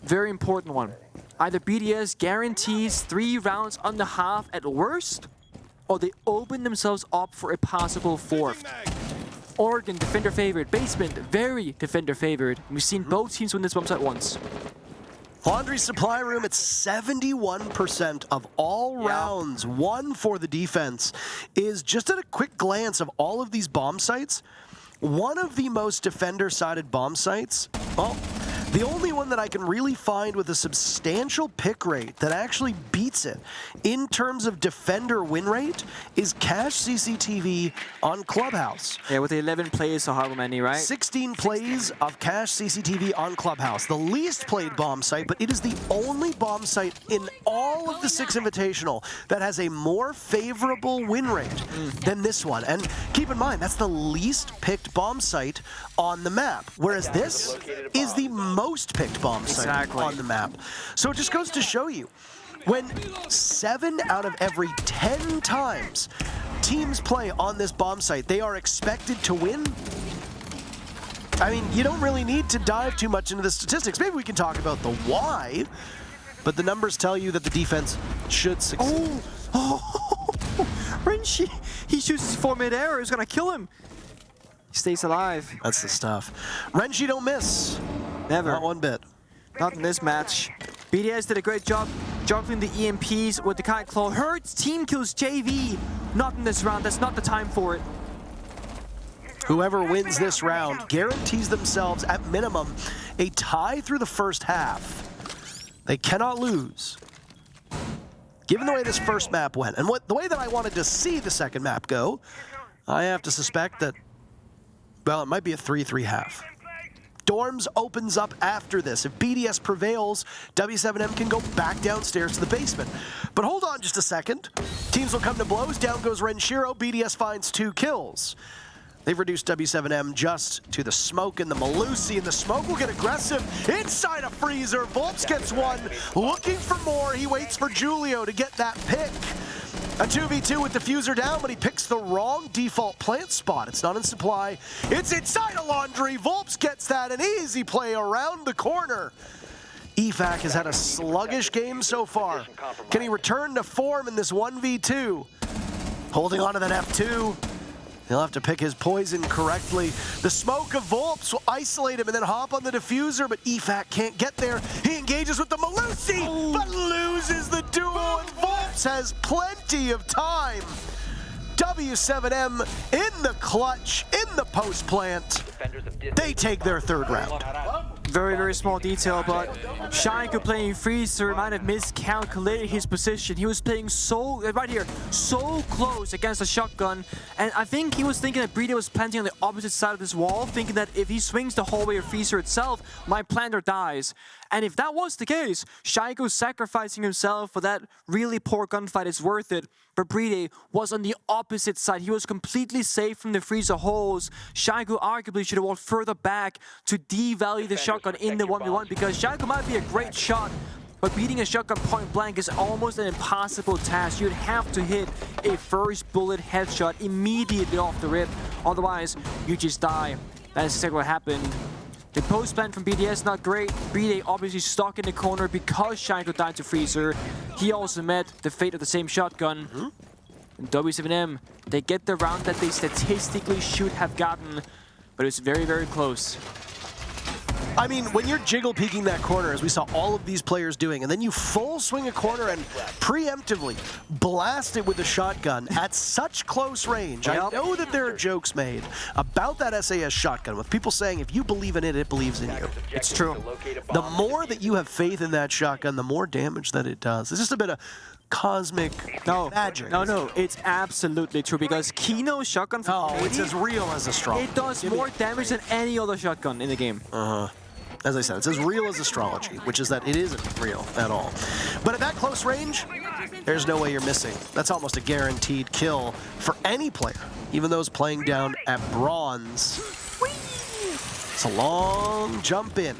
very important one. Either BDS guarantees 3 rounds on the half at worst, or they open themselves up for a possible 4th. Oregon, defender favored. Basement, very defender favored. We've seen both teams win this bomb site once. Laundry supply room at 71% of all rounds won for the defense is, just at a quick glance of all of these bomb sites, one of the most defender-sided bomb sites. Well, the only one that I can really find with a substantial pick rate that actually beats it in terms of defender win rate is Cache CCTV on Clubhouse. Yeah, with 11 plays, so however many, right? 16 plays of Cache CCTV on Clubhouse. The least played bomb site, but it is the only bomb site in all of the Six Invitational that has a more favorable win rate than this one. And keep in mind, that's the least picked bomb site on the map, whereas this is the most picked bomb site on the map. So it just goes to show you, when 7 out of every 10 times teams play on this bomb site, they are expected to win. I mean, you don't really need to dive too much into the statistics. Maybe we can talk about the why, but the numbers tell you that the defense should succeed. Renshi, he shoots his 4 mid-air, he's gonna kill him. He stays alive. That's the stuff. Renshi don't miss. Never. Not one bit. Not in this match. BDS did a great job juggling the EMPs with the Kite Claw. Hurts team kills JV. Not in this round. That's not the time for it. Whoever wins this round guarantees themselves, at minimum, a tie through the first half. They cannot lose. Given the way this first map went, and the way that I wanted to see the second map go, I have to suspect that, well, it might be a 3-3 half. Dorms opens up after this. If BDS prevails, w7m can go back downstairs to the basement. But hold on just a second. Teams will come to blows. Down goes Renshiro. BDS finds 2 kills. They've reduced w7m just to the smoke and the Malusi, and the smoke will get aggressive inside a freezer. Volps gets one, looking for more. He waits for Julio to get that pick. A 2v2 with Diffuser down, but he picks the wrong default plant spot. It's not in supply. It's inside a Laundry. Volps gets that, an easy play around the corner. EFAC has had a sluggish game so far. Can he return to form in this 1v2? Holding on to that F2. He'll have to pick his poison correctly. The smoke of Volps will isolate him and then hop on the Diffuser, but EFAC can't get there. He engages with the Malusi, but loses the duo, and Volps has plenty of time. w7m in the clutch, in the post plant. They take their 3rd round. Very, very small detail, but Shaiko playing Freezer might have miscalculated his position. He was playing right here, so close against the shotgun, and I think he was thinking that BDS was planting on the opposite side of this wall, thinking that if he swings the hallway of Freezer itself, my planter dies. And if that was the case, Shaiko sacrificing himself for that really poor gunfight is worth it. But Bride was on the opposite side. He was completely safe from the freezer holes. Shaiko arguably should have walked further back to devalue the shotgun in the 1v1, because Shaiko might be a great shot, but beating a shotgun point blank is almost an impossible task. You'd have to hit a first bullet headshot immediately off the rip. Otherwise, you just die. That is exactly what happened. The post plant from BDS not great. Bride obviously stuck in the corner because Shaiko died to Freezer. He also met the fate of the same shotgun. And w7m, they get the round that they statistically should have gotten, but it's very, very close. I mean, when you're jiggle peeking that corner, as we saw all of these players doing, and then you full swing a corner and preemptively blast it with a shotgun at such close range. I know that there are jokes made about that SAS shotgun, with people saying if you believe in it, it believes in you. It's true. The more that you have faith in that shotgun, the more damage that it does. It's just a bit of cosmic magic. No, it's absolutely true, because Kino's shotgun from it's as real as astrology. It does more damage than any other shotgun in the game. As I said, it's as real as astrology, which is that it isn't real at all. But at that close range, there's no way you're missing. That's almost a guaranteed kill for any player, even those playing down at bronze. It's a long jump in.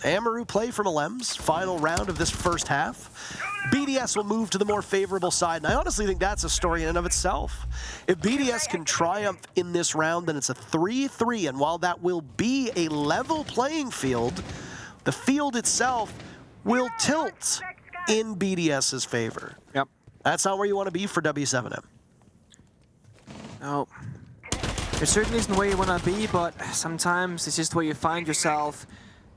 Amaru play from Alems, final round of this first half. BDS will move to the more favorable side, and I honestly think that's a story in and of itself. If BDS can triumph in this round, then it's a 3-3, and while that will be a level playing field, the field itself will tilt in BDS's favor. Yep. That's not where you want to be for w7m. No. It certainly isn't where you want to be, but sometimes it's just where you find yourself.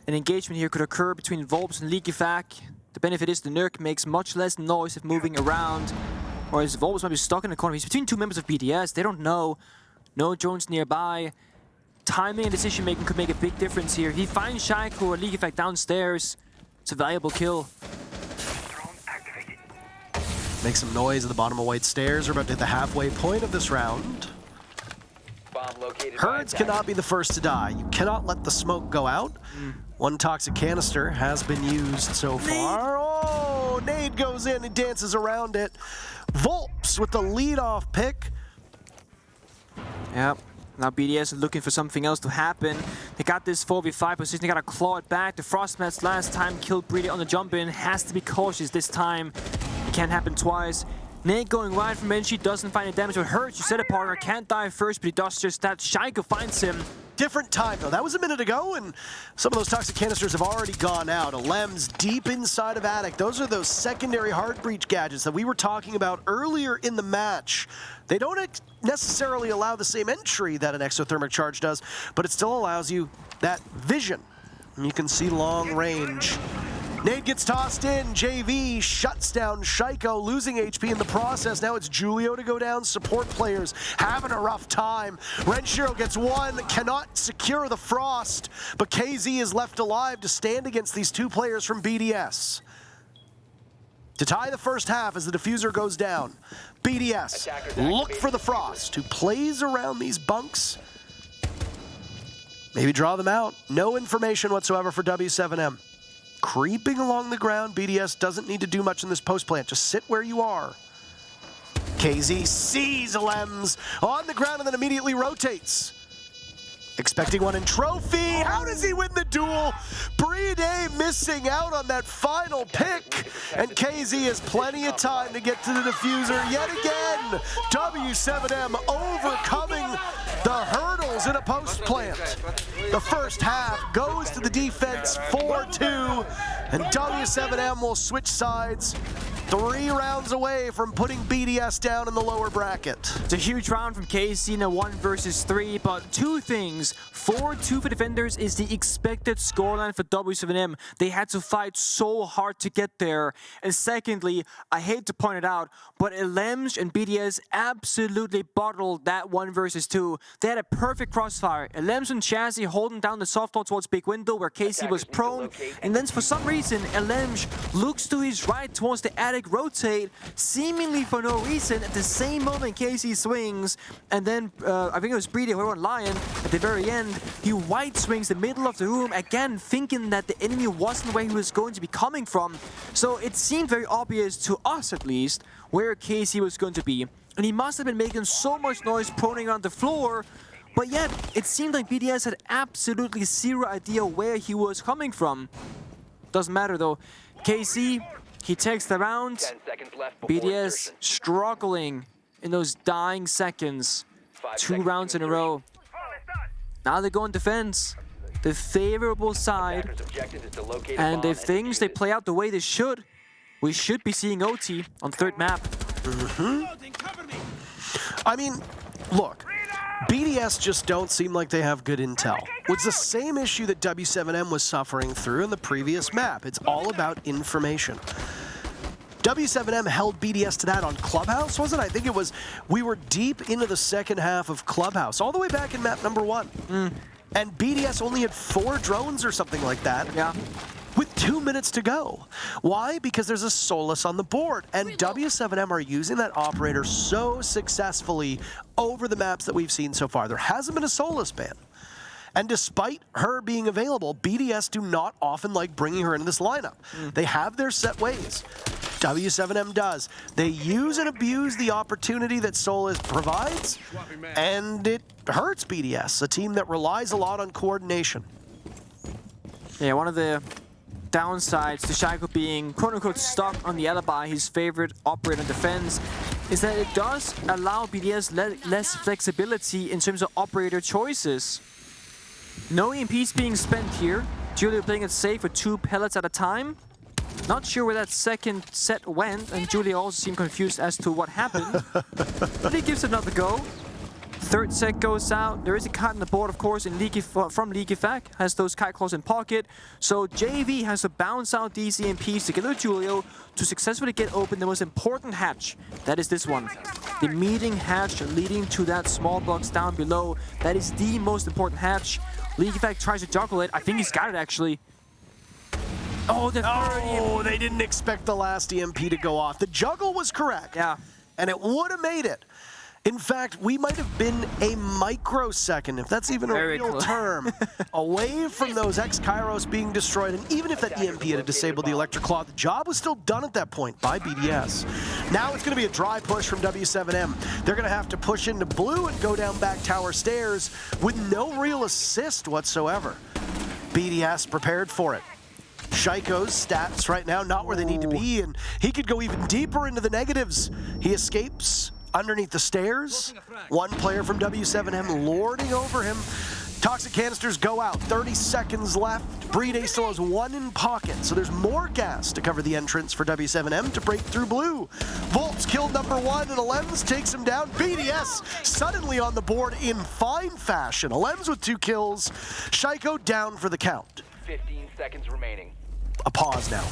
An engagement here could occur between Volps and Leakyfac. The benefit is the Nurk makes much less noise if moving around, whereas Volps might be stuck in the corner. He's between two members of BDS. They don't know. No drones nearby. Timing and decision making could make a big difference here. He finds Shaiko or Leakyfac downstairs. It's a valuable kill. Make some noise at the bottom of White Stairs. We're about to hit the halfway point of this round. Herds cannot be the first to die. You cannot let the smoke go out. One toxic canister has been used so far. Oh, nade goes in and dances around it. Volps with the lead-off pick. Yep. Now BDS is looking for something else to happen. They got this 4v5 position. They got to claw it back. The Frostmats last time killed Breedy on the jump in. Has to be cautious this time. It can't happen twice. Nate going wide from Menchi, doesn't find any damage. It hurts. You said it, partner. Can't die first, but he does just that. Shaiko finds him. Different time, though. That was a minute ago, and some of those toxic canisters have already gone out. Alems deep inside of Attic. Those are those secondary hard breach gadgets that we were talking about earlier in the match. They don't necessarily allow the same entry that an exothermic charge does, but it still allows you that vision. And you can see long range. Nade gets tossed in. JV shuts down Shaiko, losing HP in the process. Now it's Julio to go down. Support players having a rough time. Renshiro gets one, cannot secure the Frost, but KZ is left alive to stand against these two players from BDS. To tie the first half as the diffuser goes down, BDS look for the Frost, who plays around these bunks. Maybe draw them out. No information whatsoever for w7m. Creeping along the ground, BDS doesn't need to do much in this post plant. Just sit where you are. KZ sees Lems on the ground and then immediately rotates. Expecting one in trophy. How does he win the duel? Breedy missing out on that final pick. And KZ has plenty of time to get to the diffuser yet again. w7m overcoming the hurdles in a post plant. The first half goes to the defense 4-2, and w7m will switch sides 3 rounds away from putting BDS down in the lower bracket. It's a huge round from KC in a 1 versus 3, but two things. 4-2 for defenders is the expected scoreline for w7m. They had to fight so hard to get there. And secondly, I hate to point it out, but Alems and BDS absolutely bottled that 1 versus 2. They had a perfect crossfire. Alems and Chassis holding down the soft wall towards big window where KC was prone. And then for some reason, Alems looks to his right towards the attic, rotate, seemingly for no reason. At the same moment, KC swings. And then, I think it was Breedy who went Lion. At the very end, he white swings the middle of the room, again thinking that the enemy wasn't where he was going to be coming from. So it seemed very obvious, to us at least, where KC was going to be. And he must have been making so much noise proning around the floor, but yet it seemed like BDS had absolutely zero idea where he was coming from. Doesn't matter though. KC, he takes the round. BDS struggling in those dying seconds. 2 rounds in a row. Now they go on defense, the favorable side, and if things they play out the way they should, we should be seeing OT on 3rd map. I mean, look, BDS just don't seem like they have good intel. It's the same issue that w7m was suffering through in the previous map. It's all about information. w7m held BDS to that on Clubhouse, wasn't it? I think it was, we were deep into the second half of Clubhouse, all the way back in map number 1. And BDS only had 4 drones or something like that. Yeah. With 2 minutes to go. Why? Because there's a Solus on the board, and w7m are using that operator so successfully over the maps that we've seen so far. There hasn't been a Solus ban. And despite her being available, BDS do not often like bringing her into this lineup. They have their set ways. w7m does. They use and abuse the opportunity that Solus provides, and it hurts BDS, a team that relies a lot on coordination. Yeah, one of the downsides to Shaiko being quote-unquote stuck on the alibi, his favorite operator in defense, is that it does allow BDS less flexibility in terms of operator choices. No EMPs being spent here. Julio playing it safe with 2 pellets at a time. Not sure where that second set went, and Julio also seemed confused as to what happened. But he gives it another go. Third set goes out. There is a cut in the board, of course, in from Leakyfac. Has those kite claws in pocket. So JV has to bounce out these EMPs together with Julio to successfully get open the most important hatch. That is this one. The meeting hatch leading to that small box down below. That is the most important hatch. Leakyfac tries to juggle it. I think he's got it, actually. Oh, the third EMP. They didn't expect the last EMP to go off. The juggle was correct. Yeah. And it would have made it. In fact, we might have been a microsecond, if that's even a real term, away from those X-Kairos being destroyed. And even if that EMP had disabled the Electric Claw, the job was still done at that point by BDS. Now it's going to be a dry push from w7m. They're going to have to push into blue and go down back tower stairs with no real assist whatsoever. BDS prepared for it. Shaiko's stats right now not where they need to be, and he could go even deeper into the negatives. He escapes underneath the stairs. One player from w7m lording over him. Toxic canisters go out. 30 seconds left. BDS still has 1 in pocket, so there's more gas to cover the entrance for w7m to break through blue. Volt's killed number 1, and Alems takes him down. BDS suddenly on the board in fine fashion. Alems with 2 kills. Shaiko down for the count. 15 seconds remaining. A pause now.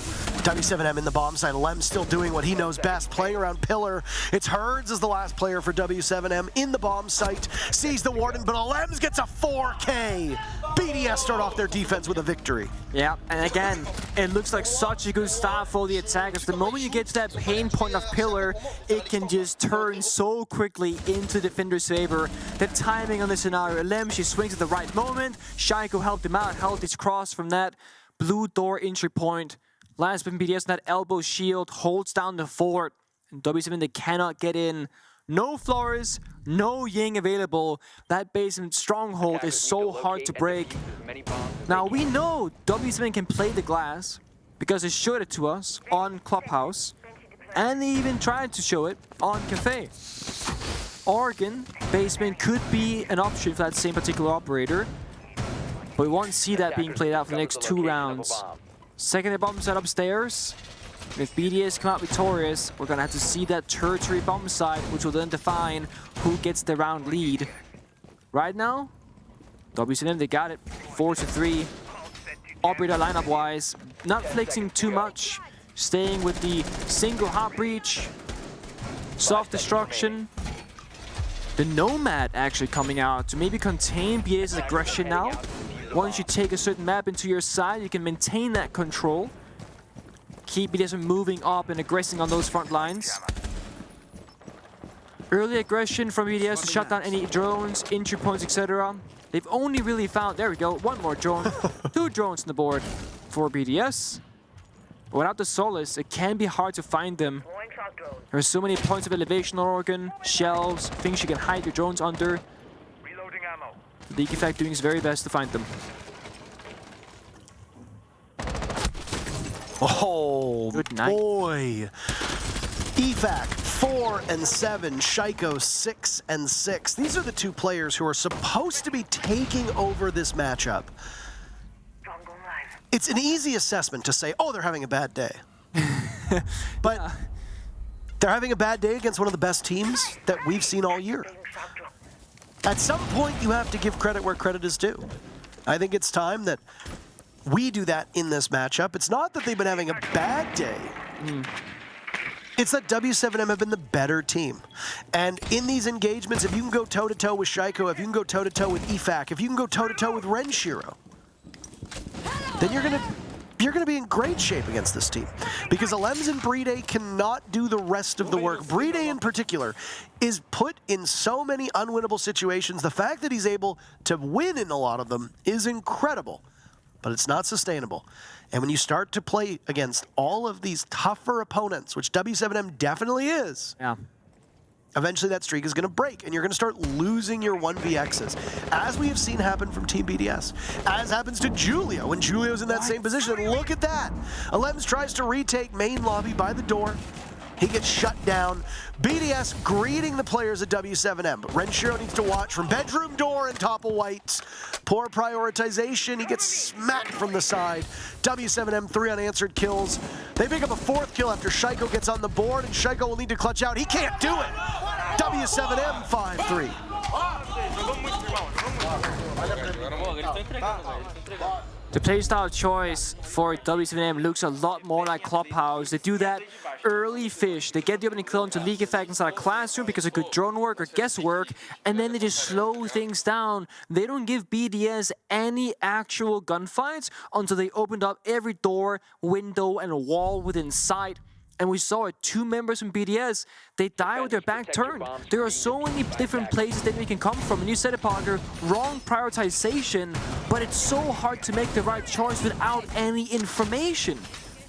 w7m in the bomb site. Lem still doing what he knows best, playing around pillar. It's Herds as the last player for w7m in the bomb site. Sees the Warden, but Lems gets a 4K. BDS start off their defense with a victory. Yeah, and again, it looks like such a good start for the attackers. The moment you get to that pain point of pillar, it can just turn so quickly into defender's favor. The timing on the scenario, Lem, she swings at the right moment. Shaiko helped him out, held his cross from that blue door entry point. Last but BDS, that elbow shield holds down the fort. And w7m, they cannot get in. No Flores, no Ying available. That basement stronghold is so hard to break. Now we know w7m can play the glass because they showed it to us on Clubhouse. And they even tried to show it on Kafe. Oregon, basement could be an option for that same particular operator. But we won't see that being played out for the next 2 rounds. Secondary bomb set upstairs. If BDS come out victorious, we're gonna have to see that tertiary bomb site, which will then define who gets the round lead. Right now, w7m, they got it. 4-3. Operator lineup-wise, not flexing too much. Staying with the single hot breach. Soft destruction. The Nomad actually coming out to maybe contain BDS's aggression now. Once you take a certain map into your side, you can maintain that control. Keep BDS moving up and aggressing on those front lines. Early aggression from BDS to shut down any drones, entry points, etc. They've only really found, there we go, 1 more drone. 2 drones on the board for BDS. But without the Solace, it can be hard to find them. There are so many points of elevation on Oregon, shelves, things you can hide your drones under. The Leakyfac doing his very best to find them. Oh, good night. Boy. EFAC 4-7, Shaiko 6-6. These are the 2 players who are supposed to be taking over this matchup. It's an easy assessment to say, oh, they're having a bad day. But they're having a bad day against one of the best teams that we've seen all year. At some point, you have to give credit where credit is due. I think it's time that we do that in this matchup. It's not that they've been having a bad day. It's that w7m have been the better team. And in these engagements, if you can go toe-to-toe with Shaiko, if you can go toe-to-toe with EFAC, if you can go toe-to-toe with Renshiro, then you're gonna be in great shape against this team. Because Alems and BDS cannot do the rest of the work. BDS in particular is put in so many unwinnable situations. The fact that he's able to win in a lot of them is incredible, but it's not sustainable. And when you start to play against all of these tougher opponents, which w7m definitely is, Eventually that streak is going to break, and you're going to start losing your 1vx's, as we have seen happen from Team BDS, as happens to Julio when Julio's in that same position. Look at that. Alems tries to retake main lobby by the door. He gets shut down. BDS greeting the players at w7m, but Renshiro needs to watch from bedroom door and topple whites. Poor prioritization. He gets smacked from the side. w7m 3 unanswered kills. They pick up a 4th kill after Shaiko gets on the board, and Shaiko will need to clutch out. He can't do it. w7m 5-3. The playstyle choice for w7m looks a lot more like Clubhouse. They do that early fish. They get the opening kill into League Effect inside a classroom because of good drone work or guesswork, and then they just slow things down. They don't give BDS any actual gunfights until they opened up every door, window, and wall within sight. And we saw it, 2 members from BDS, they die with their back turned. There are so many different places that we can come from. And you said it, Parker, wrong prioritization, but it's so hard to make the right choice without any information.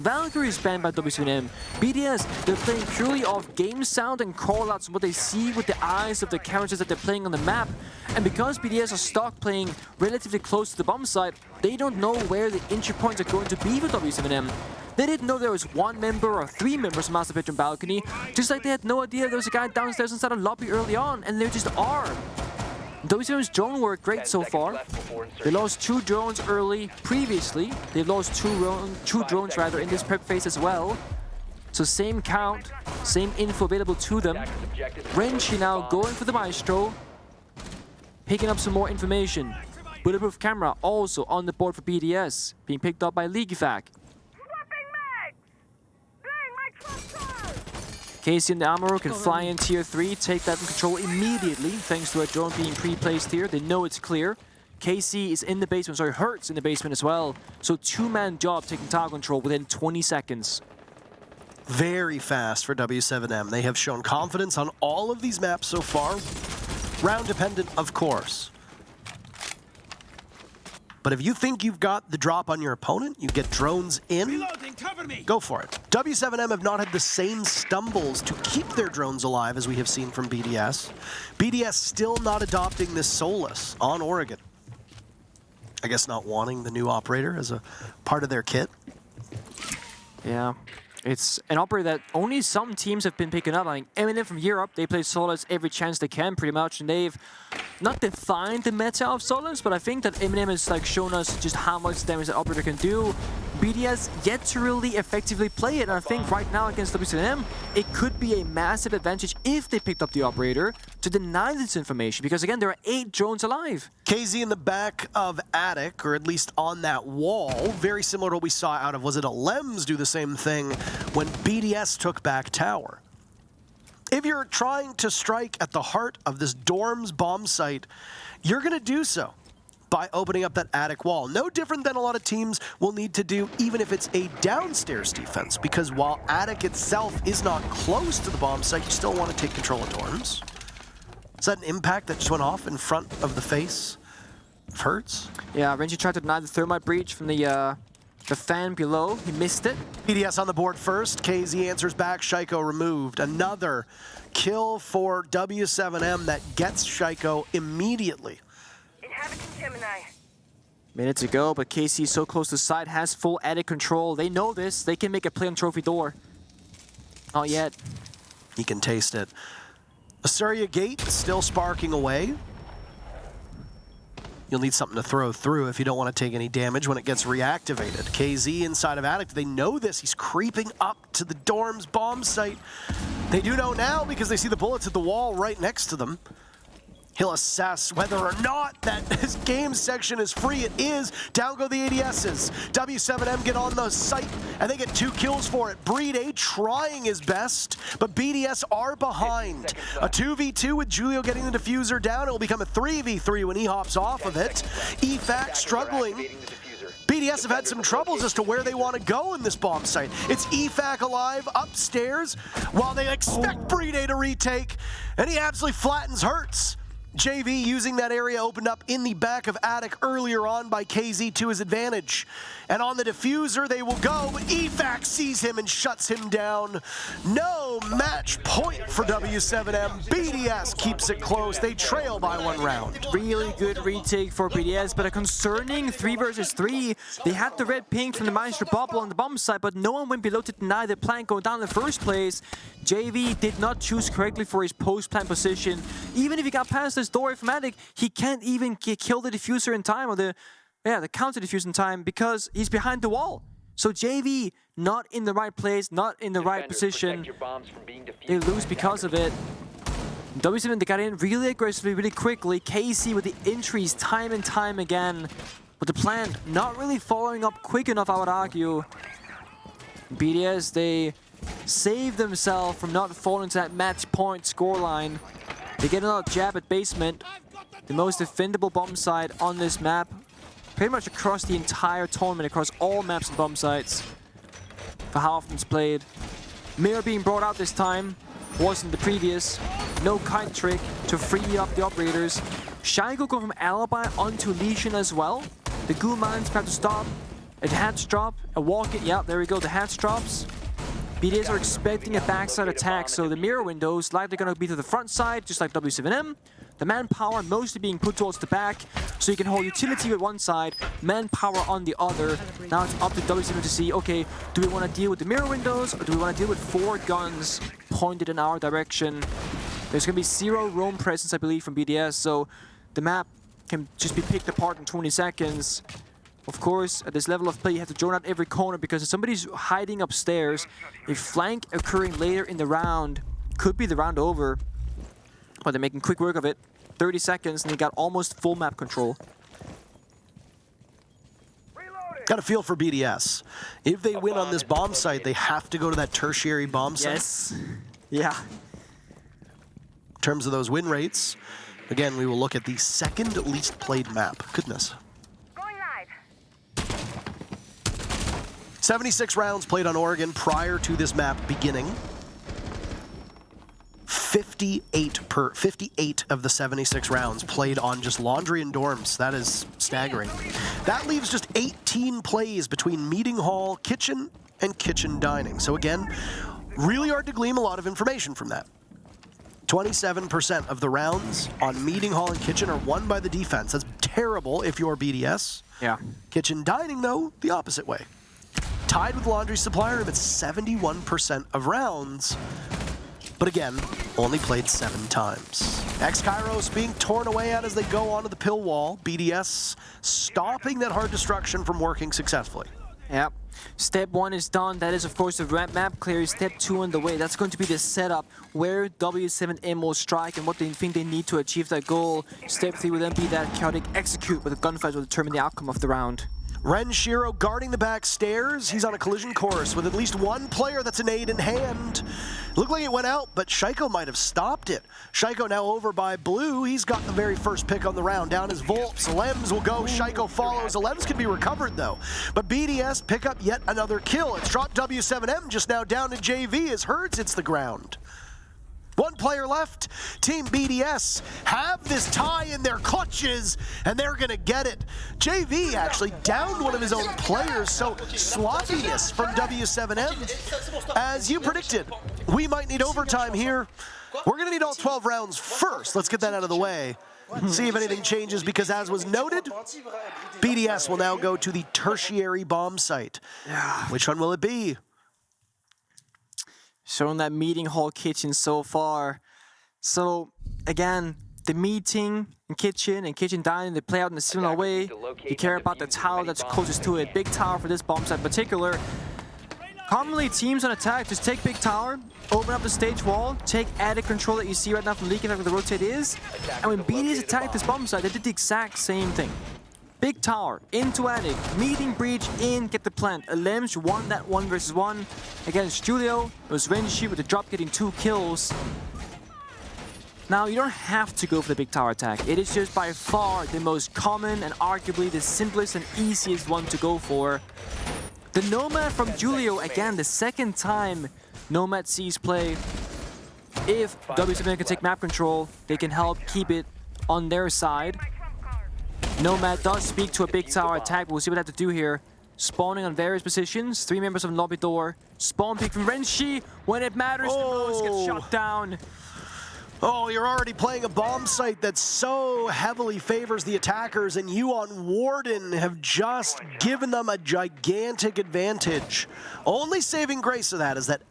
Valkyrie is banned by w7m. BDS, they're playing purely off game sound and callouts and what they see with the eyes of the characters that they're playing on the map. And because BDS are stuck playing relatively close to the bomb site, they don't know where the entry points are going to be for w7m. They didn't know there was 1 member or 3 members from Master Bedroom Balcony, just like they had no idea there was a guy downstairs inside a lobby early on, and there just are. w7m's drone work great so far. They lost 2 drones early previously. They've lost 2 drones rather in this prep phase as well. So same count, same info available to them. Renshi now going for the Maestro, picking up some more information. Bulletproof camera also on the board for BDS, being picked up by Leaguefac. Casey and the Armorer can fly in tier 3, take that in control immediately, thanks to a drone being pre-placed here. They know it's clear. Casey is in the basement, sorry, Hurt's in the basement as well. So 2-man job taking tower control within 20 seconds. Very fast for w7m. They have shown confidence on all of these maps so far. Round dependent, of course. But if you think you've got the drop on your opponent, you get drones in, go for it. w7m have not had the same stumbles to keep their drones alive as we have seen from BDS. BDS still not adopting this Solus on Oregon. I guess not wanting the new operator as a part of their kit. Yeah, it's an operator that only some teams have been picking up. I mean, Eminem from Europe, they play Solus every chance they can pretty much, and they've not defined the meta of Solus, but I think that Eminem has like shown us just how much damage that operator can do. BDS yet to really effectively play it, and I think right now against w7m, it could be a massive advantage if they picked up the operator to deny this information, because again, there are 8 drones alive. KZ in the back of Attic, or at least on that wall, very similar to what we saw out of, was it Alems do the same thing when BDS took back tower. If you're trying to strike at the heart of this dorm's bomb site, you're going to do so by opening up that attic wall. No different than a lot of teams will need to do, even if it's a downstairs defense, because while attic itself is not close to the bomb site, you still want to take control of dorms. Is that an impact that just went off in front of the face of Hurts? Yeah, Renji tried to deny the thermite breach from the fan below. He missed it. BDS on the board first. KZ answers back. Shaiko removed. Another kill for w7m that gets Shaiko immediately. Minutes ago, but KC so close to side, has full attic control. They know this. They can make a play on trophy door. Not yet. He can taste it. Asuria Gate still sparking away. You'll need something to throw through if you don't want to take any damage when it gets reactivated. KZ inside of Attic, they know this. He's creeping up to the dorm's bomb site. They do know now because they see the bullets at the wall right next to them. He'll assess whether or not that his game section is free. It is. Down go the ADSs. w7m get on the site, and they get 2 kills for it. Breed A trying his best, but BDS are behind. A 2v2 with Julio getting the diffuser down. It will become a 3v3 when he hops off of it. EFAC struggling. BDS have had some troubles as to where they want to go in this bomb site. It's EFAC alive upstairs while they expect Breed A to retake, and he absolutely flattens Hurts. JV using that area opened up in the back of Attic earlier on by KZ to his advantage. And on the diffuser, they will go. Evac sees him and shuts him down. No match point for w7m. BDS keeps it close. They trail by 1 round. Really good retake for BDS, but a concerning 3 versus 3. They had the red ping from the Maestro bubble on the bomb side, but no one went below to deny the plant going down in the first place. JV did not choose correctly for his post-plant position. Even if he got past this door from Attic, he can't even kill the diffuser in time, or the counter diffuser in time, because he's behind the wall. So JV not in the right place, not in the right position. They lose because of it. w7m, they got in really aggressively, really quickly. KC with the entries time and time again. But the plant not really following up quick enough, I would argue. BDS, they save themselves from not falling to that match point scoreline. They get another jab at basement. The most defendable bomb site on this map. Pretty much across the entire tournament, across all maps and bomb sites. For how often it's played. Mirror being brought out this time. Wasn't the previous. No kite trick to free up the operators. Shaiko go from Alibi onto Legion as well. The Ghoul Mines have to stop. A hatch drop. A walk it. Yeah, there we go. The hatch drops. BDS are expecting a backside attack, so the mirror windows likely going to be to the front side, just like w7m. The manpower mostly being put towards the back, so you can hold utility with one side, manpower on the other. Now it's up to w7m to see, okay, do we want to deal with the mirror windows, or do we want to deal with 4 guns pointed in our direction? There's going to be 0 roam presence, I believe, from BDS, so the map can just be picked apart in 20 seconds. Of course, at this level of play, you have to drone out every corner because if somebody's hiding upstairs, a flank occurring later in the round could be the round over. But they're making quick work of it. 30 seconds, and they got almost full map control. Got a feel for BDS. If they win on this bomb site, they have to go to that tertiary bomb site. Yes. Yeah. In terms of those win rates, again, we will look at the second least played map. Goodness. 76 rounds played on Oregon prior to this map beginning. 58 of the 76 rounds played on just laundry and dorms. That is staggering. That leaves just 18 plays between meeting hall, kitchen, and kitchen dining. So again, really hard to glean a lot of information from that. 27% of the rounds on meeting hall and kitchen are won by the defense. That's terrible if you're BDS. Yeah. Kitchen dining, though, the opposite way. Tied with laundry supply room at 71% of rounds. But again, only played 7 times. X-Kairos being torn away at as they go onto the pill wall. BDS stopping that hard destruction from working successfully. Yep. Step 1 is done. That is, of course, the map clear. Step 2 on the way. That's going to be the setup where w7m will strike and what they think they need to achieve that goal. Step 3 will then be that chaotic execute where the gunfights will determine the outcome of the round. Ren Shiro guarding the back stairs. He's on a collision course with at least one player that's an aid in hand. Looked like it went out, but Shaiko might have stopped it. Shaiko now over by Blue. He's got the very first pick on the round. Down his Volps. Lems will go. Shaiko follows. Lems can be recovered, though. But BDS pick up yet another kill. It's dropped w7m just now down to JV as Herds hits the ground. 1 player left. Team BDS have this tie in their clutches, and they're going to get it. JV actually downed one of his own players, so sloppiness from w7m. As you predicted, we might need overtime here. We're going to need all 12 rounds first. Let's get that out of the way. See if anything changes, because as was noted, BDS will now go to the tertiary bomb site. Which one will it be? Showing that meeting hall kitchen so far. So again, the meeting and kitchen dining, they play out in a similar way. You care about the tower that's closest to it. Big tower for this bomb site in particular. Commonly, teams on attack just take big tower, open up the stage wall, take attic control that you see right now from Leaking where the rotate is. And when BDS attacked this bomb site, they did the exact same thing. Big tower, into attic, meeting breach, in, get the plant. Lems won that 1 versus 1 against Julio. It was Renshi with the drop getting 2 kills. Now, you don't have to go for the big tower attack. It is just by far the most common and arguably the simplest and easiest one to go for. The Nomad from Julio, again, the second time Nomad sees play. If w7m can take map control, they can help keep it on their side. Nomad does speak to a big tower attack, but we'll see what they have to do here. Spawning on various positions. 3 members of Lobby Door. Spawn pick from Renshi. When it matters the most, gets shot down. Oh, you're already playing a bomb site that so heavily favors the attackers, and you on Warden have just given them a gigantic advantage. Only saving grace of that is that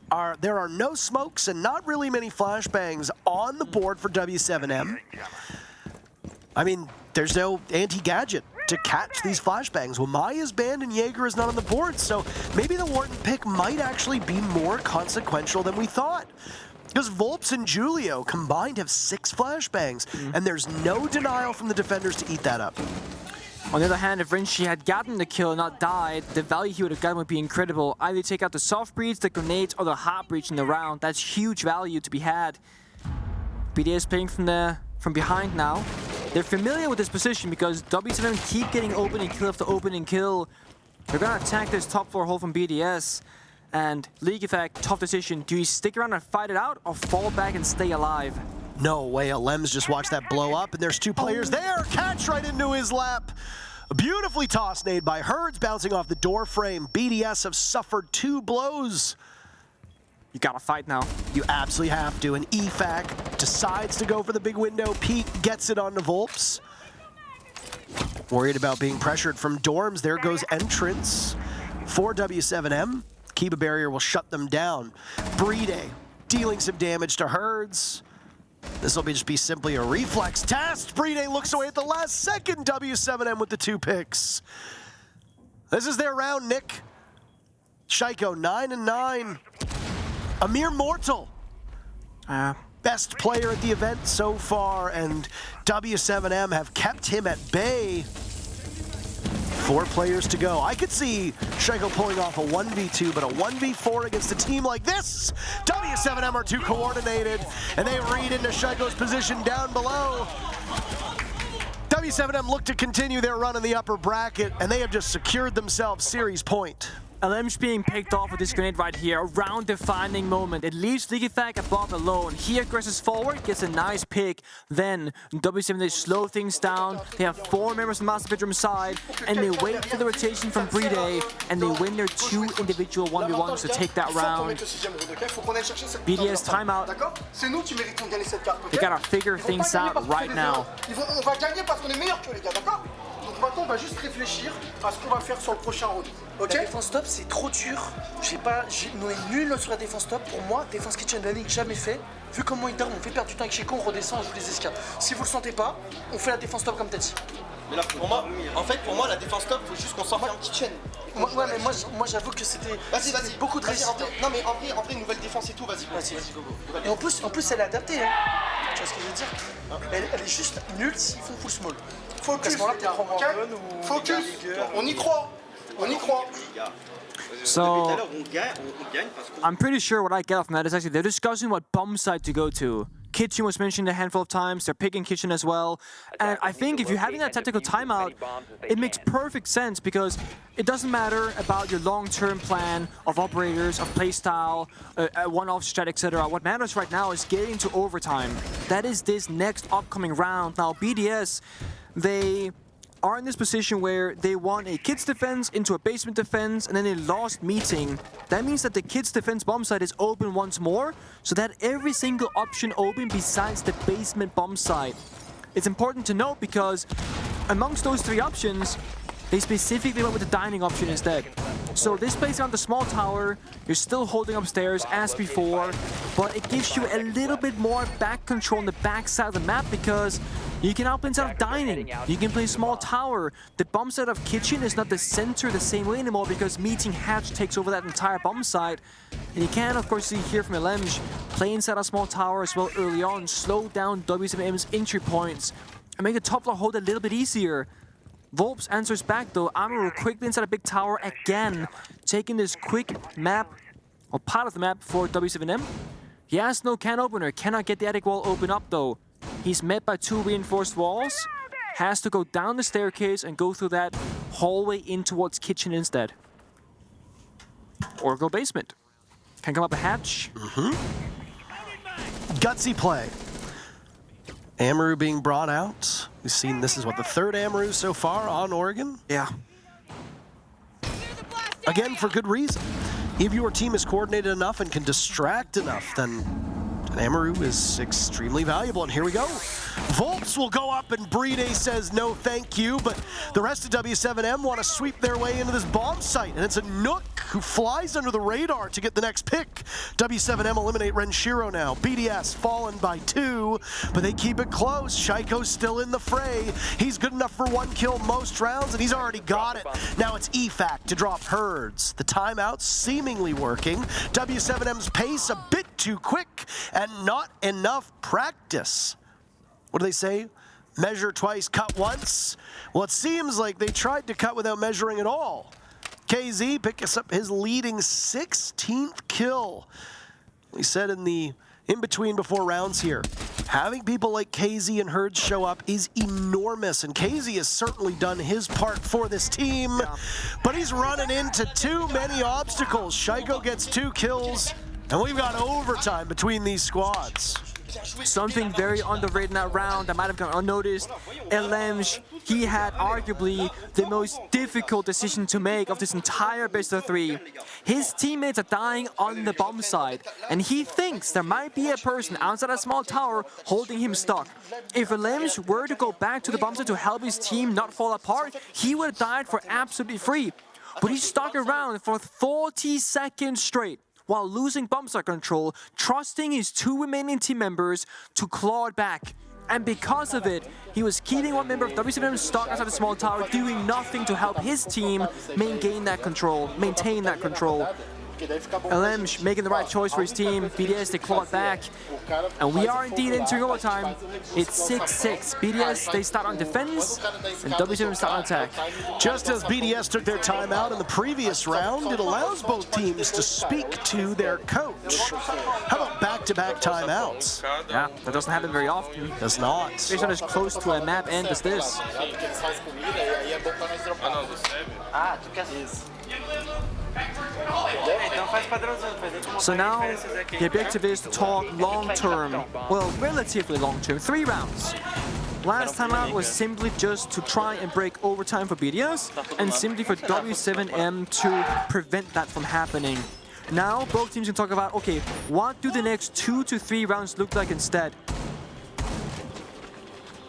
there are no smokes and not really many flashbangs on the board for W7M. I mean, there's no anti-gadget to catch these flashbangs. Well, Maya's banned and Jaeger is not on the board, so maybe the Warden pick might actually be more consequential than we thought. Because Volps and Julio combined have 6 flashbangs, and there's no denial from the defenders to eat that up. On the other hand, if Renshi had gotten the kill and not died, the value he would have gotten would be incredible. Either take out the soft breach, the grenades, or the hot breach in the round. That's huge value to be had. BDS playing from behind now. They're familiar with this position because W7M keep getting open and kill after open and kill. They're gonna attack this top floor hole from BDS. And League Effect, tough decision. Do you stick around and fight it out or fall back and stay alive? No way, Lems just watched that blow up, and there's 2 players there. Catch right into his lap. A beautifully tossed nade by Herds, bouncing off the door frame. BDS have suffered 2 blows. You gotta fight now. You absolutely have to, and EFAC decides to go for the big window. Pete gets it onto Volps. Worried about being pressured from dorms. There goes entrance for W7M. Kiba barrier will shut them down. Brede dealing some damage to Herds. This will just be simply a reflex test. Brede looks away at the last second. W7M with the 2 picks. This is their round, Nick. Shaiko 9-9. A mere mortal. Best player at the event so far, and W7M have kept him at bay. 4 players to go. I could see Shaiko pulling off a 1v2, but a 1v4 against a team like this. W7M are too coordinated, and they read into Shaiko's position down below. W7M look to continue their run in the upper bracket, and they have just secured themselves series point. LM's being picked off with this grenade right here, a round-defining moment. It leaves League Effect above alone. He aggresses forward, gets a nice pick. Then W7 they slow things down. They have 4 members from the master bedroom side, and they wait for the rotation from Brede, and they win their 2 individual 1v1s to take that round. BDS timeout. They gotta figure things out right now. Maintenant, on va juste réfléchir à ce qu'on va faire sur le prochain round. Ok? La défense top, c'est trop dur. On est nul sur la défense top. Pour moi, défense kitchen landing, jamais fait. Vu comment il dorme, on fait perdre du temps avec Shaiko, on redescend, on joue les escapes. Si vous le sentez pas, on fait la défense top comme t'as dit. Mais là, pour moi, la défense top, faut juste qu'on s'enferme kitchen. Ouais, mais moi j'avoue que c'était beaucoup de réussite. Non, mais en vrai, nouvelle défense et tout, vas-y, go. Et en plus, elle est adaptée. Hein. Tu vois ce que je veux dire? Elle est juste nulle s'ils font full small. Focus, focus, on y croit. So, I'm pretty sure what I get from that is actually they're discussing what bomb site to go to. Kitchen was mentioned a handful of times, they're picking Kitchen as well. And I think if you're having that tactical timeout, it makes perfect sense because it doesn't matter about your long-term plan of operators, of playstyle, a one-off strat, etc. What matters right now is getting to overtime. That is this next upcoming round. Now, BDS, they are in this position where they won a kids defense into a basement defense and then they lost meeting. That means that the kids defense bomb site is open once more, so that every single option open besides the basement bomb site. It's important to note because amongst those 3 options, they specifically went with the dining option instead. So this plays on the small tower, you're still holding upstairs as before, but it gives you a little bit more back control on the back side of the map because you can outplay inside of dining, you can play small tower. The bomb site of kitchen is not the center the same way anymore because meeting hatch takes over that entire bomb site. And you can of course see here from Elenge, play inside a small tower as well early on, slow down W7M's entry points, and make the top floor hold a little bit easier. Volps answers back though. Amaru quickly inside a big tower again, taking this quick map, or part of the map for W7M. He has no can opener, cannot get the attic wall open up though. He's met by 2 reinforced walls, has to go down the staircase and go through that hallway in towards kitchen instead. Or go basement. Can come up a hatch. Gutsy play. Amaru being brought out. We've seen this is what, the third Amaru so far on Oregon? Yeah. Again, for good reason. If your team is coordinated enough and can distract enough, then Amaru is extremely valuable. And here we go. Volts will go up and Brede says no thank you, but the rest of W7M want to sweep their way into this bomb site. And it's a Nook who flies under the radar to get the next pick. W7M eliminate Renshiro now. BDS fallen by 2, but they keep it close. Shaiko's still in the fray. He's good enough for 1 kill most rounds, and he's already got it. Now it's EFAC to drop Herds. The timeout seemingly working. W7M's pace a bit too quick, and not enough practice. What do they say? Measure twice, cut once? Well, it seems like they tried to cut without measuring at all. KZ picks up his leading 16th kill. We said in the in-between before rounds here, having people like KZ and Herds show up is enormous, and KZ has certainly done his part for this team, but he's running into too many obstacles. Shaiko gets 2 kills, and we've got overtime between these squads. Something very underrated in that round that might have gone unnoticed. Elemj, he had arguably the most difficult decision to make of this entire best of 3. His teammates are dying on the bomb side, and he thinks there might be a person outside a small tower holding him stuck. If Elemj were to go back to the bomb side to help his team not fall apart, he would have died for absolutely free. But he stuck around for 40 seconds straight, while losing bomb site control, trusting his 2 remaining team members to claw it back. And because of it, he was keeping one member of w7m stuck outside the small tower, doing nothing to help his team maintain that control. Elemj making the right choice for his team. BDS, they claw it back. And we are indeed entering overtime. It's 6-6. BDS, they start on defense, and w7m start on attack. Just as BDS took their timeout in the previous round, it allows both teams to speak to their coach. How about back-to-back timeouts? Yeah, that doesn't happen very often. Does not. Especially not as close to a map end as this. So now, the objective is to talk long-term, well, relatively long-term, 3 rounds. Last time out was simply just to try and break overtime for BDS, and simply for w7m to prevent that from happening. Now, both teams can talk about, okay, what do the next 2 to 3 rounds look like instead?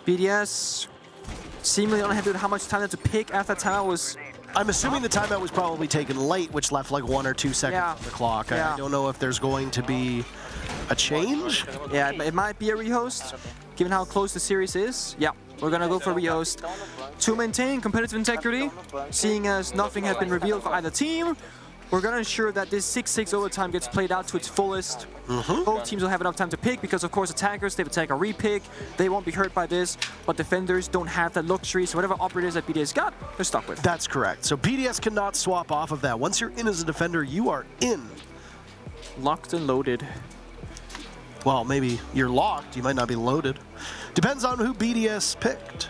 BDS seemingly unhappy with how much time they had to pick after that timeout was... I'm assuming the timeout was probably taken late, which left like 1 or 2 seconds on the clock. Yeah. I don't know if there's going to be a change. Yeah, it might be a rehost, given how close the series is. Yeah, we're gonna go for a rehost. To maintain competitive integrity, seeing as nothing has been revealed for either team, we're gonna ensure that this 6-6 overtime gets played out to its fullest. Both teams will have enough time to pick because, of course, attackers, they have attack a repick. They won't be hurt by this, but defenders don't have that luxury, so whatever operators that BDS got, they're stuck with. That's correct. So BDS cannot swap off of that. Once you're in as a defender, you are in. Locked and loaded. Well, maybe you're locked. You might not be loaded. Depends on who BDS picked.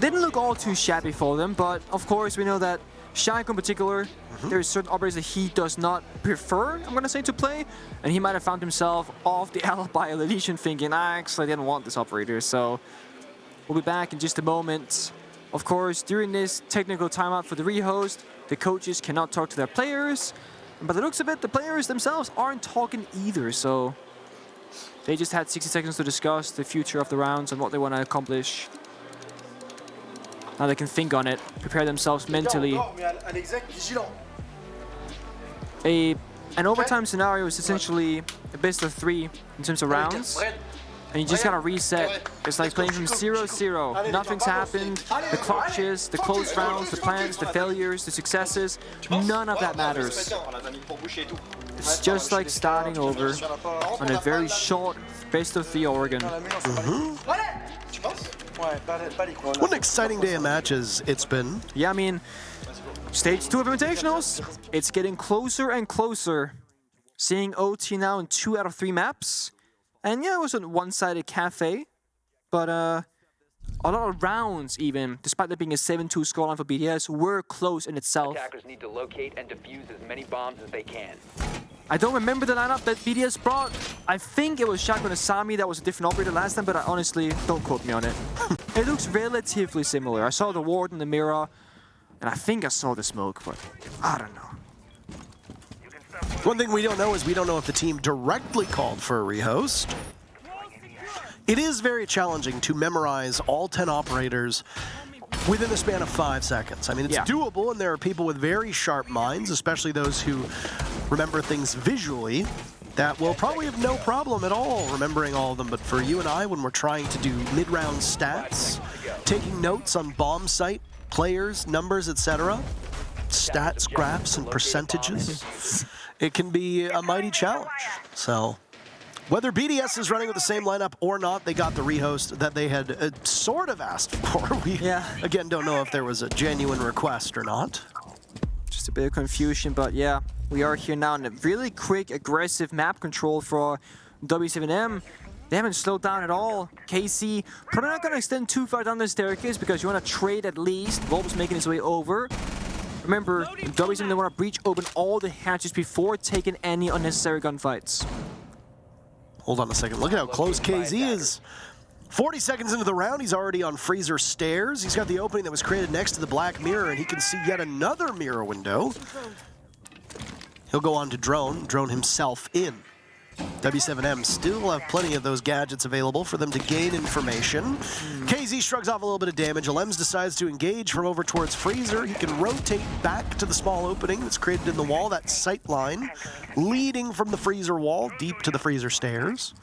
Didn't look all too shabby for them, but of course we know that Shaiko in particular, there's certain operators that he does not prefer, I'm going to say, to play, and he might have found himself off the alibi of the Legion thinking, I actually didn't want this operator, so we'll be back in just a moment. Of course, during this technical timeout for the rehost, the coaches cannot talk to their players, and by the looks of it, the players themselves aren't talking either, so they just had 60 seconds to discuss the future of the rounds and what they want to accomplish. Now they can think on it, prepare themselves mentally. An overtime scenario is essentially a best of 3 in terms of rounds, and you just gotta reset. It's like playing from 0-0. Nothing's happened. The clutches, the close rounds, the plans, the failures, the successes, none of that matters. It's just like starting over on a very short best of 3 Oregon. What an exciting day of matches it's been. Yeah, I mean, Stage 2 of Invitationals, it's getting closer and closer. Seeing OT now in 2 out of 3 maps. And yeah, it was a one-sided Kafe, but a lot of rounds even, despite there being a 7-2 scoreline for BDS, were close in itself. Attackers need to locate and defuse as many bombs as they can. I don't remember the lineup that BDS brought. I think it was Shaco and Asami that was a different operator last time, but I honestly, don't quote me on it. It looks relatively similar. I saw the ward in the mirror, and I think I saw the smoke, but I don't know. One thing we don't know is we don't know if the team directly called for a rehost. It is very challenging to memorize all 10 operators within the span of 5 seconds. I mean, it's doable, and there are people with very sharp minds, especially those who remember things visually, that will probably have no problem at all remembering all of them. But for you and I, when we're trying to do mid-round stats, taking notes on bomb site, players, numbers, etc., stats, graphs, and percentages, it can be a mighty challenge. So whether BDS is running with the same lineup or not, they got the rehost that they had sort of asked for. We, again, don't know if there was a genuine request or not. Just a bit of confusion, but yeah, we are here now in a really quick, aggressive map control for w7m. They haven't slowed down at all. KC probably not going to extend too far down the staircase because you want to trade at least. Volp's making his way over. Remember, w7m, they want to breach open all the hatches before taking any unnecessary gunfights. Hold on a second. Look at how close KZ is. 40 seconds into the round, he's already on Freezer stairs. He's got the opening that was created next to the black mirror, and he can see yet another mirror window. He'll go on to drone himself in. w7m still have plenty of those gadgets available for them to gain information. KZ shrugs off a little bit of damage. Alems decides to engage from over towards Freezer. He can rotate back to the small opening that's created in the wall, that sight line, leading from the Freezer wall deep to the Freezer stairs.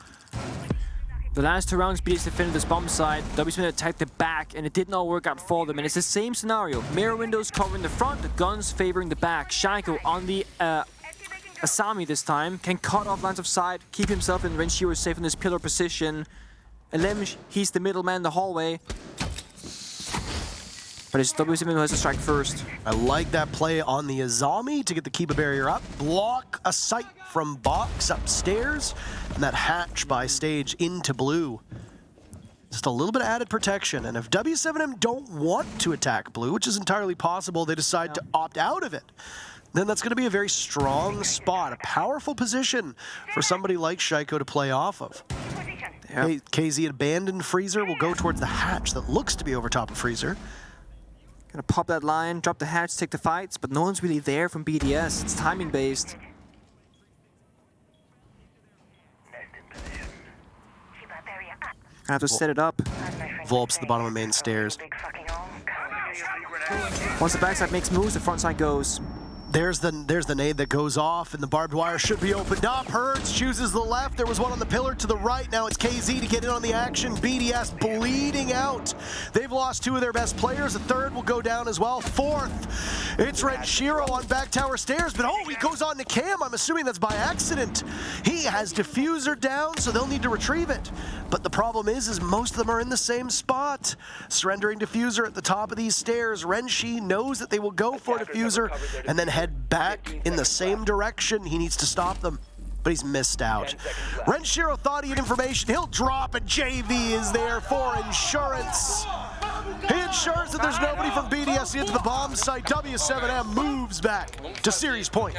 The last 2 rounds, BDS defended this bomb side. w7m attacked the back, and it did not work out for them. And it's the same scenario. Mirror windows covering the front, the guns favoring the back. Shaiko on the Asami this time can cut off lines of sight, keep himself and Renshiro safe in this pillar position. Alems, he's the middleman in the hallway. But it's w7m who has to strike first. I like that play on the Azami to get the Kiba barrier up. Block a sight from box upstairs. And that hatch by stage into blue. Just a little bit of added protection. And if w7m don't want to attack blue, which is entirely possible, they decide to opt out of it, then that's going to be a very strong spot, a powerful position for somebody like Shaiko to play off of. KZ abandoned Freezer, will go towards the hatch that looks to be over top of Freezer. Gonna pop that line, drop the hatch, take the fights, but no one's really there from BDS. It's timing based. I have to set it up. Volp's at the bottom of main stairs. Once the backside makes moves, the front side goes. There's the nade that goes off, and the barbed wire should be opened up. Hertz chooses the left. There was one on the pillar to the right. Now it's KZ to get in on the action. BDS bleeding out. They've lost 2 of their best players. A third will go down as well. 4th, it's Renshiro on back tower stairs, but oh, he goes on to Cam. I'm assuming that's by accident. He has diffuser down, so they'll need to retrieve it. But the problem is most of them are in the same spot. Surrendering diffuser at the top of these stairs. Renshi knows that they will go for diffuser and then head back in the same direction. He needs to stop them, but he's missed out. Renshiro thought he had information. He'll drop, and JV is there for insurance. He ensures that there's nobody from BDS into the bomb site. w7m moves back to series point.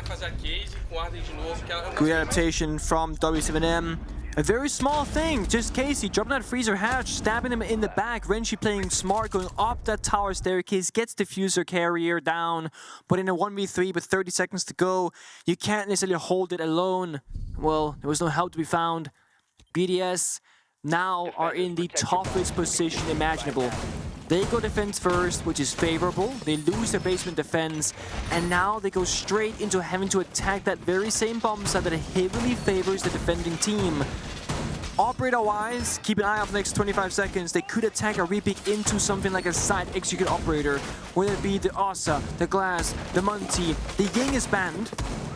Good adaptation from w7m. A very small thing, just Casey dropping that Freezer hatch, stabbing him in the back. Renshi playing smart, going up that tower staircase, gets diffuser carrier down, but in a 1v3 with 30 seconds to go, you can't necessarily hold it alone. Well, there was no help to be found. BDS now are in the toughest position imaginable. They go defense first, which is favorable. They lose their basement defense, and now they go straight into having to attack that very same bomb site that heavily favors the defending team. Operator-wise, keep an eye out for the next 25 seconds. They could attack a repeat into something like a side execute operator, whether it be the Asa, the Glass, the Munti, the Genghis Band,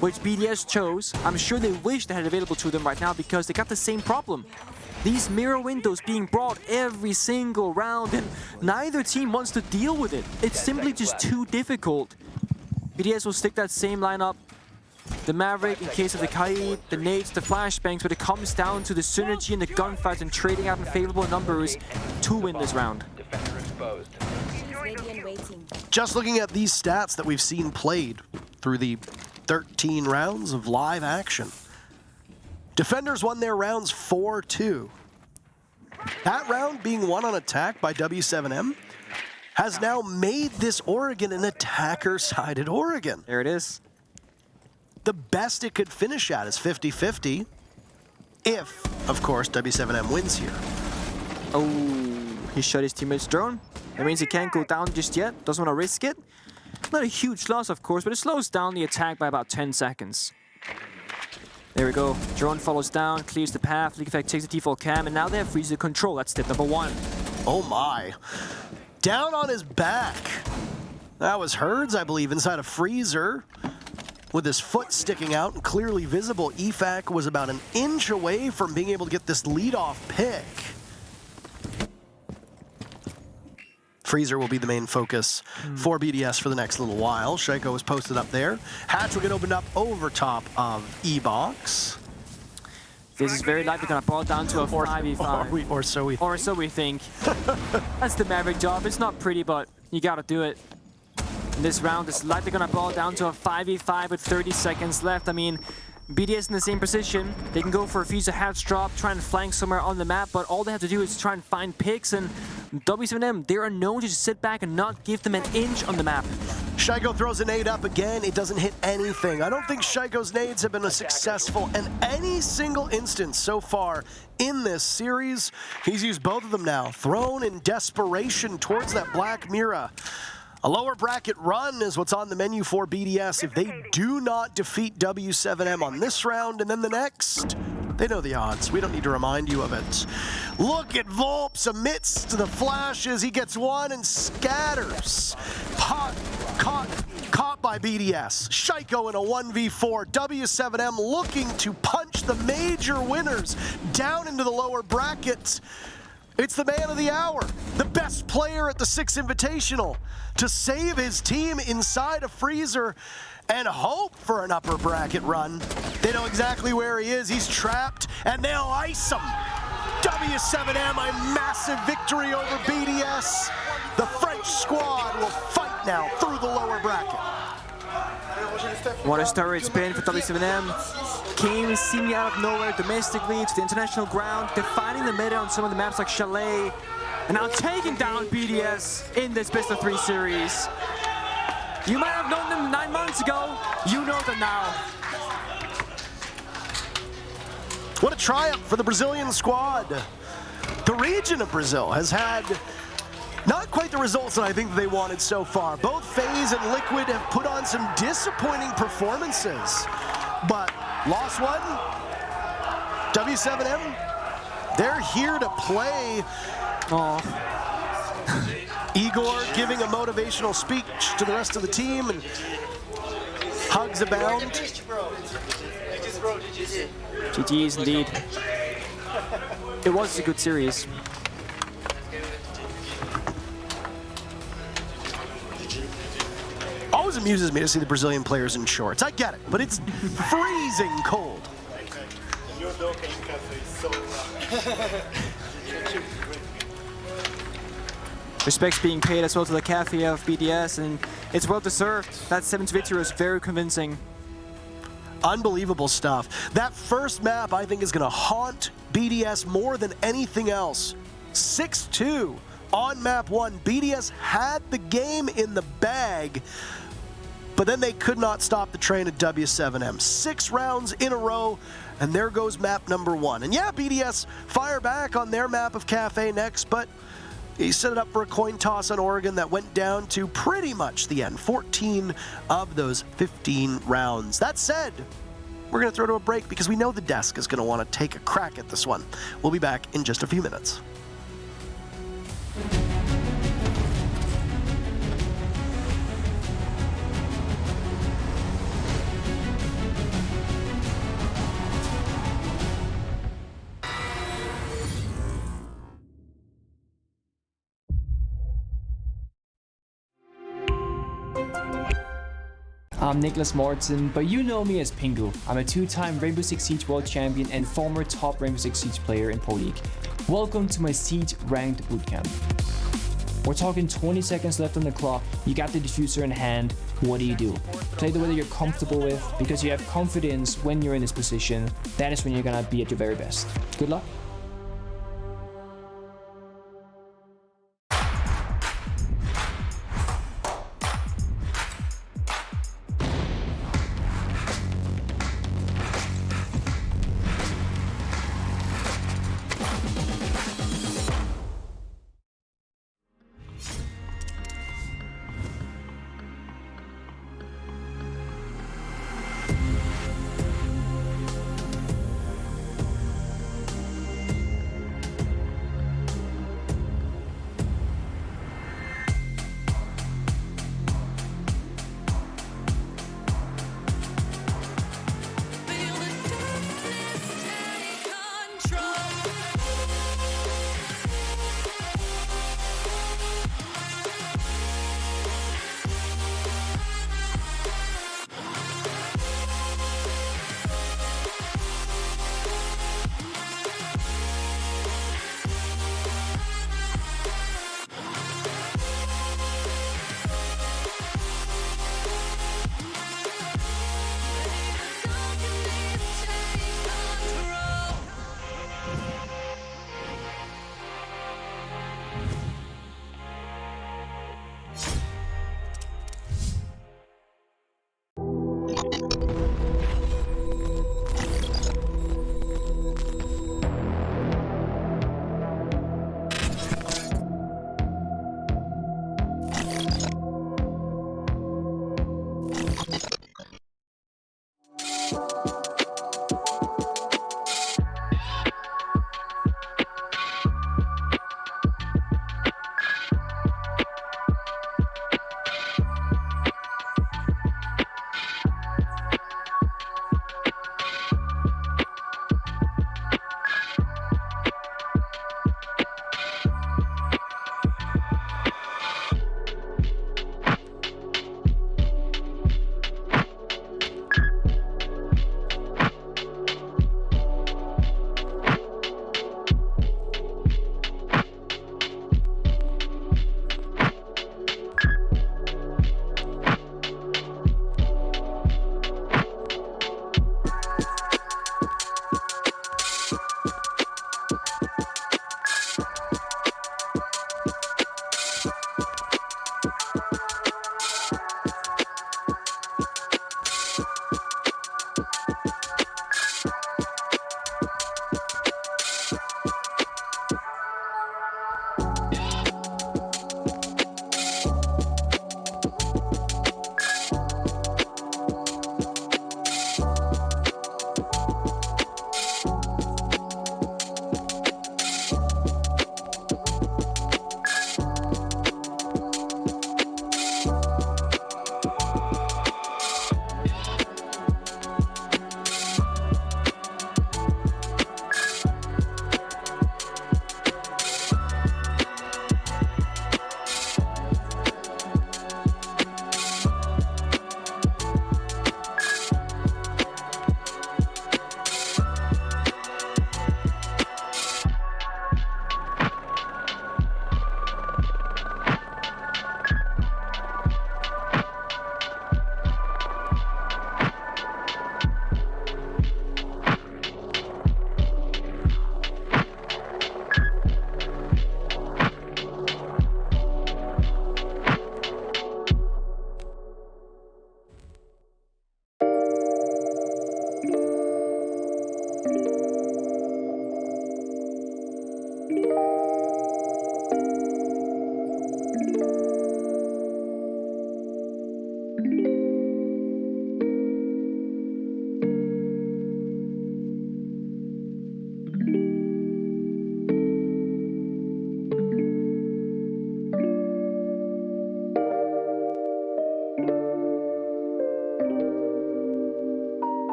which BDS chose. I'm sure they wish they had available to them right now because they got the same problem. These mirror windows being brought every single round, and neither team wants to deal with it. It's simply just too difficult. BDS will stick that same lineup. The Maverick in case of the Kaid, the nades, the flashbangs, but it comes down to the synergy and the gunfights and trading out in favorable numbers to win this round. Just looking at these stats that we've seen played through the 13 rounds of live action. Defenders won their rounds 4-2. That round being won on attack by w7m has now made this Oregon an attacker-sided Oregon. There it is. The best it could finish at is 50-50 if, of course, w7m wins here. Oh, he shot his teammate's drone. That means he can't go down just yet. Doesn't want to risk it. Not a huge loss, of course, but it slows down the attack by about 10 seconds. There we go. Drone follows down, clears the path. Leak Effect takes the default cam, and now they have Freezer control. That's step number 1. Oh my. Down on his back. That was Herds, I believe, inside a Freezer. With his foot sticking out and clearly visible, EFAC was about an inch away from being able to get this leadoff pick. Freezer will be the main focus for BDS for the next little while. Shaiko was posted up there. Hatch will get opened up over top of E-Box. This is very likely going to boil down to a 5v5. Or so we think. That's the Maverick job. It's not pretty, but you got to do it. And this round is likely going to boil down to a 5v5 with 30 seconds left. I mean, BDS in the same position. They can go for a Freezer Hatch drop, try and flank somewhere on the map, but all they have to do is try and find picks, and w7m, they are known to just sit back and not give them an inch on the map. Shaiko throws a nade up again. It doesn't hit anything. I don't think Shaiko's nades have been successful in any single instance so far in this series. He's used both of them now, thrown in desperation towards that Black Mira. A lower bracket run is what's on the menu for BDS. If they do not defeat w7m on this round and then the next, they know the odds. We don't need to remind you of it. Look at Volps amidst the flashes. He gets one and scatters. Caught by BDS. Shaiko in a 1v4. w7m looking to punch the major winners down into the lower bracket. It's the man of the hour, the best player at the Six Invitational, to save his team inside a Freezer and hope for an upper bracket run. They know exactly where he is. He's trapped, and they'll ice him. w7m, a massive victory over BDS. The French squad will fight now through the lower bracket. What a story it's been for w7m. Came seemingly out of nowhere domestically to the international ground, defining the meta on some of the maps like Chalet, and now taking down BDS in this best of 3 series. You might have known them 9 months ago, you know them now. What a triumph for the Brazilian squad. The region of Brazil has had not quite the results that I think they wanted so far. Both FaZe and Liquid have put on some disappointing performances, but lost one. w7m, they're here to play. Igor giving a motivational speech to the rest of the team, and hugs abound. GG's indeed. It was a good series. Always amuses me to see the Brazilian players in shorts. I get it, but it's freezing cold. Respect's being paid as well to the Kafe of BDS, and it's well deserved. That 7th victory was very convincing. Unbelievable stuff. That first map, I think, is going to haunt BDS more than anything else. 6-2 on map 1. BDS had the game in the bag, but then they could not stop the train at w7m. 6 rounds in a row, and there goes map number 1. And yeah, BDS fire back on their map of Kafe next, but he set it up for a coin toss on Oregon that went down to pretty much the end. 14 of those 15 rounds. That said, we're going to throw to a break because we know the desk is going to want to take a crack at this one. We'll be back in just a few minutes. I'm Nicholas Morton, but you know me as Pingu. I'm a 2-time Rainbow Six Siege World Champion and former top Rainbow Six Siege player in Pro League. Welcome to my Siege Ranked Bootcamp. We're talking 20 seconds left on the clock, you got the diffuser in hand, what do you do? Play the way that you're comfortable with, because you have confidence when you're in this position. That is when you're gonna be at your very best. Good luck.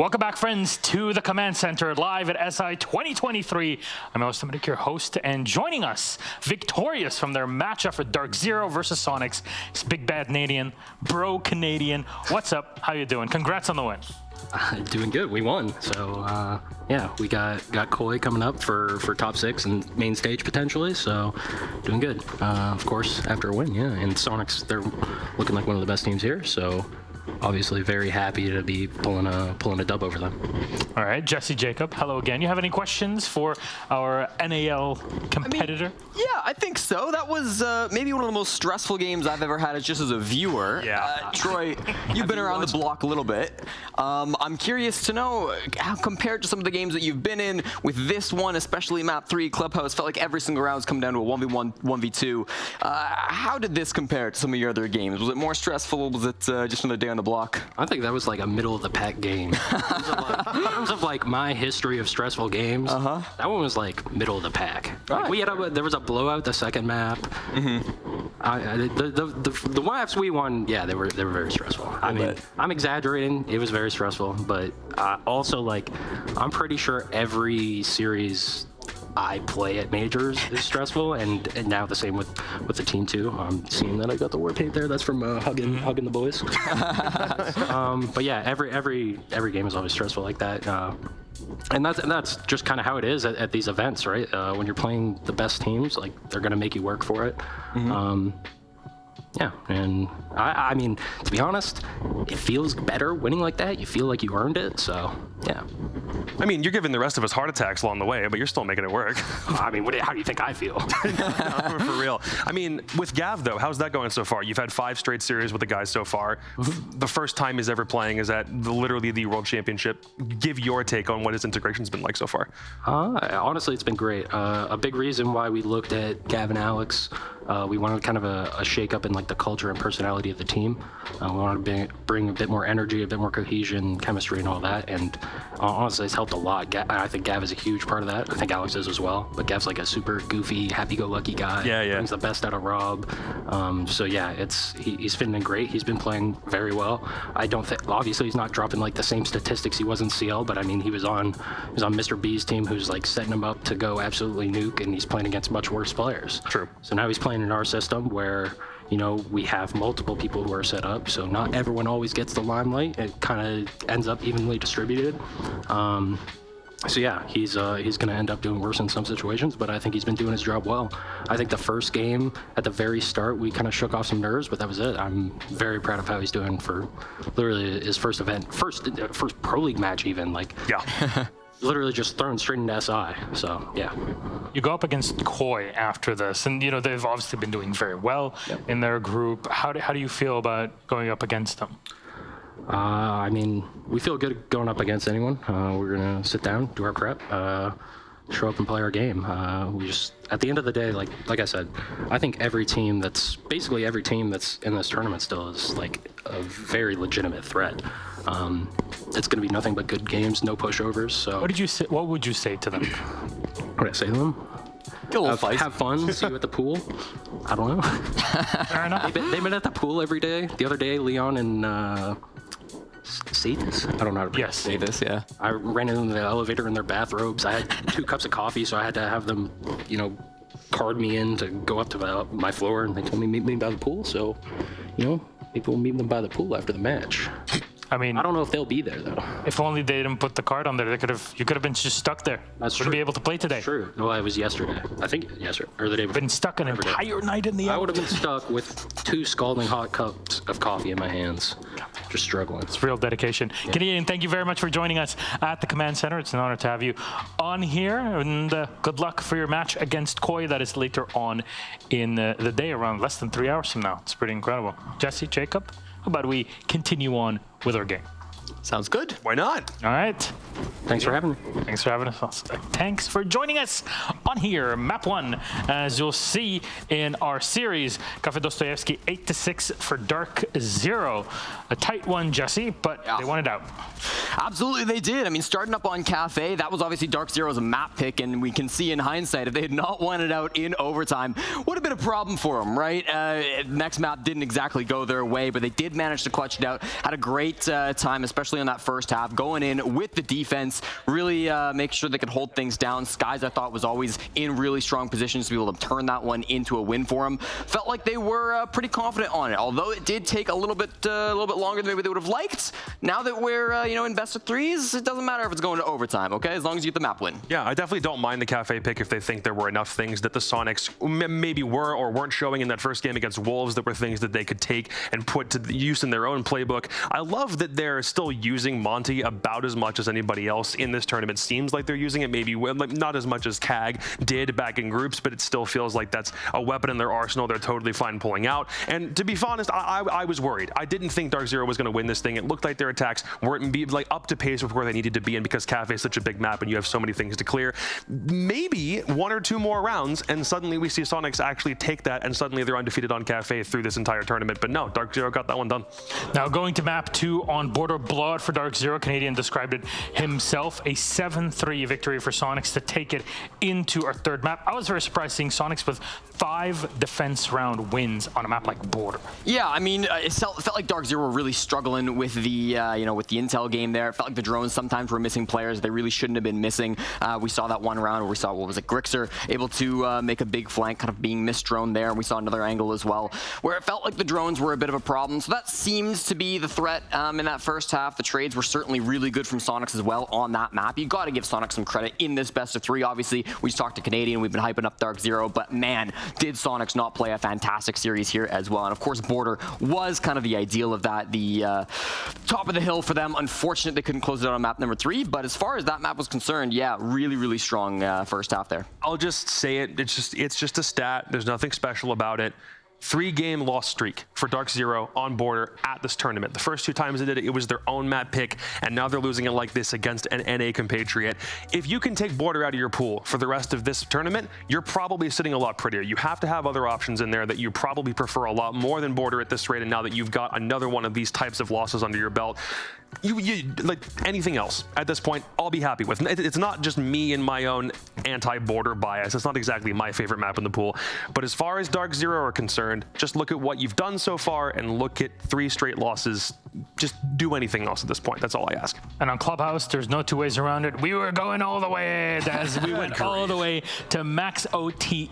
Welcome back, friends, to the Command Center live at SI 2023. I'm Alex Dominic, your host, and joining us, victorious from their matchup for Dark Zero versus Sonics, is Big Bad Canadian, Bro Canadian. What's up? How you doing? Congrats on the win. Doing good. We won. So yeah, we got Koi coming up for top 6 and main stage potentially. So doing good. Of course, after a win, yeah. And Sonics, they're looking like one of the best teams here. So obviously very happy to be pulling a dub over them. All right, Jesse Jacob, hello again. You have any questions for our NAL competitor? Yeah, I think so. That was maybe one of the most stressful games I've ever had just as a viewer. Yeah. Troy, you've been around the block a little bit. I'm curious to know how, compared to some of the games that you've been in, with this one, especially map 3, Clubhouse, felt like every single round's come down to a 1v1, 1v2. How did this compare to some of your other games? Was it more stressful? Was it just another day on the block? I think that was like a middle of the pack game. In terms of like my history of stressful games, that one was like middle of the pack. Like, there was a blowout the second map. The maps we won, yeah, they were very stressful. I mean, I'm exaggerating. It was very stressful, but also like I'm pretty sure every series I play at majors is stressful, and now the same with the team too. Seeing that I got the war paint there, that's from hugging the boys. But yeah, every game is always stressful like that. And that's just kind of how it is at these events, right? When you're playing the best teams, like they're gonna make you work for it. Yeah, and I mean, to be honest, it feels better winning like that. You feel like you earned it, so yeah. I mean, you're giving the rest of us heart attacks along the way, but you're still making it work. I mean, how do you think I feel? No, for real. I mean, with Gav, though, how's that going so far? You've had 5 straight series with the guys so far. The first time he's ever playing is at literally the World Championship. Give your take on what his integration's been like so far. Honestly, it's been great. A big reason why we looked at Gav and Alex, we wanted kind of a shake-up in like the culture and personality of the team. We wanted to bring a bit more energy, a bit more cohesion, chemistry, and all that. And honestly, it's helped a lot. I think Gav is a huge part of that. I think Alex is as well. But Gav's like a super goofy, happy-go-lucky guy. Yeah. Brings the best out of Rob. So yeah, he's fitting in great. He's been playing very well. I don't think, obviously, he's not dropping like the same statistics he was in CL. But I mean, he was on Mr. B's team, who's like setting him up to go absolutely nuke, and he's playing against much worse players. True. So now he's playing in our system where, you know, we have multiple people who are set up, so not everyone always gets the limelight. It kind of ends up evenly distributed. So yeah, he's going to end up doing worse in some situations, but I think he's been doing his job well. I think the first game at the very start, we kind of shook off some nerves, but that was it. I'm very proud of how he's doing for literally his first event, first Pro League match even. Like, yeah. Literally just thrown straight into SI. So yeah. You go up against Koi after this, and you know they've obviously been doing very well in their group. How do you feel about going up against them? I mean, we feel good going up against anyone. We're gonna sit down, do our prep, show up and play our game. We just, at the end of the day, like I said, I think every team that's in this tournament still is like a very legitimate threat. It's going to be nothing but good games, no pushovers. So what would you say to them? What did I say to them? Have fun, see you at the pool. I don't know. Fair enough. They've been at the pool every day. The other day, Leon and Sathis? I don't know how to pronounce it. Sathis, yeah. I ran into the elevator in their bathrobes. I had 2 cups of coffee, so I had to have them, you know, card me in to go up to my floor, and they told me meet me by the pool. So, you know, maybe we'll meet them by the pool after the match. I mean, I don't know if they'll be there though. If only they didn't put the card on there, you could have been just stuck there. That's true. Wouldn't be able to play today. That's true. Well, it was yesterday. I think yesterday or the day before. Been stuck an entire night in the. I would have been stuck with 2 scalding hot cups of coffee in my hands, just struggling. It's real dedication. Yeah. Canadian, thank you very much for joining us at the Command Center. It's an honor to have you on here, and good luck for your match against Koi. That is later on in the day, around less than 3 hours from now. It's pretty incredible. Jesse, Jacob, how about we continue on with our game? Sounds good. Why not? All right. Thanks for having me. Thanks for having us. Thanks for joining us on here. Map 1, as you'll see in our series, Kafe Dostoyevsky 8-6 for Dark Zero. A tight one, Jesse, but they won it out. Absolutely, they did. I mean, starting up on Kafe, that was obviously Dark Zero's map pick, and we can see in hindsight, if they had not won it out in overtime, would have been a problem for them, right? Next map didn't exactly go their way, but they did manage to clutch it out. Had a great time, especially especially in that first half, going in with the defense, really make sure they could hold things down. Skies, I thought, was always in really strong positions to be able to turn that one into a win for them. Felt like they were pretty confident on it, although it did take a little bit longer than maybe they would have liked. Now that we're in best of threes, it doesn't matter if it's going to overtime, okay? As long as you get the map win. Yeah, I definitely don't mind the Kafe pick if they think there were enough things that the Sonics maybe were or weren't showing in that first game against Wolves that were things that they could take and put to use in their own playbook. I love that they're still using Monty about as much as anybody else in this tournament. Seems like they're using it, maybe not as much as CAG did back in groups, but it still feels like that's a weapon in their arsenal they're totally fine pulling out. And to be honest, I was worried. I didn't think Dark Zero was going to win this thing. It looked like their attacks weren't up to pace with where they needed to be, and because Kafe is such a big map and you have so many things to clear, maybe 1 or 2 more rounds and suddenly we see Sonics actually take that and suddenly they're undefeated on Kafe through this entire tournament. But no, Dark Zero got that one done. Now going to map 2 on Border, blowout for Dark Zero. Canadian described it himself, a 7-3 victory for Sonics to take it into our third map. I was very surprised seeing Sonics with 5 defense round wins on a map like Border. Yeah, I mean, it felt like Dark Zero were really struggling with the with the intel game there. It felt like the drones sometimes were missing players they really shouldn't have been missing. We saw that one round where we saw, what was it, Grixer able to make a big flank, kind of being misdroned there. And we saw another angle as well where it felt like the drones were a bit of a problem. So that seems to be the threat in that first half. The trades were certainly really good from Sonics as well on that map. You got to give Sonics some credit in this best of 3. Obviously, we just talked to Canadian. We've been hyping up Dark Zero, but man, did Sonics not play a fantastic series here as well. And of course, Border was kind of the ideal of that. The top of the hill for them. Unfortunate they couldn't close it out on map number 3, but as far as that map was concerned, yeah, really, really strong first half there. I'll just say it. It's just a stat. There's nothing special about it. 3-game loss streak for Dark Zero on Border at this tournament. The first 2 times they did it, it was their own map pick, and now they're losing it like this against an NA compatriot. If you can take Border out of your pool for the rest of this tournament, you're probably sitting a lot prettier. You have to have other options in there that you probably prefer a lot more than Border at this rate, and now that you've got another one of these types of losses under your belt, you like anything else at this point, I'll be happy with. It's not just me and my own anti-Border bias. It's not exactly my favorite map in the pool. But as far as Dark Zero are concerned, just look at what you've done so far and look at 3 straight losses. Just do anything else at this point. That's all I ask. And on Clubhouse, there's no 2 ways around it. We were going all the way, as we went all the way to max OT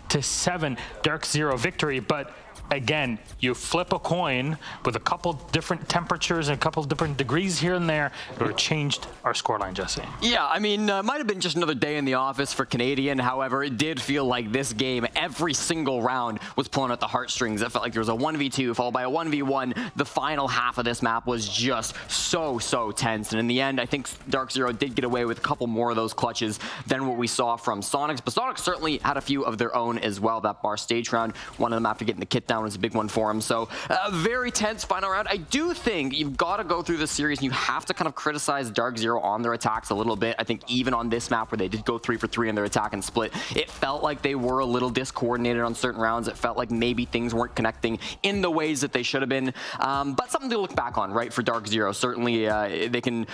8-7 Dark Zero victory. But again, you flip a coin with a couple different temperatures and a couple different degrees here and there. It would have changed our scoreline, Jesse. Yeah, I mean, might have been just another day in the office for Canadian. However, it did feel like this game, every single round was pulling at the heartstrings. It felt like there was a 1v2 followed by a 1v1. The final half of this map was just so tense. And in the end, I think Dark Zero did get away with a couple more of those clutches than what we saw from Sonics. But Sonics certainly had a few of their own as well. That bar stage round, one of them after getting the kit down was a big one for him. So a very tense final round. I do think you've got to go through this series and you have to kind of criticize Dark Zero on their attacks a little bit. I think even on this map where they did go 3 for 3 in their attack and split, it felt like they were a little discoordinated on certain rounds. It felt like maybe things weren't connecting in the ways that they should have been. But something to look back on, right, for Dark Zero. Certainly they can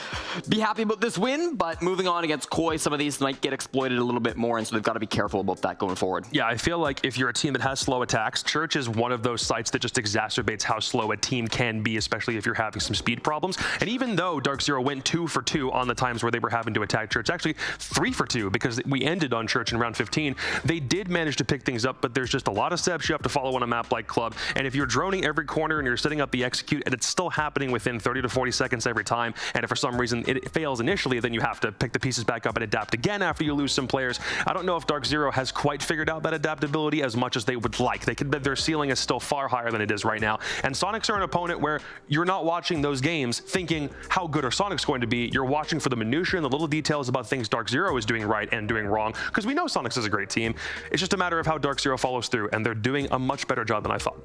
be happy about this win, but moving on against Koi, some of these might get exploited a little bit more, and so they've got to be careful about that going forward. Yeah, I feel like if you're a team that has slow attacks, Church is one of those sites that just exacerbates how slow a team can be, especially if you're having some speed problems. And even though Dark Zero went 2 for 2 on the times where they were having to attack Church, actually 3 for 2 because we ended on Church in round 15, they did manage to pick things up, but there's just a lot of steps you have to follow on a map like Club. And if you're droning every corner and you're setting up the execute and it's still happening within 30 to 40 seconds every time, and if for some reason it fails initially, then you have to pick the pieces back up and adapt again after you lose some players. I don't know if Dark Zero has quite figured out that adaptability as much as they would like. Their ceiling is still far higher than it is right now. And Sonics are an opponent where you're not watching those games thinking how good are Sonics going to be. You're watching for the minutia and the little details about things Dark Zero is doing right and doing wrong, because we know Sonics is a great team. It's just a matter of how Dark Zero follows through, and they're doing a much better job than I thought.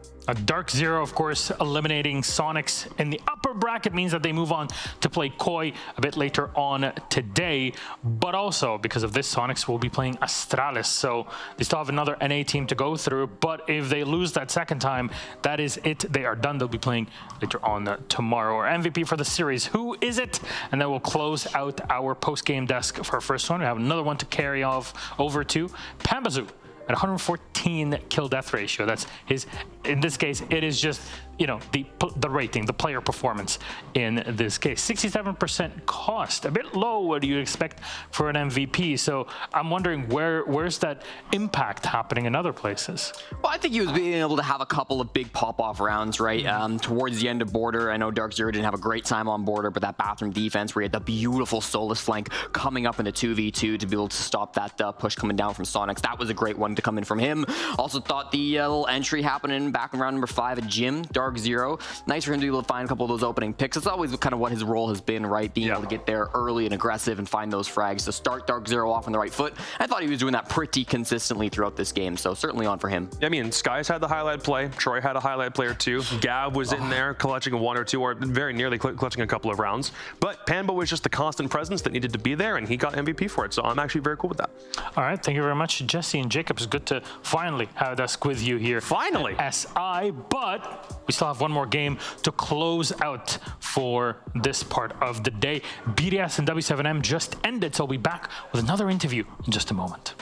Dark Zero, of course, eliminating Sonics in the upper bracket means that they move on to play Koi a bit later on today, but also because of this, Sonics will be playing Astralis, so they still have another NA team to go through. But if they lose that second time, that is it. They are done. They'll be playing later on tomorrow. Our MVP for the series, who is it? And then we'll close out our post-game desk for our first one. We have another one to carry off over to Pambazu at 114 kill death ratio. That's his, in this case, it is just the rating, the player performance in this case. 67% cost, a bit low. What do you expect for an MVP? So I'm wondering where's that impact happening in other places? Well, I think he was being able to have a couple of big pop-off rounds, right? Towards the end of Border, I know Dark Zero didn't have a great time on Border, but that bathroom defense where he had the beautiful Solus flank coming up in the 2v2 to be able to stop that push coming down from Sonics, that was a great one to come in from him. Also thought the little entry happening back in round number 5 at Jim, Dark Zero. Nice for him to be able to find a couple of those opening picks. It's always kind of what his role has been, right? Being able to get there early and aggressive and find those frags to start Dark Zero off on the right foot. I thought he was doing that pretty consistently throughout this game, so certainly on for him. I mean, Skies had the highlight play. Troy had a highlight play or two. Gav was in there clutching one or two, or very nearly clutching a couple of rounds. But Panbo was just the constant presence that needed to be there, and he got MVP for it. So I'm actually very cool with that. All right, thank you very much, Jesse and Jacob. It's good to finally have us with you here. Finally. SI, but we still have one more game to close out for this part of the day. BDS and w7m just ended, so we'll be back with another interview in just a moment.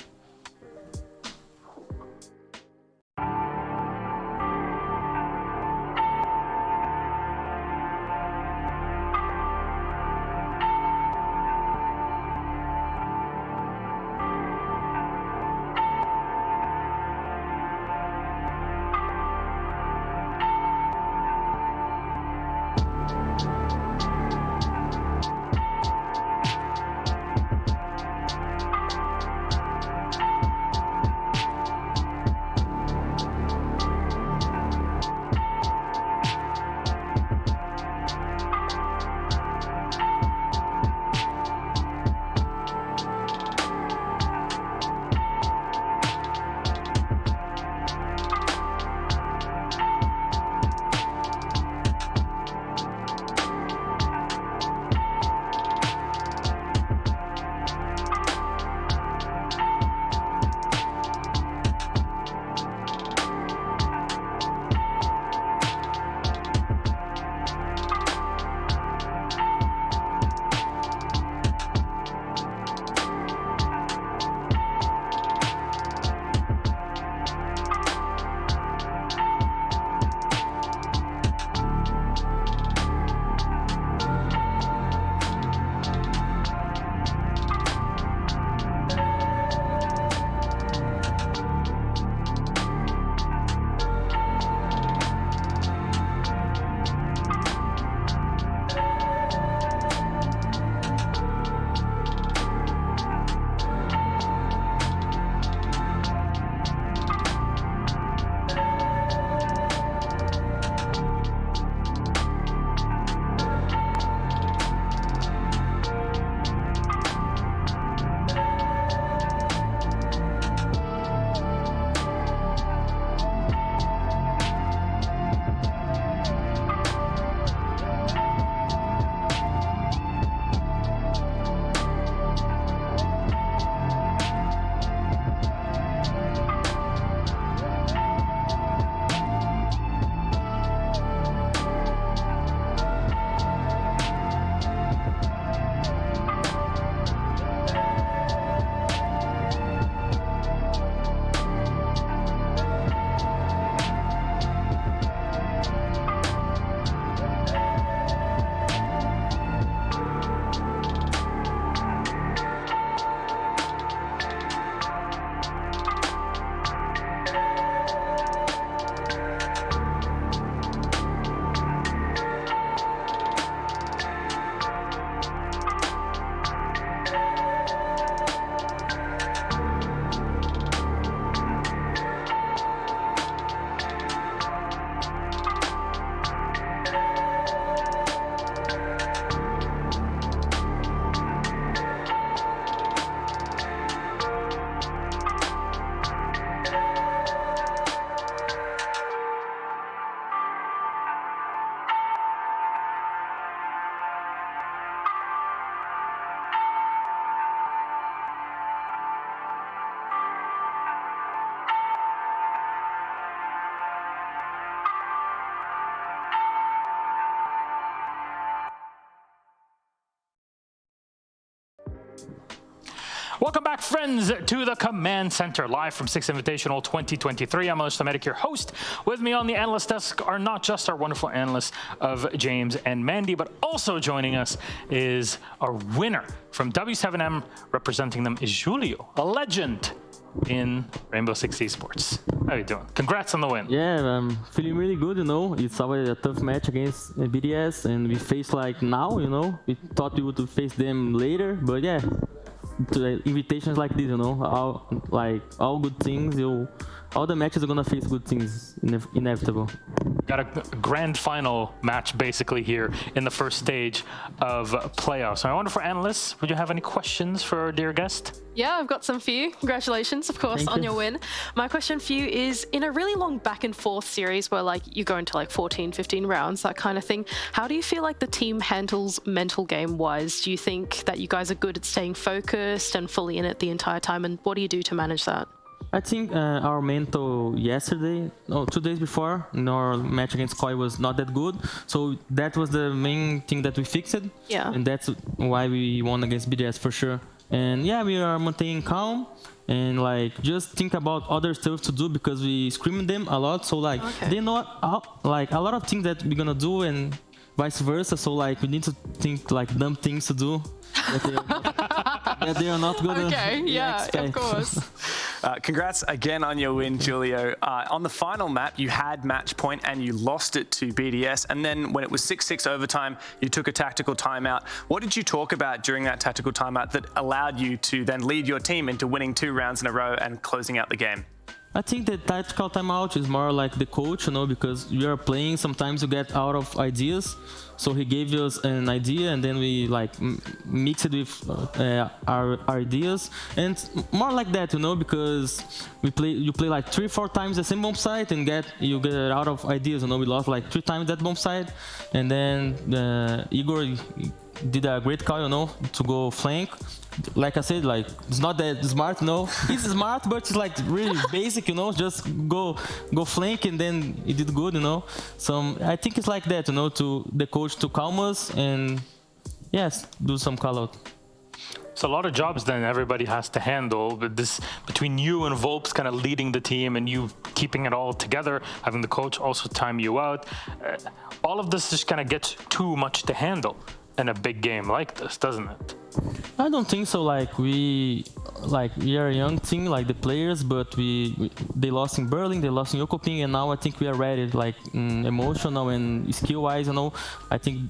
back, friends, to the Command Center, live from Six Invitational 2023. I'm Melissa Medic, your host. With me on the analyst desk are not just our wonderful analysts of James and Mandy, but also joining us is our winner from W7M. Representing them is Julio, a legend in Rainbow Six Esports. How are you doing? Congrats on the win. Yeah, I'm feeling really good, you know. It's always a tough match against BDS, and we face like now, you know. We thought we would face them later, but yeah, to the invitations like this, you know, all good things, all the matches are gonna face good things, inevitable. Got a grand final match basically here in the first stage of playoffs. My wonderful analysts, would you have any questions for our dear guest? Yeah, I've got some for you. Congratulations, of course, on your win. My question for you is, in a really long back and forth series where like you go into like 14, 15 rounds, that kind of thing, how do you feel like the team handles mental game wise? Do you think that you guys are good at staying focused and fully in it the entire time? And what do you do to manage that? I think our mental yesterday, 2 days before, in our match against Koi was not that good. So that was the main thing that we fixed. Yeah. And that's why we won against BDS for sure. And yeah, we are maintaining calm and like just think about other stuff to do because we scream them a lot. So like they know like a lot of things that we're gonna do and vice versa. So like we need to think like dumb things to do. That they are not gonna expect. Of course. Congrats again on your win, Julio. On the final map, you had match point and you lost it to BDS. And then when it was 6-6 overtime, you took a tactical timeout. What did you talk about during that tactical timeout that allowed you to then lead your team into winning 2 rounds in a row and closing out the game? I think the tactical timeout is more like the coach, you know, because we are playing, sometimes you get out of ideas. So he gave us an idea and then we like mix it with our ideas. And more like that, you know, because you play like 3-4 times the same bomb site and you get out of ideas, you know. We lost like 3 times that bomb site. And then Igor did a great call, you know, to go flank. Like I said, like it's not that smart, you know. He's smart, but it's like really basic, you know. Just go flank, and then he did good, you know. So I think it's like that, you know, to the coach to calm us and yes, do some call out. So a lot of jobs then everybody has to handle, but this between you and Volps kind of leading the team and you keeping it all together, having the coach also time you out, all of this just kind of gets too much to handle in a big game like this, doesn't it? I don't think so. Like we are a young team, like the players, but they lost in Berlin, they lost in Yokoping, and now I think we are ready, like emotional and skill-wise, you know. I think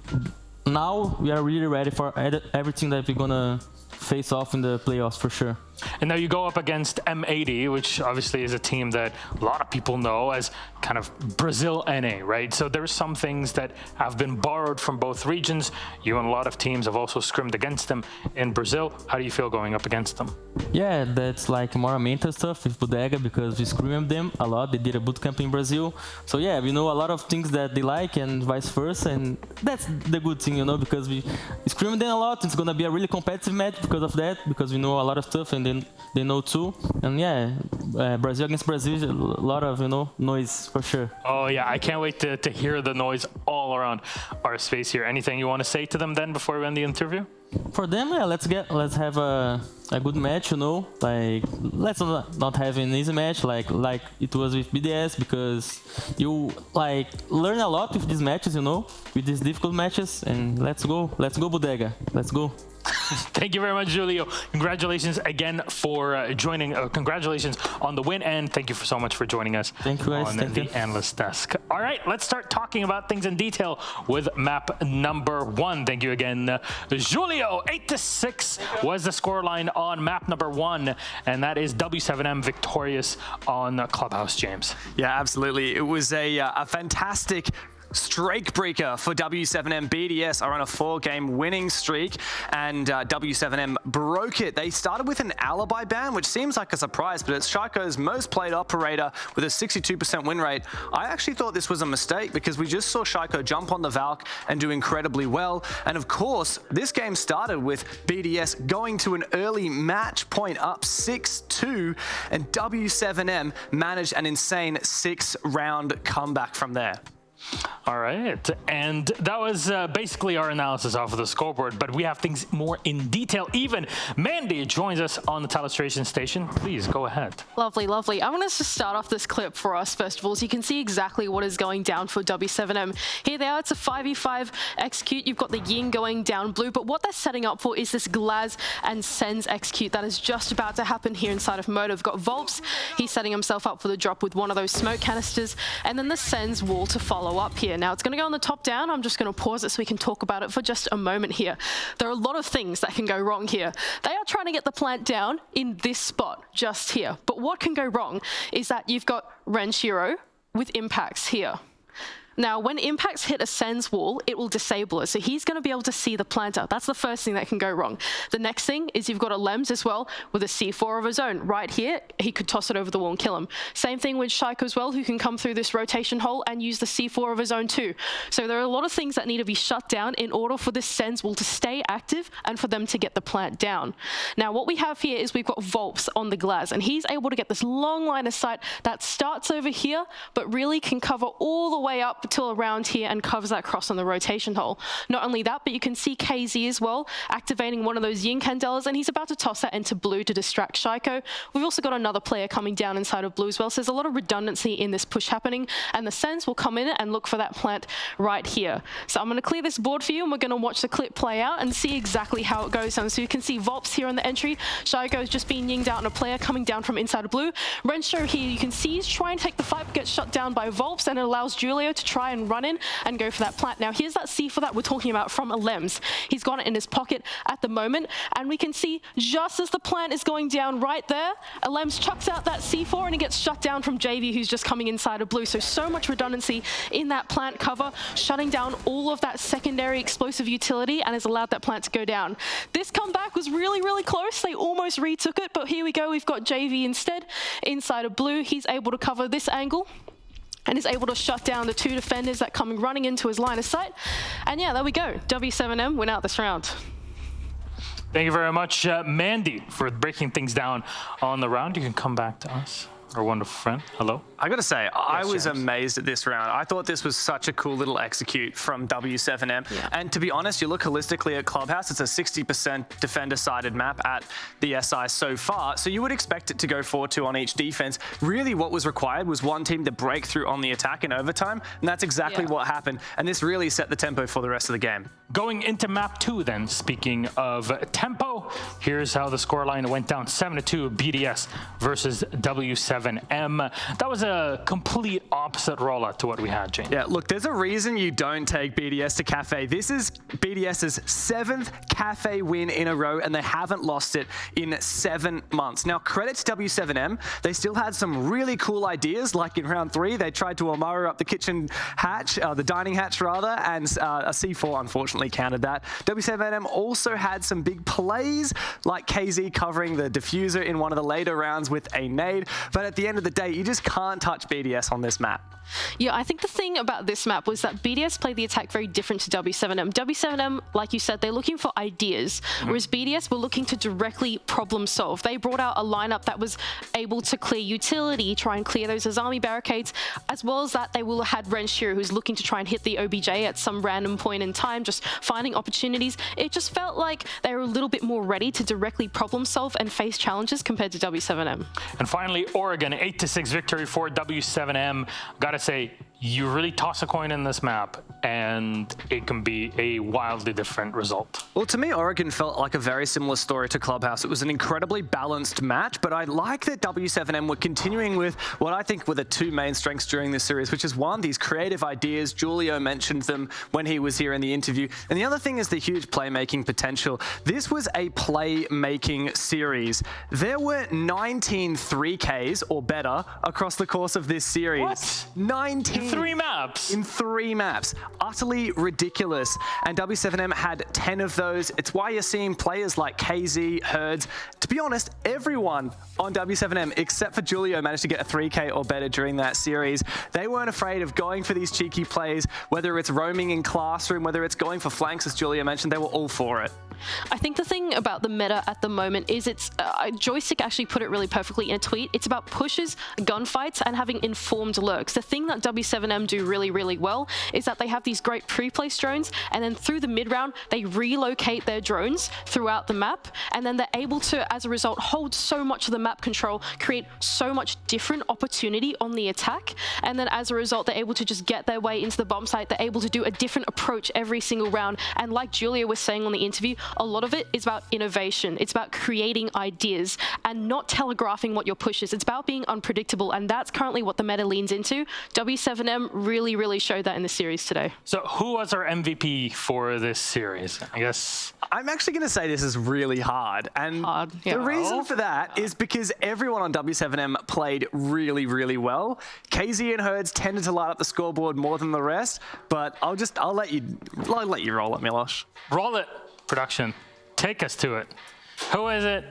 now we are really ready for everything that we're gonna face off in the playoffs for sure. And now you go up against M80, which obviously is a team that a lot of people know as kind of Brazil NA, right? So there's some things that have been borrowed from both regions. You and a lot of teams have also scrimmed against them in Brazil. How do you feel going up against them? Yeah, that's like more mental stuff with Bodega because we scrimmed them a lot. They did a bootcamp in Brazil. So yeah, we know a lot of things that they like and vice versa. And that's the good thing, you know, because we scrimmed them a lot. It's going to be a really competitive match because of that, because we know a lot of stuff and then they know too. And yeah, Brazil against Brazil, a lot of, you know, noise for sure. Oh yeah, I can't wait to hear the noise all around our space here. Anything you want to say to them then before we end the interview? For them, yeah, let's have a good match, you know. Like let's not have an easy match like it was with BDS, because you like learn a lot with these matches, you know, with these difficult matches. And let's go Bodega, let's go. Thank you very much, Julio. Congratulations again for joining. Congratulations on the win, and thank you so much for joining us on the analyst desk. All right, let's start talking about things in detail with map number 1. Thank you again, Julio. 8-6 was the scoreline on map number 1, and that is W7M victorious on Clubhouse, James. Yeah, absolutely. It was a fantastic streak breaker for W7M. BDS are on a 4-game winning streak, and W7M broke it. They started with an alibi ban, which seems like a surprise, but it's Shaiko's most played operator with a 62% win rate. I actually thought this was a mistake because we just saw Shaiko jump on the Valk and do incredibly well. And of course, this game started with BDS going to an early match point up 6-2, and W7M managed an insane 6-round comeback from there. All right, and that was basically our analysis off of the scoreboard, but we have things more in detail. Even Mandy joins us on the Telestration station. Please go ahead. Lovely, lovely. I want us to start off this clip for us, first of all, so you can see exactly what is going down for w7m. Here they are, it's a 5v5 execute. You've got the Yin going down blue, but what they're setting up for is this Glaz and Sen's execute that is just about to happen here inside of Moto. We've got Volps, he's setting himself up for the drop with one of those smoke canisters, and then the Sen's wall to follow up here. Now, it's going to go on the top down. I'm just going to pause it so we can talk about it for just a moment here. There are a lot of things that can go wrong here. They are trying to get the plant down in this spot, just here. But what can go wrong is that you've got Renshiro with impacts here. Now, when impacts hit a Sen's wall, it will disable it. So he's going to be able to see the planter. That's the first thing that can go wrong. The next thing is you've got a Lems as well with a C4 of his own. Right here, he could toss it over the wall and kill him. Same thing with Shaiko as well, who can come through this rotation hole and use the C4 of his own too. So there are a lot of things that need to be shut down in order for this Sen's wall to stay active and for them to get the plant down. Now, what we have here is we've got Volps on the Glaz, and he's able to get this long line of sight that starts over here, but really can cover all the way up till around here and covers that cross on the rotation hole. Not only that, but you can see KZ as well activating one of those Yin Candelas, and he's about to toss that into blue to distract Shaiko. We've also got another player coming down inside of blue as well, so there's a lot of redundancy in this push happening, and the Sens will come in and look for that plant right here. So I'm going to clear this board for you, and we're going to watch the clip play out and see exactly how it goes down. So you can see Volps here on the entry. Shaiko is just being yinged out on a player coming down from inside of blue. Rensho here, you can see he's trying to take the fight, but gets shut down by Volps, and it allows Julio to try and run in and go for that plant. Now, here's that C4 that we're talking about from Lems. He's got it in his pocket at the moment, and we can see just as the plant is going down right there, Lems chucks out that C4 and he gets shut down from JV, who's just coming inside of blue. So much redundancy in that plant cover, shutting down all of that secondary explosive utility, and has allowed that plant to go down. This comeback was really, really close. They almost retook it, but here we go. We've got JV instead inside of blue. He's able to cover this angle and is able to shut down the two defenders that come running into his line of sight. And yeah, there we go. w7m win out this round. Thank you very much, Mandy, for breaking things down on the round. You can come back to us. Our wonderful friend. Hello. I got to say, I was amazed at this round. I thought this was such a cool little execute from w7m. Yeah. And to be honest, you look holistically at Clubhouse, it's a 60% defender-sided map at the SI so far. So you would expect it to go 4-2 on each defense. Really, what was required was one team to break through on the attack in overtime. And that's exactly what happened. And this really set the tempo for the rest of the game. Going into map 2 then, speaking of tempo, here's how the scoreline went down. 7-2 BDS versus w7m. That was a complete opposite rollout to what we had, Jane. Yeah, look, there's a reason you don't take BDS to Kafe. This is BDS's 7th Kafe win in a row, and they haven't lost it in 7 months. Now, credit to w7m. They still had some really cool ideas, like in round 3, they tried to Omaru up the kitchen hatch, the dining hatch rather, and a C4 unfortunately countered that. w7m also had some big plays, like KZ covering the diffuser in one of the later rounds with a nade, but at the end of the day, you just can't touch BDS on this map. Yeah, I think the thing about this map was that BDS played the attack very different to w7m. w7m, like you said, they're looking for ideas, whereas BDS were looking to directly problem solve. They brought out a lineup that was able to clear utility, try and clear those Azami barricades, as well as that they will have had Renshiro, who's looking to try and hit the OBJ at some random point in time, just finding opportunities. It just felt like they were a little bit more ready to directly problem solve and face challenges compared to w7m. And finally, Oregon, 8-6 victory for w7m. Gotta say, you really toss a coin in this map and it can be a wildly different result. Well, to me, Oregon felt like a very similar story to Clubhouse. It was an incredibly balanced match, but I like that w7m were continuing with what I think were the two main strengths during this series, which is one, these creative ideas. Julio mentioned them when he was here in the interview. And the other thing is the huge playmaking potential. This was a playmaking series. There were 19 3Ks or better across the course of this series. What? 19. In 3 maps. In 3 maps. Utterly ridiculous. And w7m had 10 of those. It's why you're seeing players like KZ, Herds. To be honest, everyone on w7m, except for Julio, managed to get a 3K or better during that series. They weren't afraid of going for these cheeky plays, whether it's roaming in classroom, whether it's going for flanks, as Julio mentioned, they were all for it. I think the thing about the meta at the moment is it's Joystick actually put it really perfectly in a tweet. It's about pushes, gunfights, and having informed lurks. The thing that w7m do really, really well is that they have these great pre-placed drones, and then through the mid-round, they relocate their drones throughout the map, and then they're able to, as a result, hold so much of the map control, create so much different opportunity on the attack, and then as a result, they're able to just get their way into the bomb site. They're able to do a different approach every single round, and like Julia was saying on the interview, a lot of it is about innovation. It's about creating ideas and not telegraphing what your push is. It's about being unpredictable, and that's currently what the meta leans into. W7m really, really showed that in the series today. So who was our MVP for this series? I guess I'm actually going to say this is really hard. And the reason for that is because everyone on W7M played really, really well. KZ and Herds tended to light up the scoreboard more than the rest, but I'll let you roll it, Milosh. Roll it. Production, take us to it. Who is it?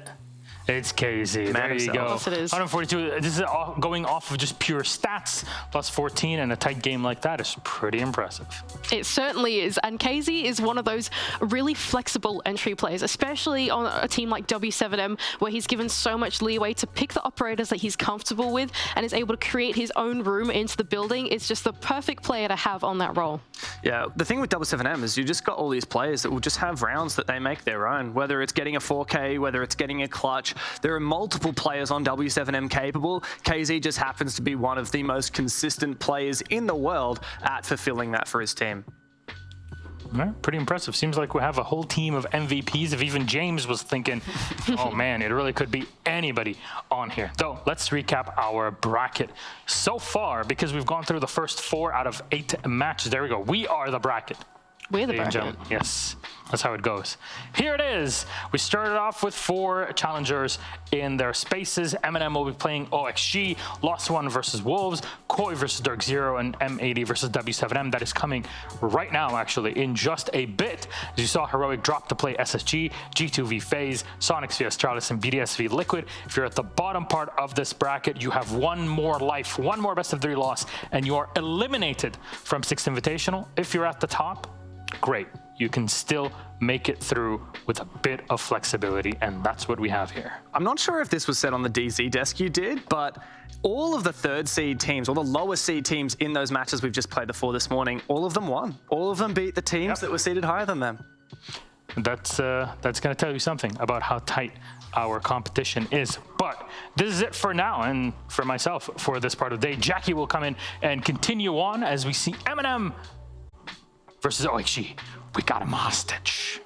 It's KZ. There you go. Yes, it is. 142. This is all going off of just pure stats. Plus 14 and a tight game like that is pretty impressive. It certainly is. And KZ is one of those really flexible entry players, especially on a team like W7M, where he's given so much leeway to pick the operators that he's comfortable with and is able to create his own room into the building. It's just the perfect player to have on that role. Yeah, the thing with W7M is you just got all these players that will just have rounds that they make their own, whether it's getting a 4K, whether it's getting a clutch. There are multiple players on W7M capable. KZ just happens to be one of the most consistent players in the world at fulfilling that for his team. Right, pretty impressive. Seems like we have a whole team of MVPs. If even James was thinking, oh man, it really could be anybody on here. Though, let's recap our bracket so far, because we've gone through the first 4 out of 8 matches. There we go. We are the bracket. We're the bracket. Yes, that's how it goes. Here it is. We started off with 4 challengers in their spaces. M&M will be playing OXG, Lost One versus Wolves, Koi versus Dark Zero, and M80 versus W7M. That is coming right now, actually, in just a bit. As you saw, Heroic drop to play SSG, G2 v FaZe, Sonics v Astralis, and BDS v Liquid. If you're at the bottom part of this bracket, you have 1 more life, 1 more best of 3 loss, and you are eliminated from Six Invitational. If you're at the top, great. You can still make it through with a bit of flexibility, and that's what we have here. I'm not sure if this was said on the DZ desk you did, but all of the 3rd seed teams, or the lowest seed teams in those matches we've just played before this morning, all of them won. All of them beat the teams that were seeded higher than them. That's going to tell you something about how tight our competition is. But this is it for now, and for myself for this part of the day. Jackie will come in and continue on as we see M&M versus OXG. We got him hostage.